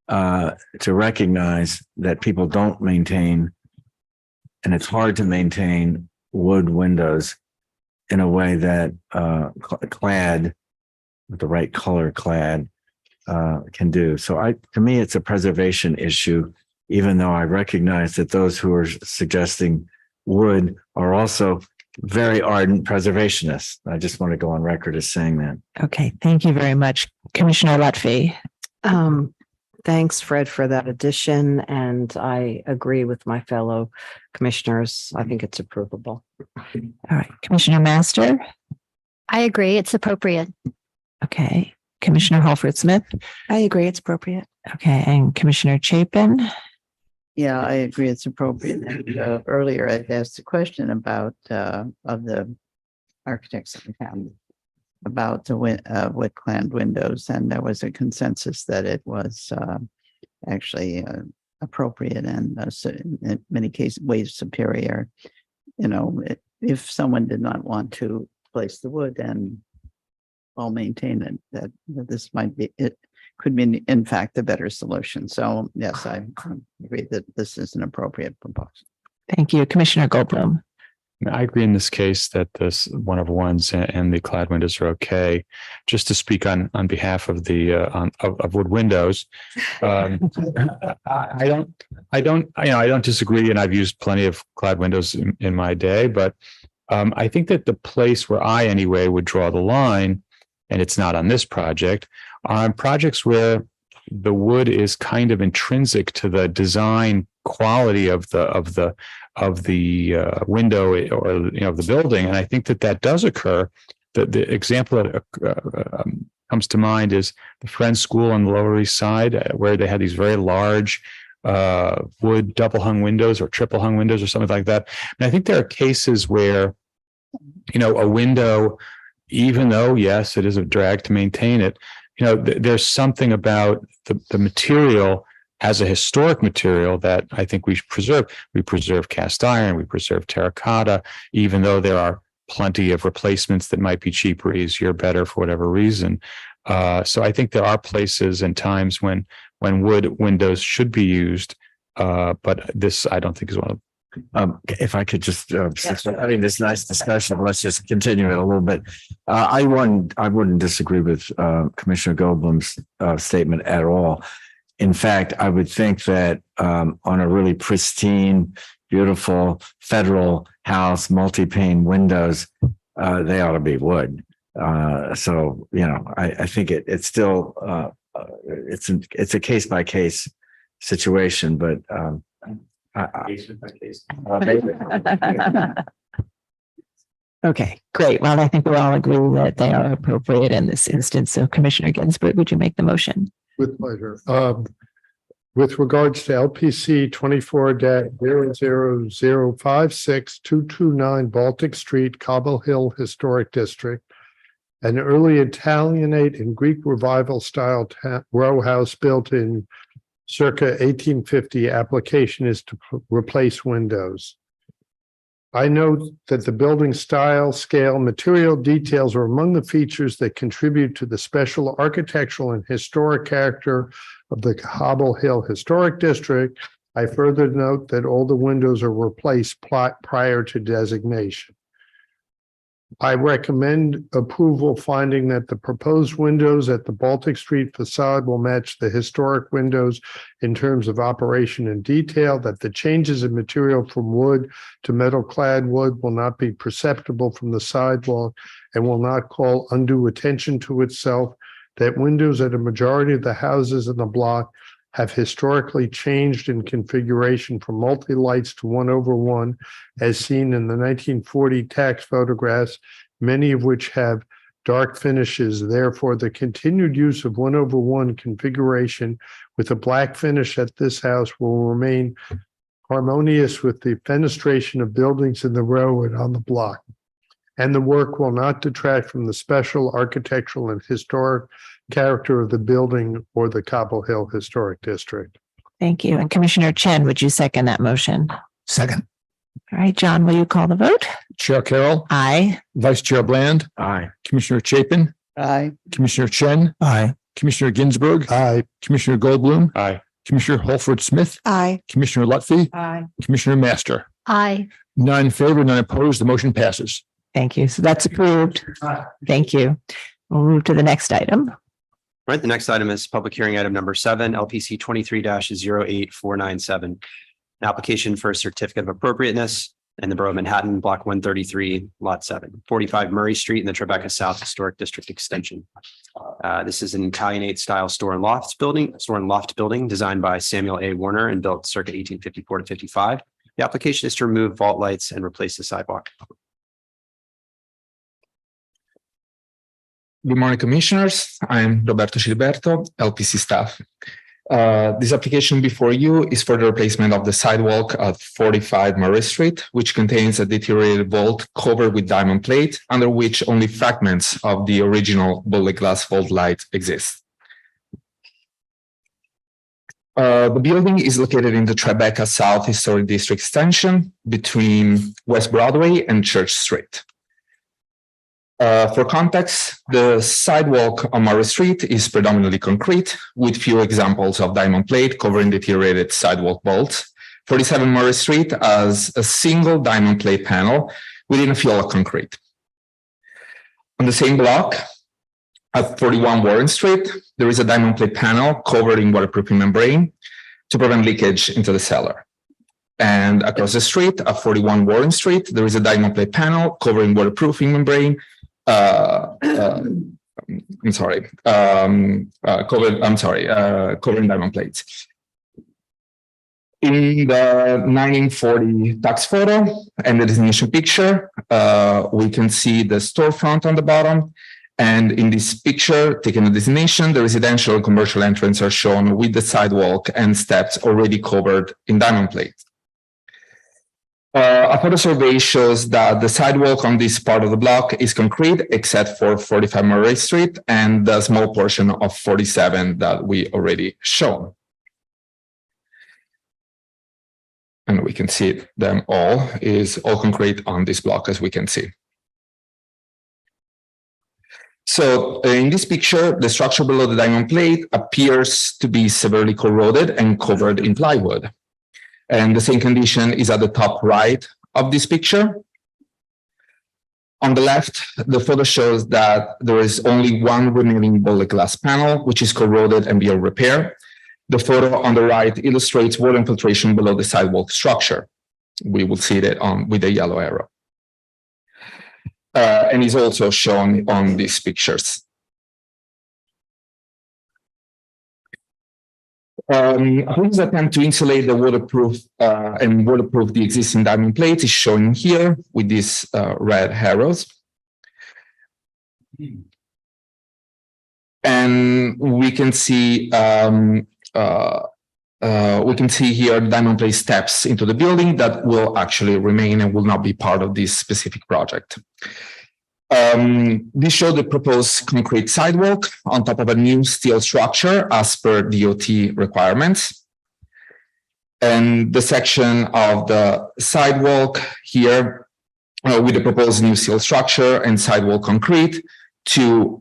to recognize that people don't maintain, and it's hard to maintain wood windows in a way that clad with the right color clad can do. So to me, it's a preservation issue, even though I recognize that those who are suggesting wood are also very ardent preservationists. I just want to go on record as saying that. Okay, thank you very much. Commissioner Lutfi. Thanks, Fred, for that addition. And I agree with my fellow commissioners. I think it's approvable. All right, Commissioner Master. I agree. It's appropriate. Okay, Commissioner Holford Smith. I agree. It's appropriate. Okay, and Commissioner Chapin. Yeah, I agree. It's appropriate. And, earlier, I asked a question about of the architects in town about the wood clad windows, and there was a consensus that it was actually appropriate and in many cases way superior. If someone did not want to place the wood and all maintain it, that this might be it. Could be, in fact, a better solution. So, yes, I agree that this is an appropriate proposal. Thank you. Commissioner Goldblum. I agree in this case that this 1/1s and the clad windows are okay. Just to speak on behalf of the of wood windows, I don't disagree, and I've used plenty of clad windows in my day, but I think that the place where I anyway would draw the line, and it's not on this project, are on projects where the wood is kind of intrinsic to the design quality of the window or of the building. And I think that does occur. The example that comes to mind is the Friends School on the Lower East Side, where they had these very large wood double hung windows or triple hung windows or something like that. And I think there are cases where a window, even though yes, it is a drag to maintain it, there's something about the material as a historic material that I think we should preserve. We preserve cast iron, we preserve terracotta, even though there are plenty of replacements that might be cheaper, easier, better for whatever reason. So I think there are places and times when wood windows should be used, but this I don't think is one of them. If I could just, having this nice discussion, let's just continue it a little bit. I wouldn't disagree with Commissioner Goldblum's statement at all. In fact, I would think that on a really pristine, beautiful federal house, multi-pane windows, they ought to be wood. So I think it's still it's a case by case situation, but. Okay, great. Well, I think we all agree that they are appropriate in this instance. So Commissioner Ginsburg, would you make the motion? With pleasure. With regards to LPC 24-00056-229 Baltic Street, Cobble Hill Historic District, an early Italianate and Greek Revival style row house built in circa 1850, application is to replace windows. I note that the building style, scale, material details are among the features that contribute to the special architectural and historic character of the Cobble Hill Historic District. I further note that all the windows are replaced prior to designation. I recommend approval, finding that the proposed windows at the Baltic Street facade will match the historic windows in terms of operation and detail, that the changes in material from wood to metal clad wood will not be perceptible from the sidewalk and will not call undue attention to itself, that windows at a majority of the houses in the block have historically changed in configuration from multi-lights to 1/1, as seen in the 1940 tax photographs, many of which have dark finishes. Therefore, the continued use of 1/1 configuration with a black finish at this house will remain harmonious with the fenestration of buildings in the row and on the block. And the work will not detract from the special architectural and historic character of the building or the Cobble Hill Historic District. Thank you. And Commissioner Chen, would you second that motion? Second. All right, John, will you call the vote? Chair Carroll, Aye. Vice Chair Bland, Aye. Commissioner Chapin, Aye. Commissioner Chen, Aye. Commissioner Ginsburg, Aye. Commissioner Goldblum, Aye. Commissioner Holford Smith, Aye. Commissioner Lutfi, Aye. Commissioner Master. Aye. None in favor, none opposed. The motion passes. Thank you. So that's approved. Thank you. We'll move to the next item. Right, the next item is public hearing item number 7, LPC 23-08497. An application for a certificate of appropriateness in the Borough of Manhattan, block 133, lot 7, 45 Murray Street in the Tribeca South Historic District Extension. This is an Italianate style store and loft building designed by Samuel A. Warner and built circa 1854 to 55. The application is to remove vault lights and replace the sidewalk. Good morning, Commissioners. I'm Roberto Gilberto, LPC staff. This application before you is for the replacement of the sidewalk at 45 Murray Street, which contains a deteriorated vault covered with diamond plate, under which only fragments of the original bullet glass vault light exist. The building is located in the Tribeca South Historic District Extension between West Broadway and Church Street. For context, the sidewalk on Murray Street is predominantly concrete, with few examples of diamond plate covering deteriorated sidewalk bolts. 47 Murray Street has a single diamond plate panel within a field of concrete. On the same block, at 41 Warren Street, there is a diamond plate panel covered in waterproofing membrane to prevent leakage into the cellar. And across the street, at 41 Warren Street, there is a diamond plate panel covering waterproofing membrane covering diamond plates. In the 1940 tax photo and the designation picture, we can see the storefront on the bottom. And in this picture, taking the designation, the residential and commercial entrance are shown with the sidewalk and steps already covered in diamond plate. A photo survey shows that the sidewalk on this part of the block is concrete, except for 45 Murray Street and the small portion of 47 that we already shown. And we can see them all is all concrete on this block, as we can see. So in this picture, the structure below the diamond plate appears to be severely corroded and covered in plywood. And the same condition is at the top right of this picture. On the left, the photo shows that there is only one remaining bullet glass panel, which is corroded and beyond repair. The photo on the right illustrates water infiltration below the sidewalk structure. We will see that with the yellow arrow. And is also shown on these pictures. Whose attempt to insulate the waterproof and waterproof the existing diamond plate is shown here with these red arrows. And we can see here diamond plate steps into the building that will actually remain and will not be part of this specific project. This shows the proposed concrete sidewalk on top of a new steel structure as per DOT requirements. And the section of the sidewalk here with the proposed new steel structure and sidewalk concrete to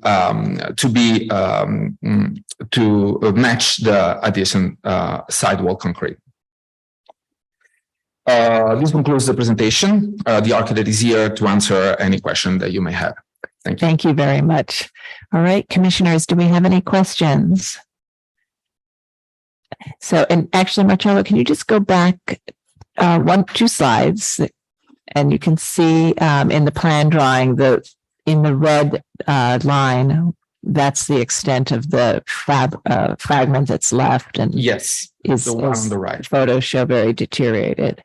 match the adjacent sidewalk concrete. This concludes the presentation. The architect is here to answer any question that you may have. Thank you. Thank you very much. All right, commissioners, do we have any questions? So, and actually, Marcello, can you just go back 2 slides, and you can see in the plan drawing in the red line that's the extent of the fragment that's left and Yes, is the one on the right. photos show very deteriorated.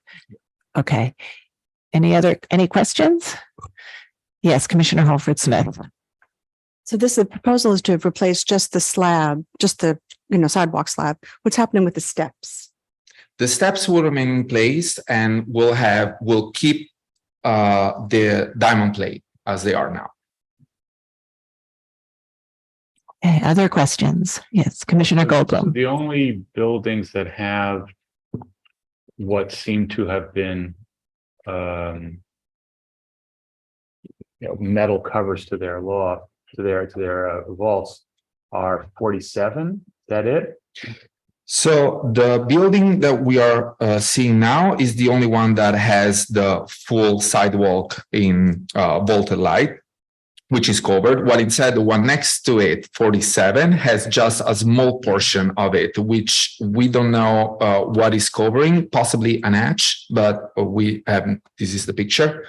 Okay. Any questions? Yes, Commissioner Holford Smith. So the proposal is to replace just the slab, just the, sidewalk slab. What's happening with the steps? The steps will remain in place and we'll keep the diamond plate as they are now. Okay, other questions? Yes, Commissioner Goldblum. The only buildings that have what seem to have been metal covers to their vaults are 47. Is that it? So the building that we are seeing now is the only one that has the full sidewalk in vaulted light, which is covered. While inside the one next to it, 47, has just a small portion of it, which we don't know what is covering, possibly an edge, but we haven't. This is the picture.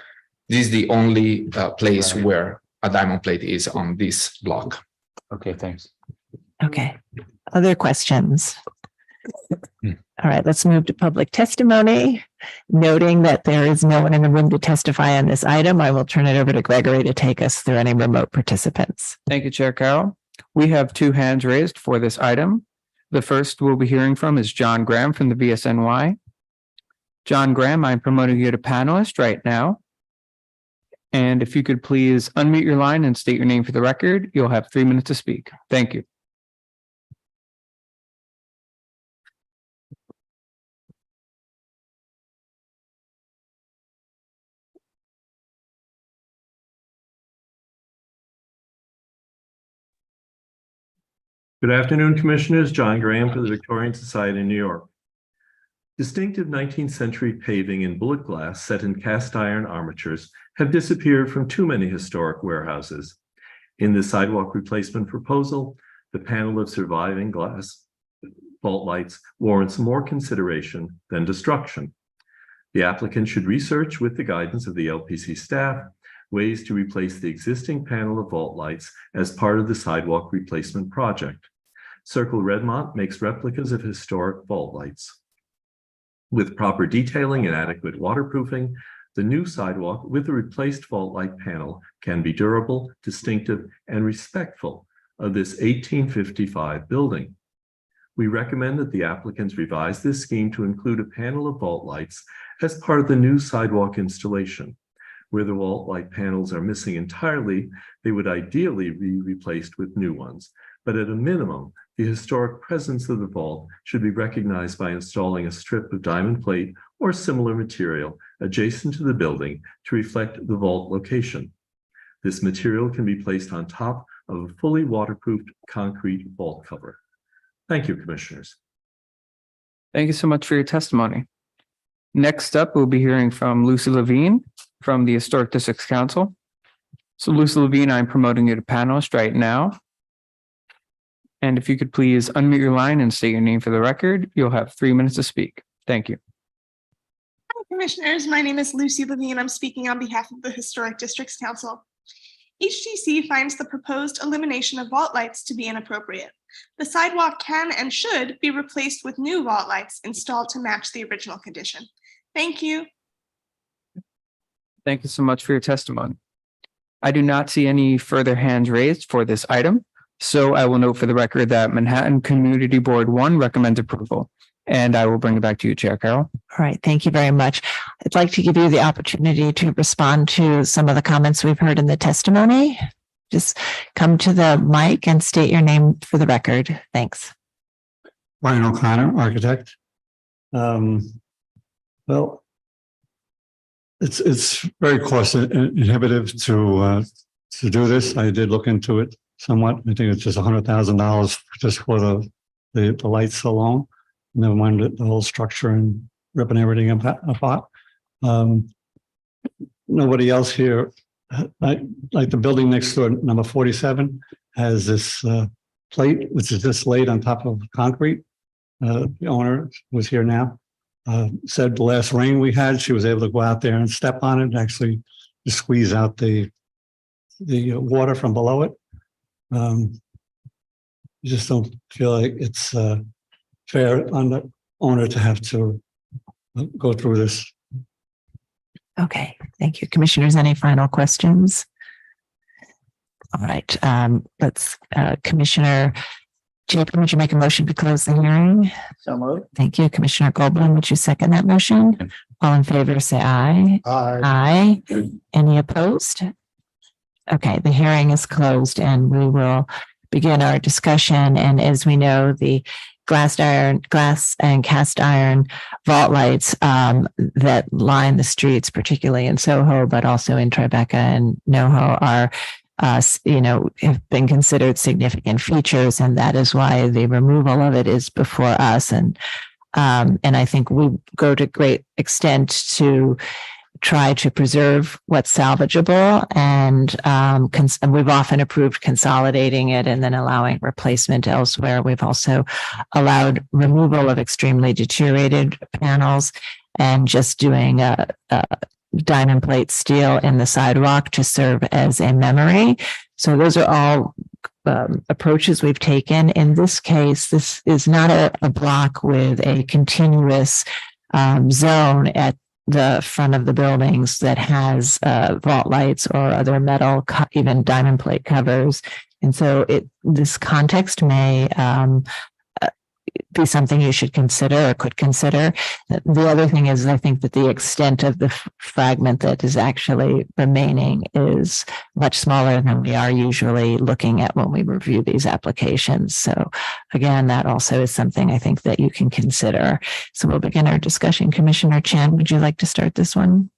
This is the only place where a diamond plate is on this block. Okay, thanks. Okay, other questions? All right, let's move to public testimony. Noting that there is no one in the room to testify on this item, I will turn it over to Gregory to take us through any remote participants. Thank you, Chair Carroll. We have 2 hands raised for this item. The first we'll be hearing from is John Graham from the BSNY. John Graham, I'm promoting you to panelist right now. And if you could please unmute your line and state your name for the record, you'll have 3 minutes to speak. Thank you. Good afternoon, Commissioners. John Graham for the Victorian Society in New York. Distinctive 19th century paving in bullet glass set in cast iron armatures have disappeared from too many historic warehouses. In the sidewalk replacement proposal, the panel of surviving glass vault lights warrants more consideration than destruction. The applicant should research, with the guidance of the LPC staff, ways to replace the existing panel of vault lights as part of the sidewalk replacement project. Circle Redmont makes replicas of historic vault lights. With proper detailing and adequate waterproofing, the new sidewalk with the replaced vault light panel can be durable, distinctive, and respectful of this 1855 building. We recommend that the applicants revise this scheme to include a panel of vault lights as part of the new sidewalk installation. Where the vault light panels are missing entirely, they would ideally be replaced with new ones. But at a minimum, the historic presence of the vault should be recognized by installing a strip of diamond plate or similar material adjacent to the building to reflect the vault location. This material can be placed on top of a fully waterproofed concrete vault cover. Thank you, Commissioners. Thank you so much for your testimony. Next up, we'll be hearing from Lucy Levine from the Historic Districts Council. So Lucy Levine, I'm promoting you to panelist right now. And if you could please unmute your line and state your name for the record, you'll have 3 minutes to speak. Thank you. Hi, Commissioners. My name is Lucy Levine. I'm speaking on behalf of the Historic Districts Council. HDC finds the proposed elimination of vault lights to be inappropriate. The sidewalk can and should be replaced with new vault lights installed to match the original condition. Thank you. Thank you so much for your testimony. I do not see any further hands raised for this item, so I will note for the record that Manhattan Community Board 1 recommends approval, and I will bring it back to you, Chair Carroll. All right, thank you very much. I'd like to give you the opportunity to respond to some of the comments we've heard in the testimony. Just come to the mic and state your name for the record. Thanks. Ryan O'Connor, architect. Well, it's very cost inhibitive to do this. I did look into it somewhat. I think it's just $100,000 just for the lights alone. Never mind the whole structure and ripping everything apart. Nobody else here, like the building next door, number 47, has this plate, which is just laid on top of concrete. The owner was here now. Said the last rain we had, she was able to go out there and step on it and actually squeeze out the water from below it. just don't feel like it's fair on the owner to have to go through this. Okay, thank you. Commissioners, any final questions? All right, let's, Commissioner Chapin, would you make a motion to close the hearing? So moved. Thank you. Commissioner Goldblum, would you second that motion? All in favor, say aye. Aye. Aye. Any opposed? Okay, the hearing is closed and we will begin our discussion. And as we know, the glass and cast iron vault lights that line the streets, particularly in Soho, but also in Tribeca and NoHo, are have been considered significant features, and that is why the removal of it is before us. And I think we go to great extent to try to preserve what's salvageable, and we've often approved consolidating it and then allowing replacement elsewhere. We've also allowed removal of extremely deteriorated panels and just doing a diamond plate steel in the sidewalk to serve as a memory. So those are all approaches we've taken. In this case, this is not a block with a continuous zone at the front of the buildings that has vault lights or other metal, even diamond plate covers. And so this context may be something you should consider or could consider. The other thing is, I think that the extent of the fragment that is actually remaining is much smaller than we are usually looking at when we review these applications. So again, that also is something I think that you can consider. So we'll begin our discussion. Commissioner Chen, would you like to start this one?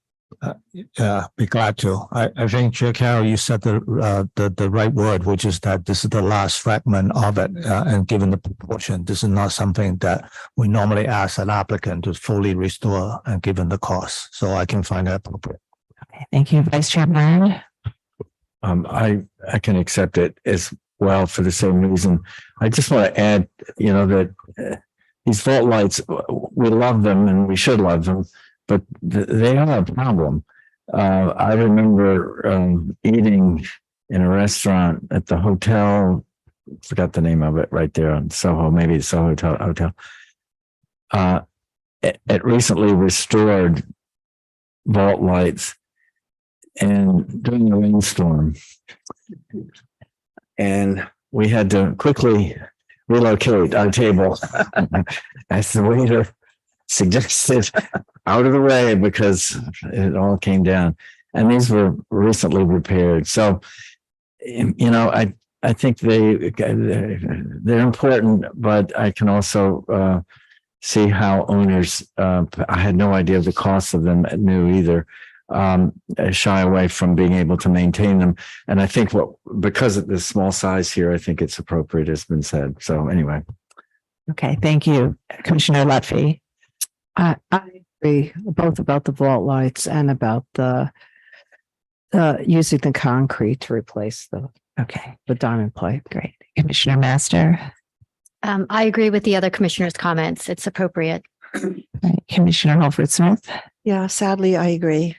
Yeah, be glad to. I think, Chair Carroll, you said the right word, which is that this is the last fragment of it, and given the proportion, this is not something that we normally ask an applicant to fully restore, and given the cost, so I can find that appropriate. Okay, thank you, Vice Chairman. I can accept it as well for the same reason. I just want to add, that these vault lights, we love them and we should love them, but they are a problem. I remember eating in a restaurant at the hotel, forgot the name of it, right there on Soho, maybe the Soho Hotel. It recently restored vault lights, and during the rainstorm, and we had to quickly relocate our table as the waiter suggested, out of the way, because it all came down, and these were recently repaired. So, I think they're important, but I can also see how owners, I had no idea of the cost of them, knew either, shy away from being able to maintain them. And I think because of the small size here, I think it's appropriate, has been said. So anyway. Okay, thank you. Commissioner Lutfi. I agree both about the vault lights and about the using the concrete to replace the diamond plate. Great. Commissioner Master. I agree with the other commissioners' comments. It's appropriate. Right. Commissioner Holford Smith. Yeah, sadly, I agree.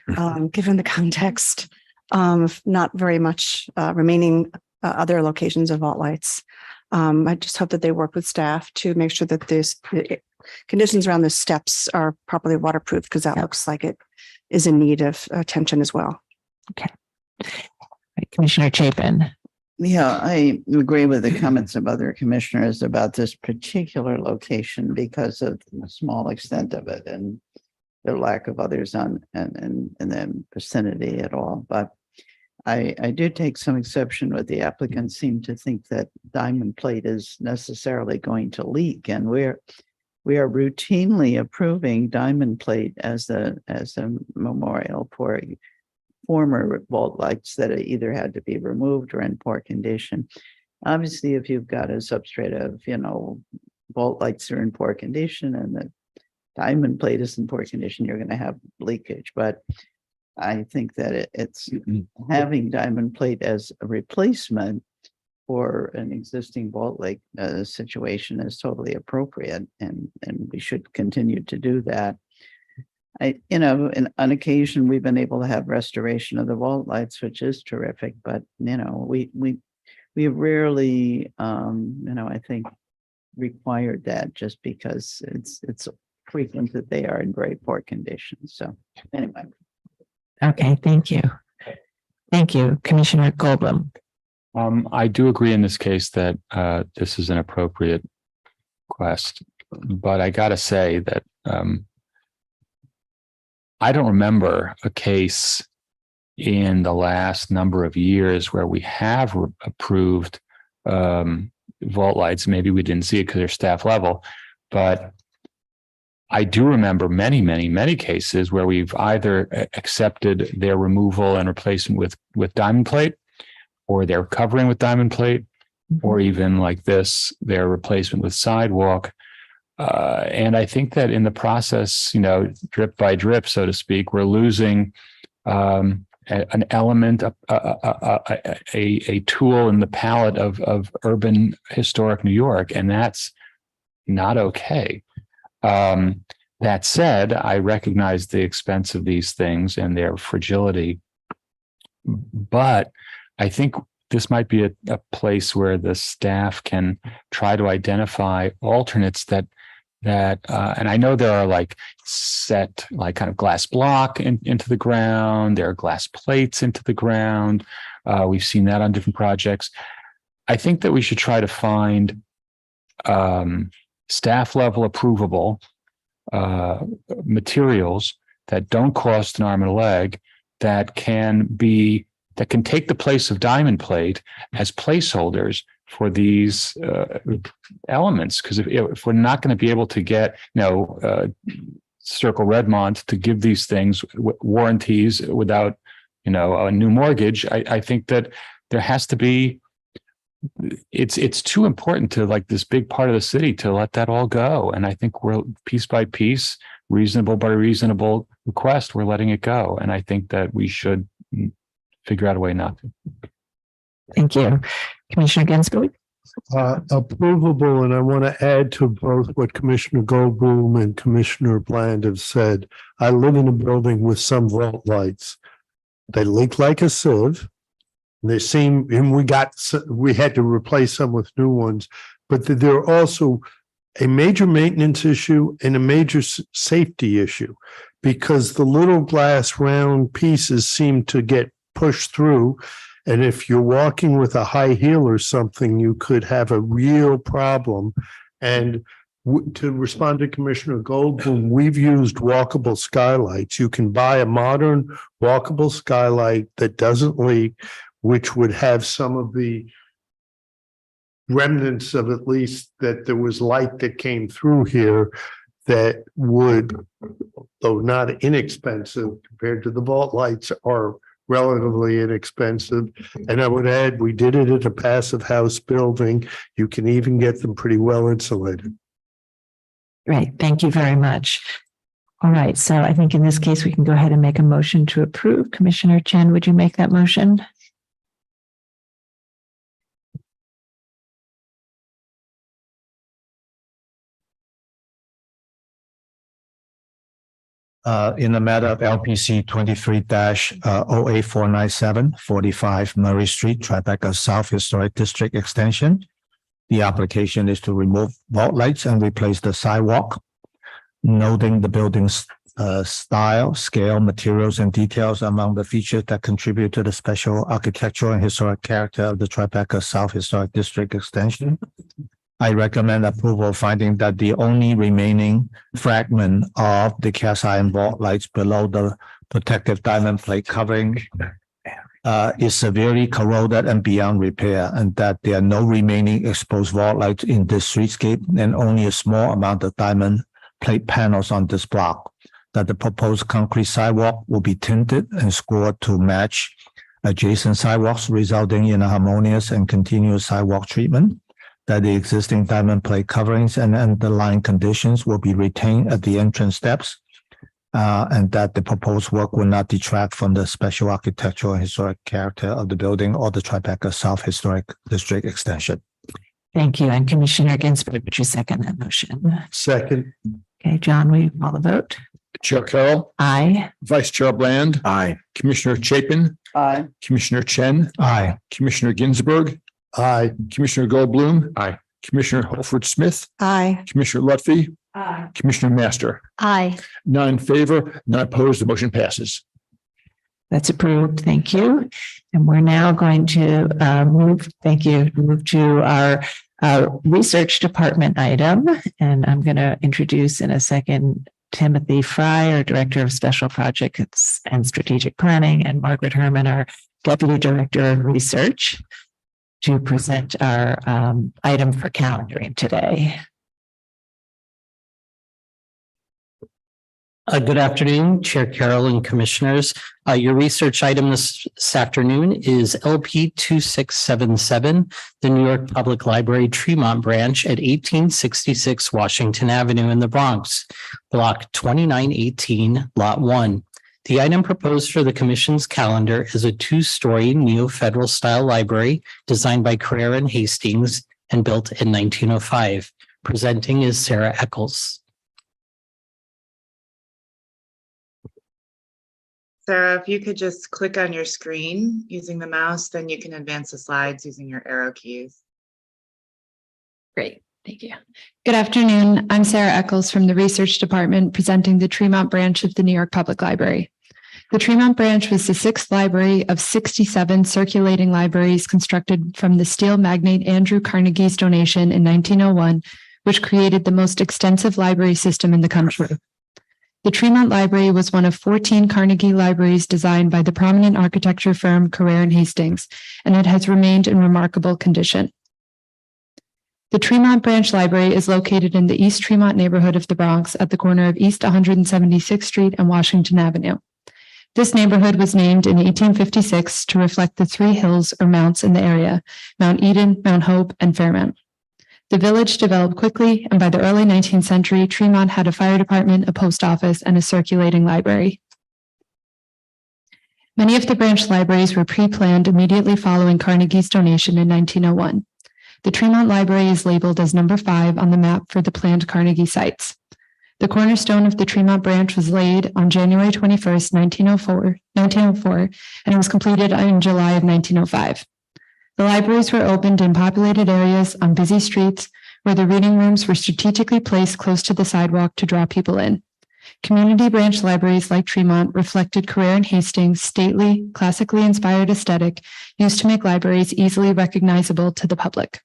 Given the context, not very much remaining other locations of vault lights. I just hope that they work with staff to make sure that this conditions around the steps are properly waterproof, because that looks like it is in need of attention as well. Okay. Right. Commissioner Chapin. Yeah, I agree with the comments of other commissioners about this particular location because of the small extent of it and the lack of others in the vicinity at all. But I do take some exception with the applicants seem to think that diamond plate is necessarily going to leak, and we are routinely approving diamond plate as a memorial for former vault lights that either had to be removed or in poor condition. Obviously, if you've got a substrate of, vault lights are in poor condition and the diamond plate is in poor condition, you're going to have leakage. But I think that it's having diamond plate as a replacement for an existing vault light situation is totally appropriate, and we should continue to do that. On occasion, we've been able to have restoration of the vault lights, which is terrific, but we we rarely, I think required that just because it's frequent that they are in very poor condition. So anyway. Okay, thank you. Thank you, Commissioner Goldblum. I do agree in this case that this is an appropriate request, but I gotta say that I don't remember a case in the last number of years where we have approved vault lights. Maybe we didn't see it because they're staff level, but I do remember many cases where we've either accepted their removal and replacement with diamond plate, or their covering with diamond plate, or even like this, their replacement with sidewalk. And I think that in the process, drip by drip, so to speak, we're losing an element, a tool in the palette of urban historic New York, and that's not okay. That said, I recognize the expense of these things and their fragility, but I think this might be a place where the staff can try to identify alternates that and I know there are like set like kind of glass block into the ground. There are glass plates into the ground. We've seen that on different projects. I think that we should try to find staff level approvable materials that don't cost an arm and a leg, that can take the place of diamond plate as placeholders for these elements. Because if we're not going to be able to get, Circle Redmont to give these things warranties without, a new mortgage, I think that there has to be. It's too important to like this big part of the city to let that all go. And I think we're piece by piece, reasonable by reasonable request, we're letting it go. And I think that we should figure out a way not to. Thank you. Commissioner Ginsburg? Approvable, and I want to add to both what Commissioner Goldblum and Commissioner Bland have said. I live in a building with some vault lights. They leak like a sieve. They seem, and we had to replace some with new ones, but they're also a major maintenance issue and a major safety issue, because the little glass round pieces seem to get pushed through. And if you're walking with a high heel or something, you could have a real problem. And to respond to Commissioner Goldblum, we've used walkable skylights. You can buy a modern walkable skylight that doesn't leak, which would have some of the remnants of at least that there was light that came through here, that would, though not inexpensive compared to the vault lights, are relatively inexpensive. And I would add, we did it at a passive house building. You can even get them pretty well insulated. Great. Thank you very much. All right. So I think in this case, we can go ahead and make a motion to approve. Commissioner Chen, would you make that motion? In the matter of LPC 23-08497, 45 Murray Street, Tribeca South Historic District Extension. The application is to remove vault lights and replace the sidewalk, noting the building's style, scale, materials, and details among the features that contribute to the special architectural and historic character of the Tribeca South Historic District Extension. I recommend approval, finding that the only remaining fragment of the cast iron vault lights below the protective diamond plate covering is severely corroded and beyond repair, and that there are no remaining exposed vault lights in this streetscape and only a small amount of diamond plate panels on this block. That the proposed concrete sidewalk will be tinted and scored to match adjacent sidewalks, resulting in a harmonious and continuous sidewalk treatment. That the existing diamond plate coverings and underlying conditions will be retained at the entrance steps, and that the proposed work will not detract from the special architectural and historic character of the building or the Tribeca South Historic District Extension. Thank you. And Commissioner Ginsburg, would you second that motion? Second. Okay, John, will you call the vote? Chair Carroll. Aye. Vice Chair Bland. Aye. Commissioner Chapin. Aye. Commissioner Chen. Aye. Commissioner Ginsburg. Aye. Commissioner Goldblum. Aye. Commissioner Holford Smith, Aye. Commissioner Lutfi, Aye. Commissioner Master. Aye. None in favor, none opposed, the motion passes. That's approved. Thank you. And we're now going to move to our research department item. And I'm going to introduce in a second Timothy Fry, our Director of Special Projects and Strategic Planning, and Margaret Herman, our Deputy Director of Research, to present our item for calendaring today. Good afternoon, Chair Carroll and Commissioners. Your research item this afternoon is LP 2677, the New York Public Library Tremont branch at 1866 Washington Avenue in the Bronx, Block 2918, Lot 1. The item proposed for the Commission's calendar is a two-story neo-federal style library designed by Carrere and Hastings and built in 1905. Presenting is Sarah Eccles. Sarah, if you could just click on your screen using the mouse, then you can advance the slides using your arrow keys. Great, thank you. Good afternoon. I'm Sarah Eccles from the Research Department presenting the Tremont branch of the New York Public Library. The Tremont branch was the sixth library of 67 circulating libraries constructed from the steel magnate Andrew Carnegie's donation in 1901, which created the most extensive library system in the country. The Tremont Library was one of 14 Carnegie libraries designed by the prominent architecture firm Carrere and Hastings, and it has remained in remarkable condition. The Tremont Branch Library is located in the East Tremont neighborhood of the Bronx at the corner of East 176th Street and Washington Avenue. This neighborhood was named in 1856 to reflect the three hills or mounts in the area, Mount Eden, Mount Hope, and Fairmount. The village developed quickly, and by the early 19th century, Tremont had a fire department, a post office, and a circulating library. Many of the branch libraries were pre-planned immediately following Carnegie's donation in 1901. The Tremont Library is labeled as number 5 on the map for the planned Carnegie sites. The cornerstone of the Tremont branch was laid on January 21st, 1904, and it was completed in July of 1905. The libraries were opened in populated areas on busy streets where the reading rooms were strategically placed close to the sidewalk to draw people in. Community branch libraries like Tremont reflected Carrere and Hastings' stately, classically inspired aesthetic used to make libraries easily recognizable to the public.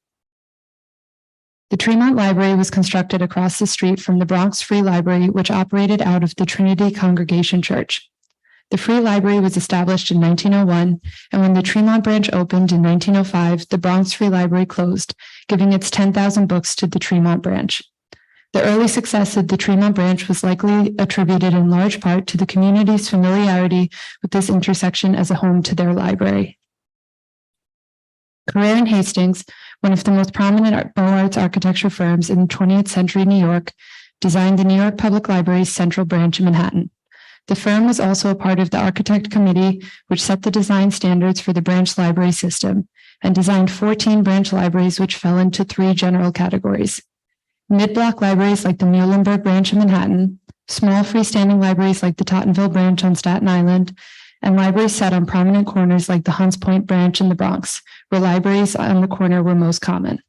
The Tremont Library was constructed across the street from the Bronx Free Library, which operated out of the Trinity Congregation Church. The Free Library was established in 1901, and when the Tremont branch opened in 1905, the Bronx Free Library closed, giving its 10,000 books to the Tremont branch. The early success of the Tremont branch was likely attributed in large part to the community's familiarity with this intersection as a home to their library. Carrere and Hastings, one of the most prominent Beaux Arts architecture firms in 20th century New York, designed the New York Public Library's central branch in Manhattan. The firm was also a part of the architect committee, which set the design standards for the branch library system and designed 14 branch libraries, which fell into 3 general categories: mid-block libraries like the Muhlenberg branch in Manhattan, small freestanding libraries like the Tottenville branch on Staten Island, and libraries set on prominent corners like the Hunts Point branch in the Bronx, where libraries on the corner were most common.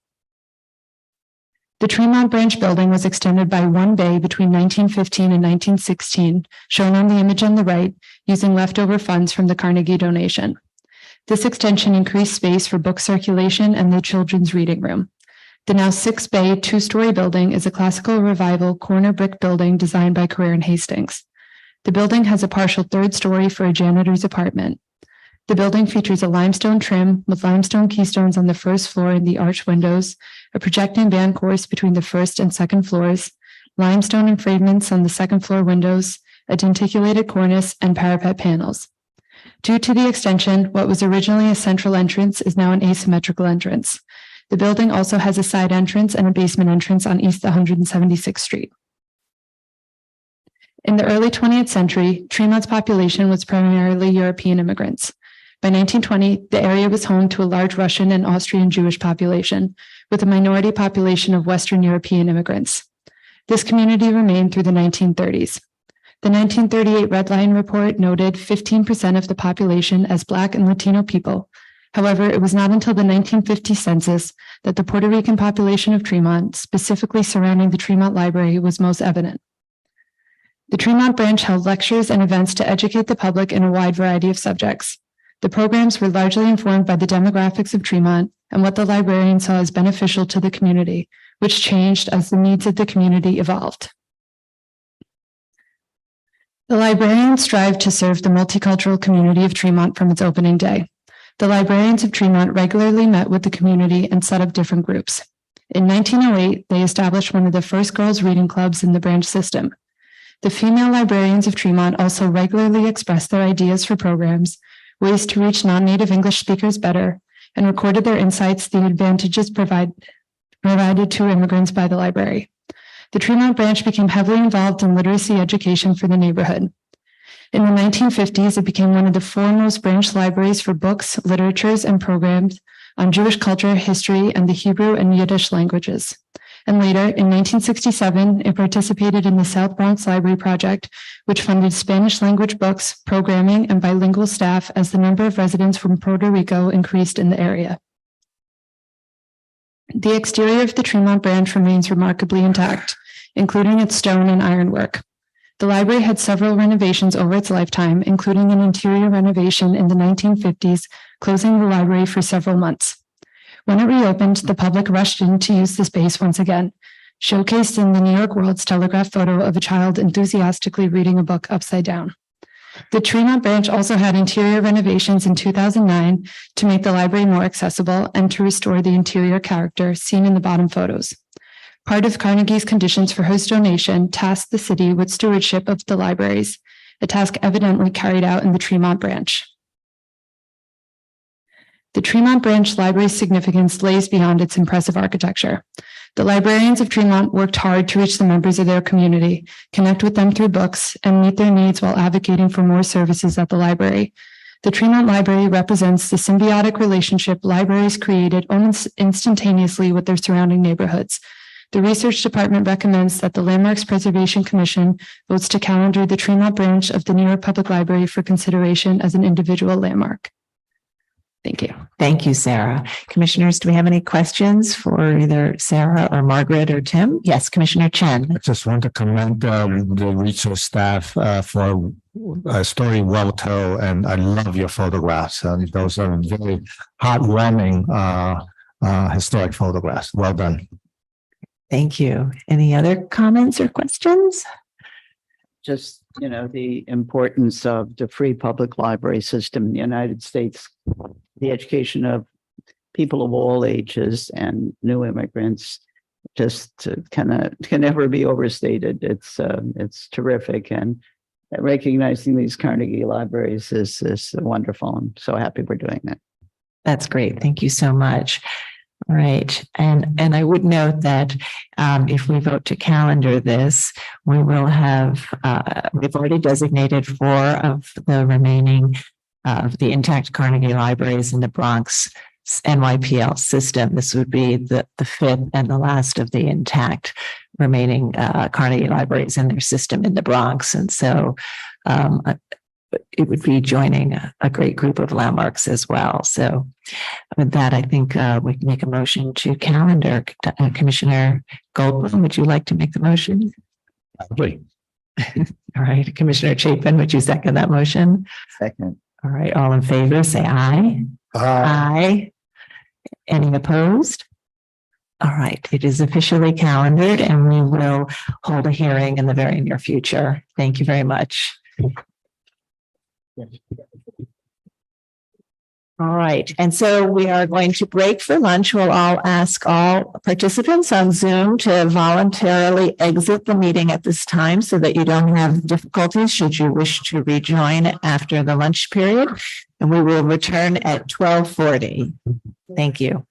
The Tremont Branch building was extended by one bay between 1915 and 1916, shown on the image on the right, using leftover funds from the Carnegie donation. This extension increased space for book circulation and the children's reading room. The now 6-bay, 2-story building is a classical revival corner brick building designed by Carrere and Hastings. The building has a partial 3rd story for a janitor's apartment. The building features a limestone trim with limestone keystones on the 1st floor in the arch windows, a projecting band course between the 1st and 2nd floors, limestone enframelments on the 2nd floor windows, a denticulated cornice, and parapet panels. Due to the extension, what was originally a central entrance is now an asymmetrical entrance. The building also has a side entrance and a basement entrance on East 176th Street. In the early 20th century, Tremont's population was primarily European immigrants. By 1920, the area was home to a large Russian and Austrian Jewish population, with a minority population of Western European immigrants. This community remained through the 1930s. The 1938 Red Line Report noted 15% of the population as Black and Latino people, However, it was not until the 1950 census that the Puerto Rican population of Tremont, specifically surrounding the Tremont Library, was most evident. The Tremont branch held lectures and events to educate the public in a wide variety of subjects. The programs were largely informed by the demographics of Tremont and what the librarian saw as beneficial to the community, which changed as the needs of the community evolved. The librarian strived to serve the multicultural community of Tremont from its opening day. The librarians of Tremont regularly met with the community and set up different groups. In 1908, they established one of the first girls' reading clubs in the branch system. The female librarians of Tremont also regularly expressed their ideas for programs, ways to reach non-native English speakers better, and recorded their insights, the advantages provided to immigrants by the library. The Tremont branch became heavily involved in literacy education for the neighborhood. In the 1950s, it became one of the foremost branch libraries for books, literatures, and programs on Jewish culture, history, and the Hebrew and Yiddish languages. And later, in 1967, it participated in the South Bronx Library Project, which funded Spanish language books, programming, and bilingual staff as the number of residents from Puerto Rico increased in the area. The exterior of the Tremont branch remains remarkably intact, including its stone and ironwork. The library had several renovations over its lifetime, including an interior renovation in the 1950s, closing the library for several months. When it reopened, the public rushed in to use the space once again, showcased in the New York World's Telegraph photo of a child enthusiastically reading a book upside down. The Tremont branch also had interior renovations in 2009 to make the library more accessible and to restore the interior character seen in the bottom photos. Part of Carnegie's conditions for host donation tasked the city with stewardship of the libraries, a task evidently carried out in the Tremont branch. The Tremont branch library's significance lays beyond its impressive architecture. The librarians of Tremont worked hard to reach the members of their community, connect with them through books, and meet their needs while advocating for more services at the library. The Tremont Library represents the symbiotic relationship libraries created almost instantaneously with their surrounding neighborhoods. The research department recommends that the Landmarks Preservation Commission votes to calendar the Tremont branch of the New York Public Library for consideration as an individual landmark. Thank you. Thank you, Sarah. Commissioners, do we have any questions for either Sarah or Margaret or Tim? Yes, Commissioner Chen. I just want to commend the research staff for a story well told, and I love your photographs. And those are very heartwarming historic photographs. Well done. Thank you. Any other comments or questions? Just, the importance of the free public library system in the United States, the education of people of all ages and new immigrants, just can never be overstated. It's terrific, and recognizing these Carnegie libraries is wonderful. I'm so happy we're doing that. That's great. Thank you so much. All right. And I would note that if we vote to calendar this, we will have, we've already designated 4 of the remaining of the intact Carnegie libraries in the Bronx NYPL system. This would be the 5th and the last of the intact remaining Carnegie libraries in their system in the Bronx. And so it would be joining a great group of landmarks as well. So with that, I think we can make a motion to calendar. Commissioner Goldblum, would you like to make the motion? Please. All right. Commissioner Chapin, would you second that motion? Second. All right. All in favor, say aye. Aye. Any opposed? All right. It is officially calendared, and we will hold a hearing in the very near future. Thank you very much. All right. And so we are going to break for lunch. We'll all ask all participants on Zoom to voluntarily exit the meeting at this time so that you don't have difficulties should you wish to rejoin after the lunch period. And we will return at 12:40. Thank you.